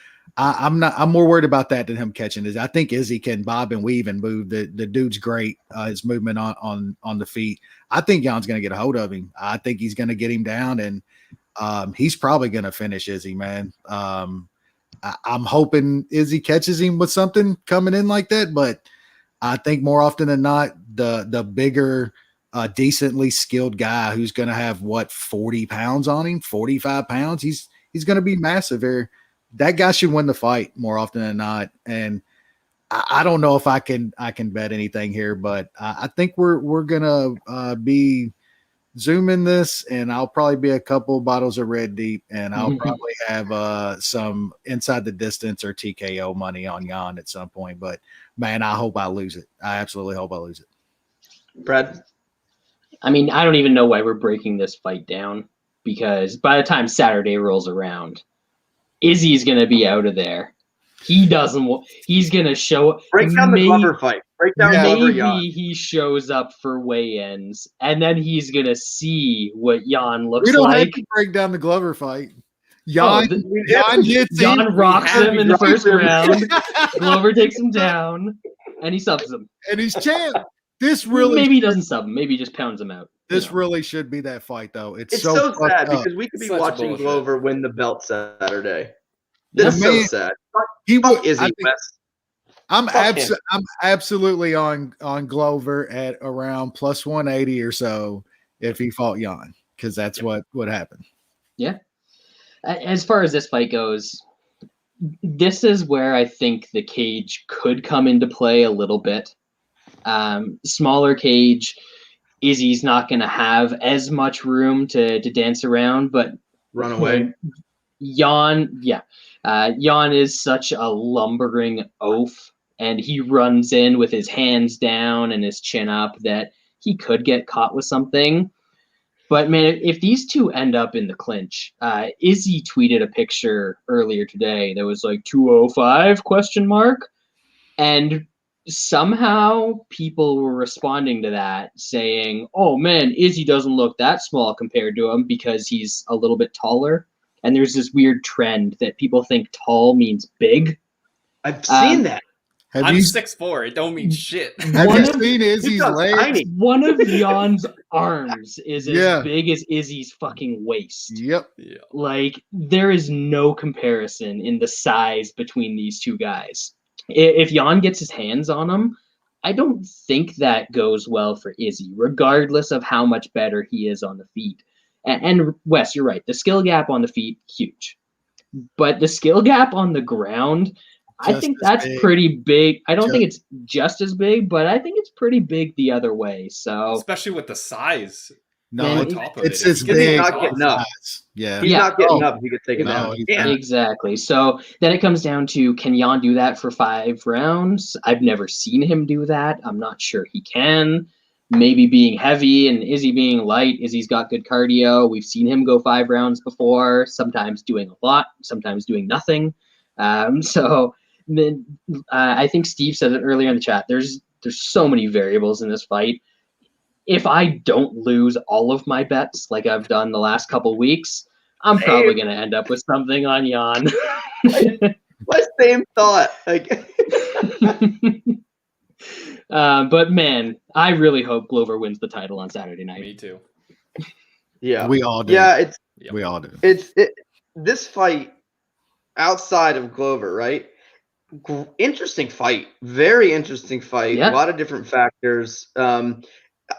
[SPEAKER 4] more worried about that than him catching Izzy. I think Izzy can bob and weave and move. The dude's great. His movement on the feet. I think Jan's going to get a hold of him. I think he's going to get him down and, he's probably going to finish Izzy, man. I'm hoping Izzy catches him with something coming in like that, but I think more often than not, the bigger, decently skilled guy who's going to have 40 pounds on him, 45 pounds. He's going to be massive here. That guy should win the fight more often than not. And I don't know if I can bet anything here, but I think we're going to be zooming this, and I'll probably be a couple bottles of red deep, and I'll probably have some inside the distance or TKO money on Jan at some point. But man, I hope I lose it. I absolutely hope I lose it.
[SPEAKER 2] Brad?
[SPEAKER 3] I mean, I don't even know why we're breaking this fight down because by the time Saturday rolls around, Izzy's going to be out of there. He doesn't want – he's going to show –
[SPEAKER 2] Break down the Glover fight. Break down Glover, Jan.
[SPEAKER 3] Maybe he shows up for weigh-ins, and then he's going to see what Jan looks like.
[SPEAKER 4] We don't have to break down the Glover fight. Jan
[SPEAKER 3] rocks him in the first round. Glover takes him down, and he subs him.
[SPEAKER 4] And he's champ. This really
[SPEAKER 3] maybe he doesn't sub him. Maybe he just pounds him out.
[SPEAKER 4] This really should be that fight, though. It's
[SPEAKER 2] so sad
[SPEAKER 4] up.
[SPEAKER 2] because we could be
[SPEAKER 1] Such
[SPEAKER 2] watching
[SPEAKER 1] bullshit.
[SPEAKER 2] Glover win the belt Saturday. That's so sad.
[SPEAKER 4] I'm absolutely on Glover at around plus 180 or so if he fought Jan, because that's what would happen.
[SPEAKER 3] Yeah. As far as this fight goes, this is where I think the cage could come into play a little bit. Smaller cage, Izzy's not going to have as much room to dance around, but
[SPEAKER 2] run away.
[SPEAKER 3] Jan is such a lumbering oaf, and he runs in with his hands down and his chin up that he could get caught with something. But man, if these two end up in the clinch, Izzy tweeted a picture earlier today that was like 205 ? And somehow people were responding to that saying, oh man, Izzy doesn't look that small compared to him because he's a little bit taller. And there's this weird trend that people think tall means big.
[SPEAKER 2] I've seen that.
[SPEAKER 1] I'm 6'4". It don't mean shit.
[SPEAKER 4] Have you seen Izzy's legs?
[SPEAKER 2] Tiny.
[SPEAKER 3] One of Jan's arms is as big as Izzy's fucking waist.
[SPEAKER 4] Yep.
[SPEAKER 1] Yeah.
[SPEAKER 3] Like, there is no comparison in the size between these two guys. If Jan gets his hands on him, I don't think that goes well for Izzy, regardless of how much better he is on the feet. And Wes, you're right. The skill gap on the feet, huge. But the skill gap on the ground, I think that's pretty big. I don't think it's just as big, but I think it's pretty big the other way. So
[SPEAKER 1] especially with the size.
[SPEAKER 4] No,
[SPEAKER 1] it's
[SPEAKER 4] big.
[SPEAKER 2] He's not getting up.
[SPEAKER 4] Yeah.
[SPEAKER 2] He's not getting up. He could take it out.
[SPEAKER 3] Exactly. So then it comes down to, can Jan do that for 5 rounds? I've never seen him do that. I'm not sure he can. Maybe being heavy and Izzy being light. Izzy's got good cardio. We've seen him go 5 rounds before, sometimes doing a lot, sometimes doing nothing. So then I think Steve said it earlier in the chat. There's so many variables in this fight. if I don't lose all of my bets like I've done the last couple weeks, I'm probably going to end up with something on Jan.
[SPEAKER 2] My same thought. Like,
[SPEAKER 3] but man, I really hope Glover wins the title on Saturday night.
[SPEAKER 1] Me too.
[SPEAKER 2] yeah,
[SPEAKER 4] We all do.
[SPEAKER 2] yeah.
[SPEAKER 4] We all do.
[SPEAKER 2] This fight outside of Glover, right? Interesting fight, very interesting fight.
[SPEAKER 3] Yeah.
[SPEAKER 2] A lot of different factors.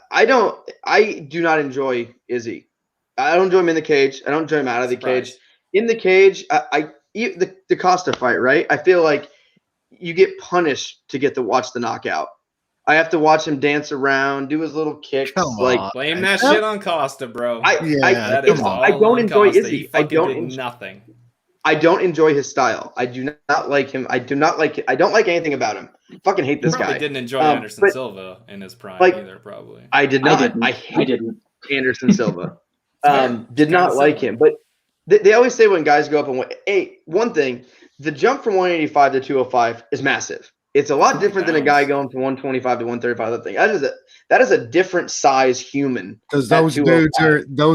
[SPEAKER 2] I do not enjoy Izzy. I don't enjoy him in the cage. I don't enjoy him out of the cage. In the cage, the Costa fight, right? I feel like you get punished to get to watch the knockout. I have to watch him dance around, do his little kicks.
[SPEAKER 4] Come
[SPEAKER 2] like
[SPEAKER 4] on.
[SPEAKER 1] Blame that shit on Costa, bro.
[SPEAKER 2] I don't enjoy
[SPEAKER 1] Costa.
[SPEAKER 2] Izzy.
[SPEAKER 1] He fucking did nothing.
[SPEAKER 2] I don't enjoy his style. I do not like him. I don't like anything about him. I fucking hate this guy.
[SPEAKER 1] Didn't enjoy Anderson Silva in his prime either, probably.
[SPEAKER 2] I did not.
[SPEAKER 3] I
[SPEAKER 2] hated Anderson Silva. Did not like him. But they always say when guys go up and one thing, the jump from 185 to 205 is massive. It's a lot different than a guy going from 125 to 135. That thing. That is a different size human.
[SPEAKER 4] Because those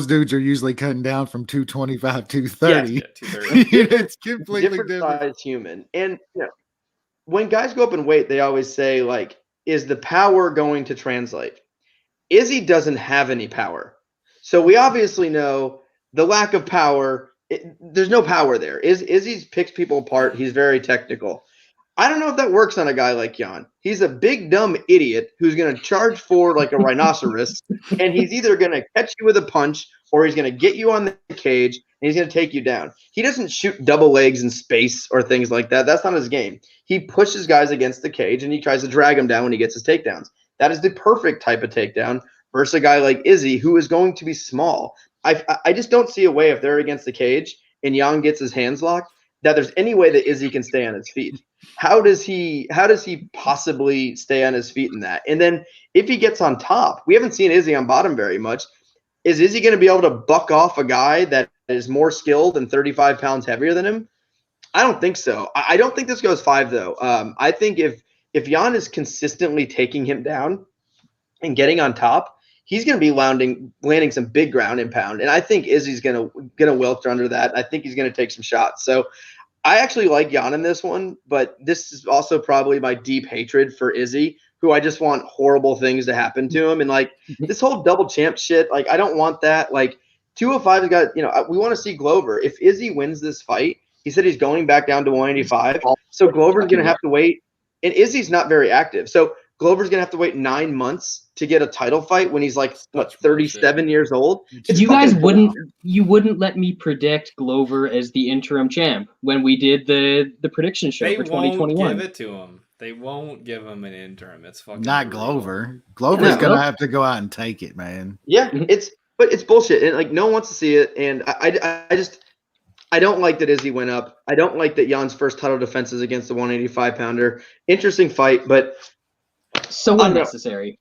[SPEAKER 4] dudes are usually cutting down from 225 to 230.
[SPEAKER 1] Yeah, 230.
[SPEAKER 4] It's completely different
[SPEAKER 2] size human. And when guys go up in weight, they always say, like, is the power going to translate? Izzy doesn't have any power. So we obviously know the lack of power. There's no power there. Izzy picks people apart. He's very technical. I don't know if that works on a guy like Jan. He's a big, dumb idiot who's going to charge forward like a rhinoceros, and he's either going to catch you with a punch or he's going to get you on the cage, and he's going to take you down. He doesn't shoot double legs in space or things like that. That's not his game. He pushes guys against the cage, and he tries to drag them down when he gets his takedowns. That is the perfect type of takedown versus a guy like Izzy, who is going to be small. I just don't see a way if they're against the cage and Jan gets his hands locked that there's any way that Izzy can stay on his feet. How does he possibly stay on his feet in that? And then if he gets on top, we haven't seen Izzy on bottom very much. Is Izzy going to be able to buck off a guy that is more skilled and 35 pounds heavier than him? I don't think so. I don't think this goes 5 though. I think if Jan is consistently taking him down and getting on top, he's going to be landing some big ground and pound. And I think Izzy's going to wilt under that. I think he's going to take some shots. So I actually like Jan in this one, but this is also probably my deep hatred for Izzy, who I just want horrible things to happen to him. And like this whole double champ shit, like I don't want that. Like 205 has got, we want to see Glover. If Izzy wins this fight, he said he's going back down to 185. So Glover's going to have to wait. And Izzy's not very active. So Glover's going to have to wait 9 months to get a title fight when he's like, 37 years old?
[SPEAKER 3] You guys wouldn't let me predict Glover as the interim champ when we did the prediction show for 2021.
[SPEAKER 1] They won't give it to him. They won't give him an interim. It's fucking
[SPEAKER 4] not
[SPEAKER 1] brutal.
[SPEAKER 4] Glover. Glover's going to have to go out and take it, man.
[SPEAKER 2] Yeah, it's bullshit. And like no one wants to see it. And I don't like that Izzy went up. I don't like that Jan's first title defense is against the 185-pounder. Interesting fight, but
[SPEAKER 3] so unnecessary.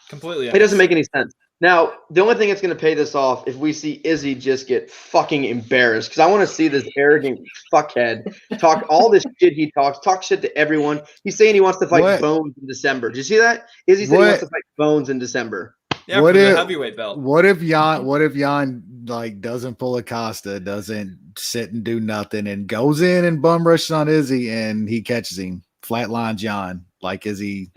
[SPEAKER 1] Completely.
[SPEAKER 2] It doesn't make any sense. Now, the only thing that's going to pay this off if we see Izzy just get fucking embarrassed, because I want to see this arrogant fuckhead talk all this shit he talk shit to everyone. He's saying he wants to fight Bones in December. Did you see that? Izzy said he wants to fight Bones in December.
[SPEAKER 1] Yeah, for the heavyweight belt.
[SPEAKER 4] What if Jan like doesn't pull a Costa, doesn't sit and do nothing, and goes in and bum rushes on Izzy, and he catches him, flatlines Jan, like Izzy.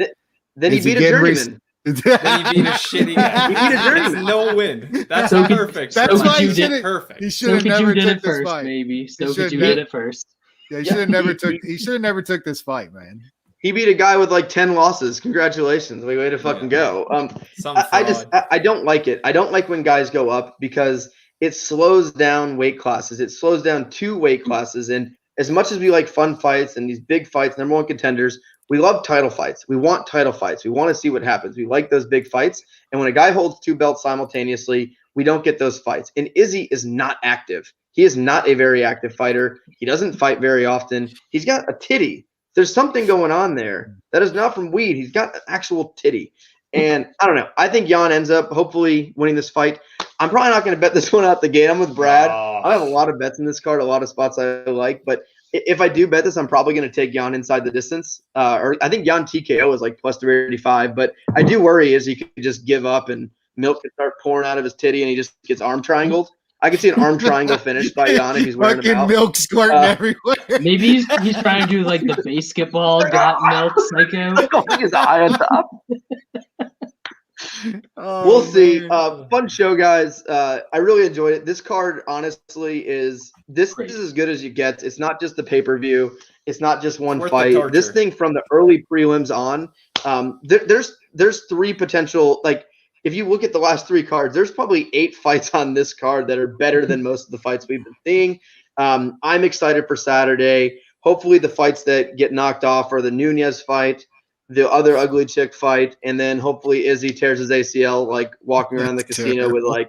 [SPEAKER 2] Then he beat a journeyman.
[SPEAKER 1] Then he beat a shitty guy. He beat a journeyman. No win. That's perfect.
[SPEAKER 4] That's why he
[SPEAKER 1] did perfect.
[SPEAKER 4] He should have never took this
[SPEAKER 3] first,
[SPEAKER 4] fight.
[SPEAKER 3] Maybe you did it first.
[SPEAKER 4] Yeah, he should have never took. He should have never took this fight, man.
[SPEAKER 2] He beat a guy with like 10 losses. Congratulations. Way to fucking go. I don't like it. I don't like when guys go up because it slows down weight classes. It slows down 2 weight classes. And as much as we like fun fights and these big fights, number 1 contenders, we love title fights. We want title fights. We want to see what happens. We like those big fights. And when a guy holds 2 belts simultaneously, we don't get those fights. And Izzy is not active. He is not a very active fighter. He doesn't fight very often. He's got a titty. There's something going on there that is not from weed. He's got an actual titty. And I don't know. I think Jan ends up hopefully winning this fight. I'm probably not going to bet this one out the gate. I'm with Brad. I have a lot of bets in this card, a lot of spots I like. But if I do bet this, I'm probably going to take Jan inside the distance. Or I think Jan TKO is like plus 385. But I do worry is he could just give up and milk could start pouring out of his titty and he just gets arm triangled. I could see an arm triangle finish by Jan if he's wearing them out.
[SPEAKER 4] Milk squirting everywhere.
[SPEAKER 3] Maybe he's trying to do like the basketball got milk psycho.
[SPEAKER 2] His eye on top. We'll see. Fun show, guys. I really enjoyed it. This card, honestly, is as good as you get. It's not just the pay-per-view. It's not just one fight. This thing from the early prelims on, there's three potential. Like, if you look at the last three cards, there's probably 8 fights on this card that are better than most of the fights we've been seeing. I'm excited for Saturday. Hopefully, the fights that get knocked off are the Nunes fight, the other ugly chick fight, and then hopefully Izzy tears his ACL, like walking around the casino with like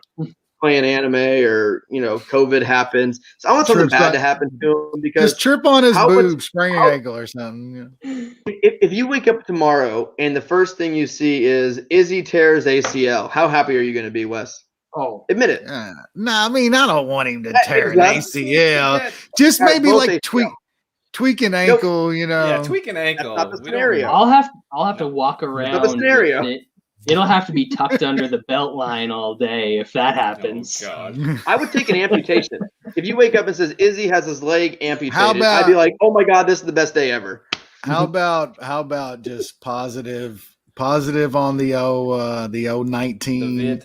[SPEAKER 2] playing anime, or COVID happens. So I want something bad to happen to him, because
[SPEAKER 4] just trip on his boob, sprain your ankle or something.
[SPEAKER 2] If you wake up tomorrow and the first thing you see is Izzy tears ACL, how happy are you going to be, Wes?
[SPEAKER 3] Oh,
[SPEAKER 2] admit it.
[SPEAKER 4] No, I mean, I don't want him to tear an ACL. Just maybe like tweak an ankle,
[SPEAKER 1] Yeah, tweak an ankle.
[SPEAKER 2] That's not the scenario.
[SPEAKER 3] I'll have to walk around.
[SPEAKER 2] Not the scenario.
[SPEAKER 3] It'll have to be tucked under the belt line all day if that happens.
[SPEAKER 1] Oh, God.
[SPEAKER 2] I would take an amputation. If you wake up and says Izzy has his leg amputated, I'd be like, oh my God, this is the best day ever.
[SPEAKER 4] How about just positive on the 19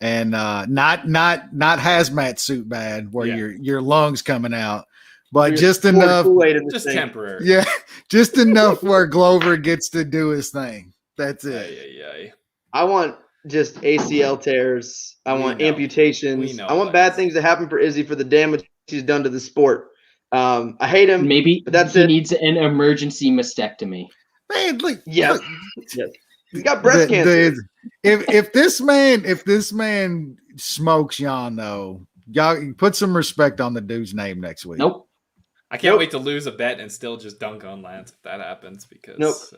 [SPEAKER 4] and not hazmat suit bad where your lungs coming out. But just enough,
[SPEAKER 1] just temporary.
[SPEAKER 4] Yeah, just enough where Glover gets to do his thing. That's it.
[SPEAKER 2] I want just ACL tears. I want amputations. I want bad things to happen for Izzy for the damage he's done to the sport. I hate him.
[SPEAKER 3] Maybe
[SPEAKER 2] but that's
[SPEAKER 3] he needs an emergency mastectomy.
[SPEAKER 4] Man,
[SPEAKER 2] yes. He's got breast cancer.
[SPEAKER 4] If this man smokes Jan, though, y'all put some respect on the dude's name next week.
[SPEAKER 3] Nope.
[SPEAKER 1] I can't wait to lose a bet and still just dunk on Lance if that happens, because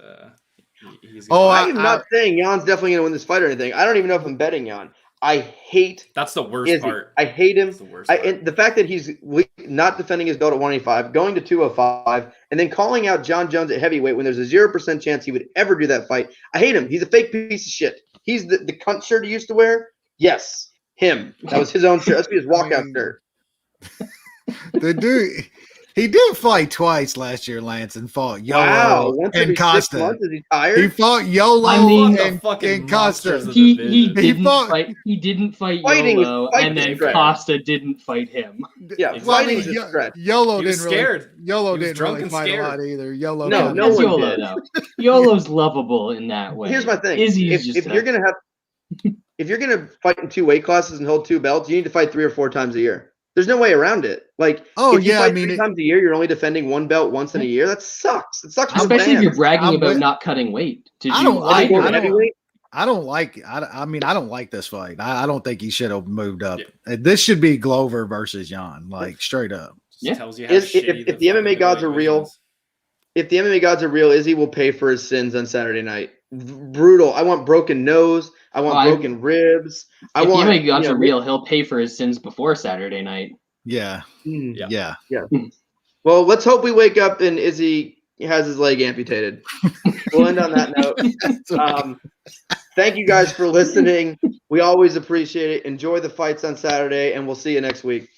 [SPEAKER 2] I'm not saying Jan's definitely going to win this fight or anything. I don't even know if I'm betting Jan. I hate
[SPEAKER 1] that's the worst
[SPEAKER 2] Izzy.
[SPEAKER 1] part.
[SPEAKER 2] I hate him.
[SPEAKER 1] That's the worst part.
[SPEAKER 2] And the fact that he's not defending his belt at 185, going to 205, and then calling out Jon Jones at heavyweight when there's a 0% chance he would ever do that fight. I hate him. He's a fake piece of shit. He's the cunt shirt he used to wear. Yes, him. That was his own shirt. That's his walkout shirt.
[SPEAKER 4] The dude. He did fight twice last year, Lance, and fought YOLO and Costa.
[SPEAKER 2] 6 months, is he tired?
[SPEAKER 4] He fought YOLO and Costa.
[SPEAKER 3] He didn't fight YOLO, and then Costa didn't fight him.
[SPEAKER 2] Yeah, fighting's a stretch.
[SPEAKER 4] YOLO
[SPEAKER 1] didn't
[SPEAKER 4] really fight a lot either. YOLO,
[SPEAKER 2] no one
[SPEAKER 3] YOLO,
[SPEAKER 2] did.
[SPEAKER 3] though. YOLO's lovable in that way.
[SPEAKER 2] Here's my thing:
[SPEAKER 3] if
[SPEAKER 2] you're gonna fight in 2 weight classes and hold 2 belts, you need to fight 3 or 4 times a year. There's no way around it. Like, if you fight 3 times a year, you're only defending 1 belt once in a year. That sucks. It sucks.
[SPEAKER 3] Especially if you're bragging about not cutting weight. I don't like
[SPEAKER 4] this fight. I don't think he should have moved up. Yeah. This should be Glover versus Jan, like straight up.
[SPEAKER 1] Yeah.
[SPEAKER 2] If the MMA gods are real, Izzy will pay for his sins on Saturday night. Brutal. I want broken nose. I want broken ribs.
[SPEAKER 3] If the MMA gods are real, he'll pay for his sins before Saturday night.
[SPEAKER 4] Yeah.
[SPEAKER 2] Well, let's hope we wake up and Izzy has his leg amputated. We'll end on that note. Thank you guys for listening. We always appreciate it. Enjoy the fights on Saturday, and we'll see you next week.